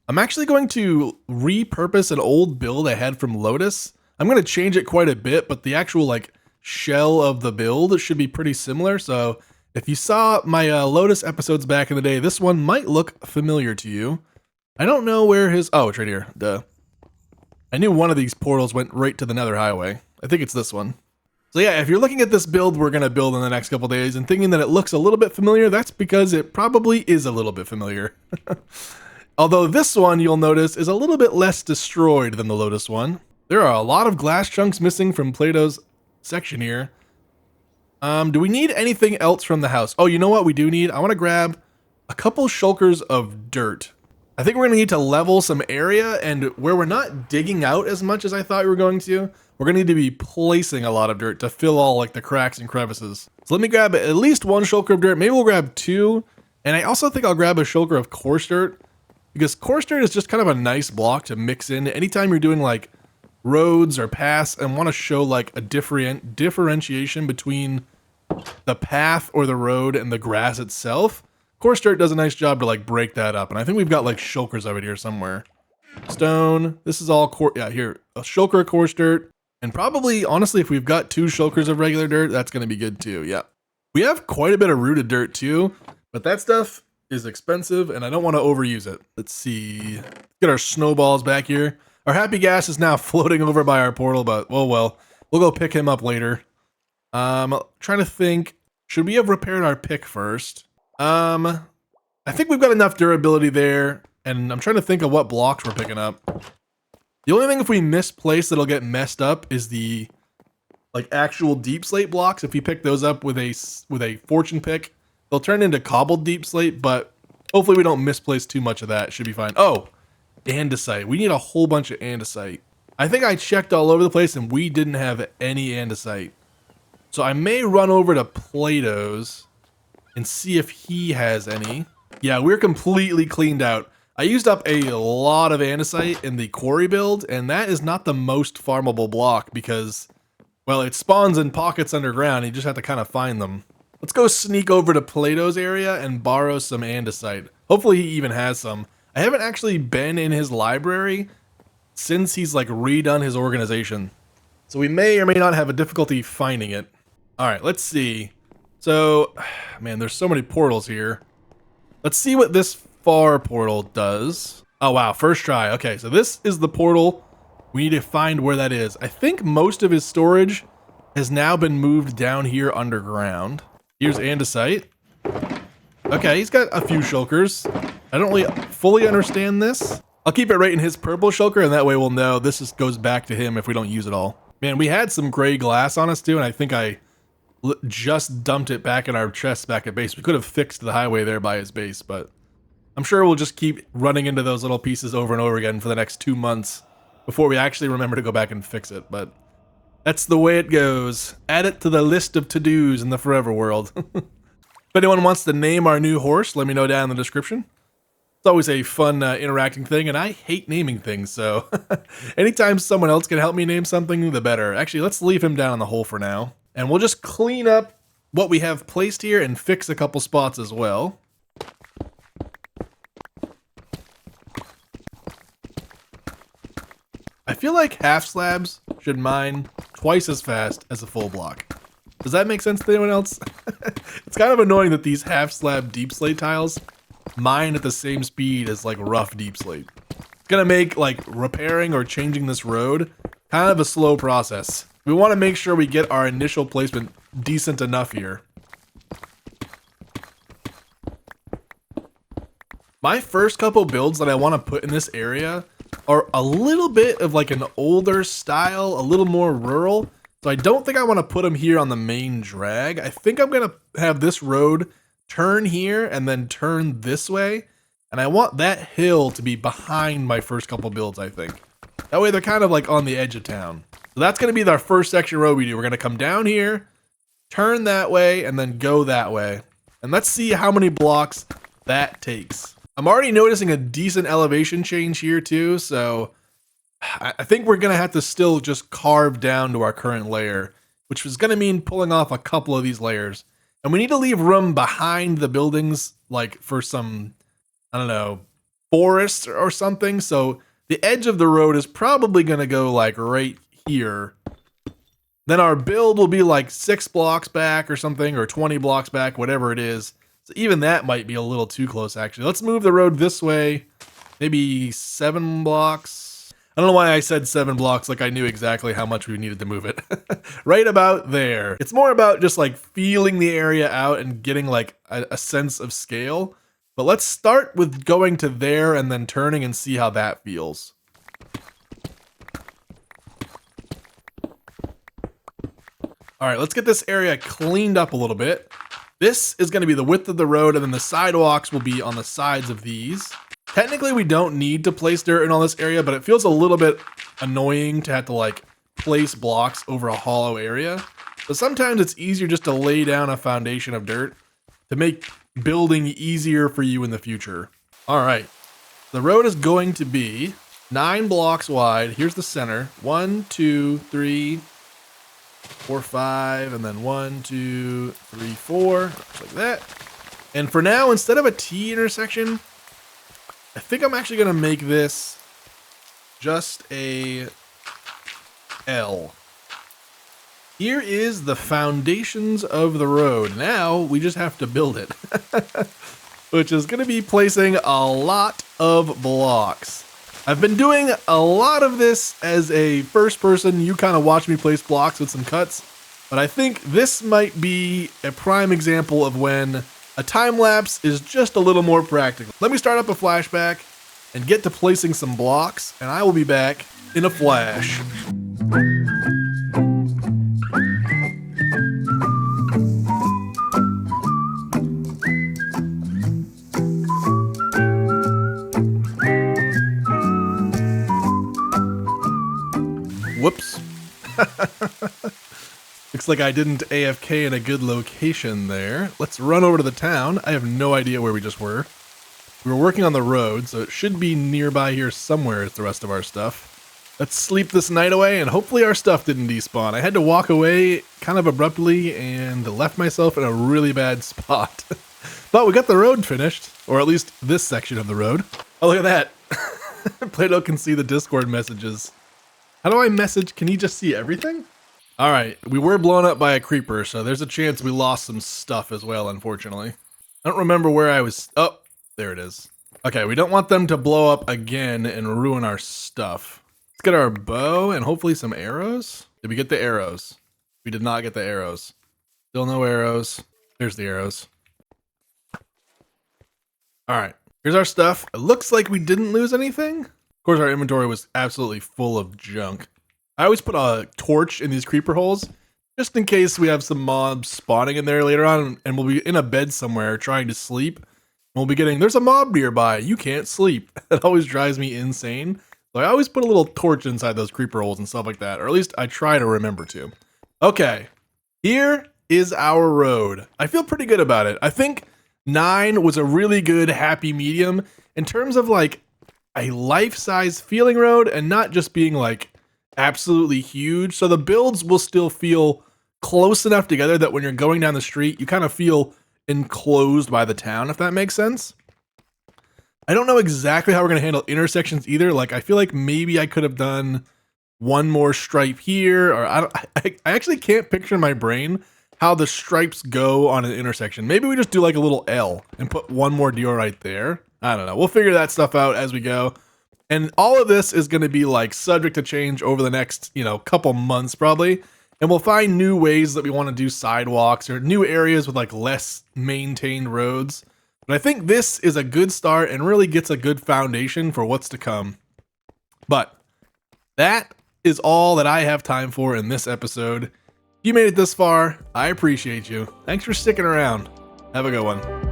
I'm actually going to repurpose an old build I had from Lotus. I'm going to change it quite a bit, but the actual like shell of the build should be pretty similar. So if you saw my Lotus episodes back in the day, this one might look familiar to you. I don't know where his, oh, it's right here, duh. I knew one of these portals went right to the Nether Highway. I think it's this one. So yeah, if you're looking at this build we're going to build in the next couple days and thinking that it looks a little bit familiar, that's because it probably is a little bit familiar. Although this one, you'll notice, is a little bit less destroyed than the Lotus one. There are a lot of glass chunks missing from Plato's section here. Do we need anything else from the house? Oh, you know what we do need? I want to grab a couple shulkers of dirt. I think we're going to need to level some area, and where we're not digging out as much as I thought we were going to, we're going to need to be placing a lot of dirt to fill all like the cracks and crevices. So let me grab at least one shulker of dirt. Maybe we'll grab two. And I also think I'll grab a shulker of coarse dirt, because coarse dirt is just kind of a nice block to mix in anytime you're doing like roads or paths and want to show like a differentiation between the path or the road and the grass itself. Coarse dirt does a nice job to like break that up, and I think we've got like shulkers of it here somewhere. Stone, this is all yeah, here, a shulker of coarse dirt, and probably, honestly, if we've got two shulkers of regular dirt, that's going to be good too, yeah. We have quite a bit of rooted dirt too, but that stuff is expensive, and I don't want to overuse it. Let's see, get our snowballs back here. Our happy gas is now floating over by our portal, but, oh well, we'll go pick him up later. Trying to think, should we have repaired our pick first? I think we've got enough durability there, and I'm trying to think of what blocks we're picking up. The only thing if we misplace that'll get messed up is the like actual deep slate blocks. If you pick those up with a fortune pick, they'll turn into cobbled deep slate, but hopefully we don't misplace too much of that. It should be fine. Oh, andesite. We need a whole bunch of andesite. I think I checked all over the place and we didn't have any andesite. So I may run over to Plato's and see if he has any. Yeah, we're completely cleaned out. I used up a lot of andesite in the quarry build, and that is not the most farmable block because, well, it spawns in pockets underground. You just have to kind of find them. Let's go sneak over to Plato's area and borrow some andesite. Hopefully he even has some. I haven't actually been in his library since he's like redone his organization. So we may or may not have a difficulty finding it. All right, let's see. So, man, there's so many portals here. Let's see what this far portal does. Oh, wow, first try. Okay, so this is the portal. We need to find where that is. I think most of his storage has now been moved down here underground. Here's andesite. Okay, he's got a few shulkers. I don't really fully understand this. I'll keep it right in his purple shulker, and that way we'll know this just goes back to him if we don't use it all. Man, we had some gray glass on us too, and I think I just dumped it back in our chest back at base. We could have fixed the highway there by his base, but I'm sure we'll just keep running into those little pieces over and over again for the next 2 months before we actually remember to go back and fix it. But that's the way it goes. Add it to the list of to-dos in the Forever world. If anyone wants to name our new horse, let me know down in the description. It's always a fun interacting thing, and I hate naming things, so anytime someone else can help me name something, the better. Actually, let's leave him down in the hole for now. And we'll just clean up what we have placed here and fix a couple spots as well. I feel like half slabs should mine twice as fast as a full block. Does that make sense to anyone else? It's kind of annoying that these half slab deep slate tiles mine at the same speed as like rough deep slate. It's gonna make like repairing or changing this road kind of a slow process. We want to make sure we get our initial placement decent enough here. My first couple builds that I want to put in this area are a little bit of like an older style, a little more rural. So I don't think I want to put them here on the main drag. I think I'm going to have this road turn here and then turn this way. And I want that hill to be behind my first couple builds, I think. That way they're kind of like on the edge of town. So that's going to be our first section road we do. We're going to come down here, turn that way, and then go that way. And let's see how many blocks that takes. I'm already noticing a decent elevation change here too, so I think we're going to have to still just carve down to our current layer, which is going to mean pulling off a couple of these layers. And we need to leave room behind the buildings, like for some, I don't know, forest or something. So the edge of the road is probably going to go like right here. Then our build will be like 6 blocks back or something, or 20 blocks back, whatever it is. So even that might be a little too close, actually. Let's move the road this way, maybe 7 blocks. I don't know why I said 7 blocks like I knew exactly how much we needed to move it. Right about there. It's more about just like feeling the area out and getting like a sense of scale. But let's start with going to there and then turning and see how that feels. All right, let's get this area cleaned up a little bit. This is going to be the width of the road, and then the sidewalks will be on the sides of these. Technically, we don't need to place dirt in all this area, but it feels a little bit annoying to have to like place blocks over a hollow area. So sometimes it's easier just to lay down a foundation of dirt to make building easier for you in the future. All right, the road is going to be 9 blocks wide. Here's the center. 1, 2, 3, 4, 5, and then 1, 2, 3, 4, just like that. And for now, instead of a T intersection, I think I'm actually gonna make this just a L. Here is the foundations of the road. Now we just have to build it, which is gonna be placing a lot of blocks. I've been doing a lot of this as a first person. You kind of watch me place blocks with some cuts, but I think this might be a prime example of when a time lapse is just a little more practical. Let me start up a flashback and get to placing some blocks, and I will be back in a flash. Whoops. Looks like I didn't AFK in a good location there. Let's run over to the town. I have no idea where we just were. We were working on the road, so it should be nearby here somewhere is the rest of our stuff. Let's sleep this night away, and hopefully our stuff didn't despawn. I had to walk away kind of abruptly and left myself in a really bad spot. But we got the road finished, or at least this section of the road. Oh, look at that. Plato can see the Discord messages. How do I message? Can he just see everything? All right, we were blown up by a creeper, so there's a chance we lost some stuff as well, unfortunately. I don't remember where I was. Oh, there it is. Okay, we don't want them to blow up again and ruin our stuff. Let's get our bow and hopefully some arrows. Did we get the arrows? We did not get the arrows. Still no arrows. There's the arrows. All right, here's our stuff. It looks like we didn't lose anything. Of course, our inventory was absolutely full of junk. I always put a torch in these creeper holes just in case we have some mobs spawning in there later on and we'll be in a bed somewhere trying to sleep. We'll be getting, there's a mob nearby, you can't sleep. It always drives me insane. So I always put a little torch inside those creeper holes and stuff like that, or at least I try to remember to. Okay, here is our road. I feel pretty good about it. I think 9 was a really good happy medium in terms of like a life-size feeling road and not just being like absolutely huge. So the builds will still feel close enough together that when you're going down the street, you kind of feel enclosed by the town, if that makes sense. I don't know exactly how we're going to handle intersections either. Like, I feel like maybe I could have done one more stripe here, or I actually can't picture in my brain how the stripes go on an intersection. Maybe we just do like a little L and put one more deal right there. I don't know. We'll figure that stuff out as we go. And all of this is going to be like subject to change over the next, couple months probably. And we'll find new ways that we want to do sidewalks or new areas with like less maintained roads. But I think this is a good start and really gets a good foundation for what's to come. But that is all that I have time for in this episode. If you made it this far, I appreciate you. Thanks for sticking around. Have a good one.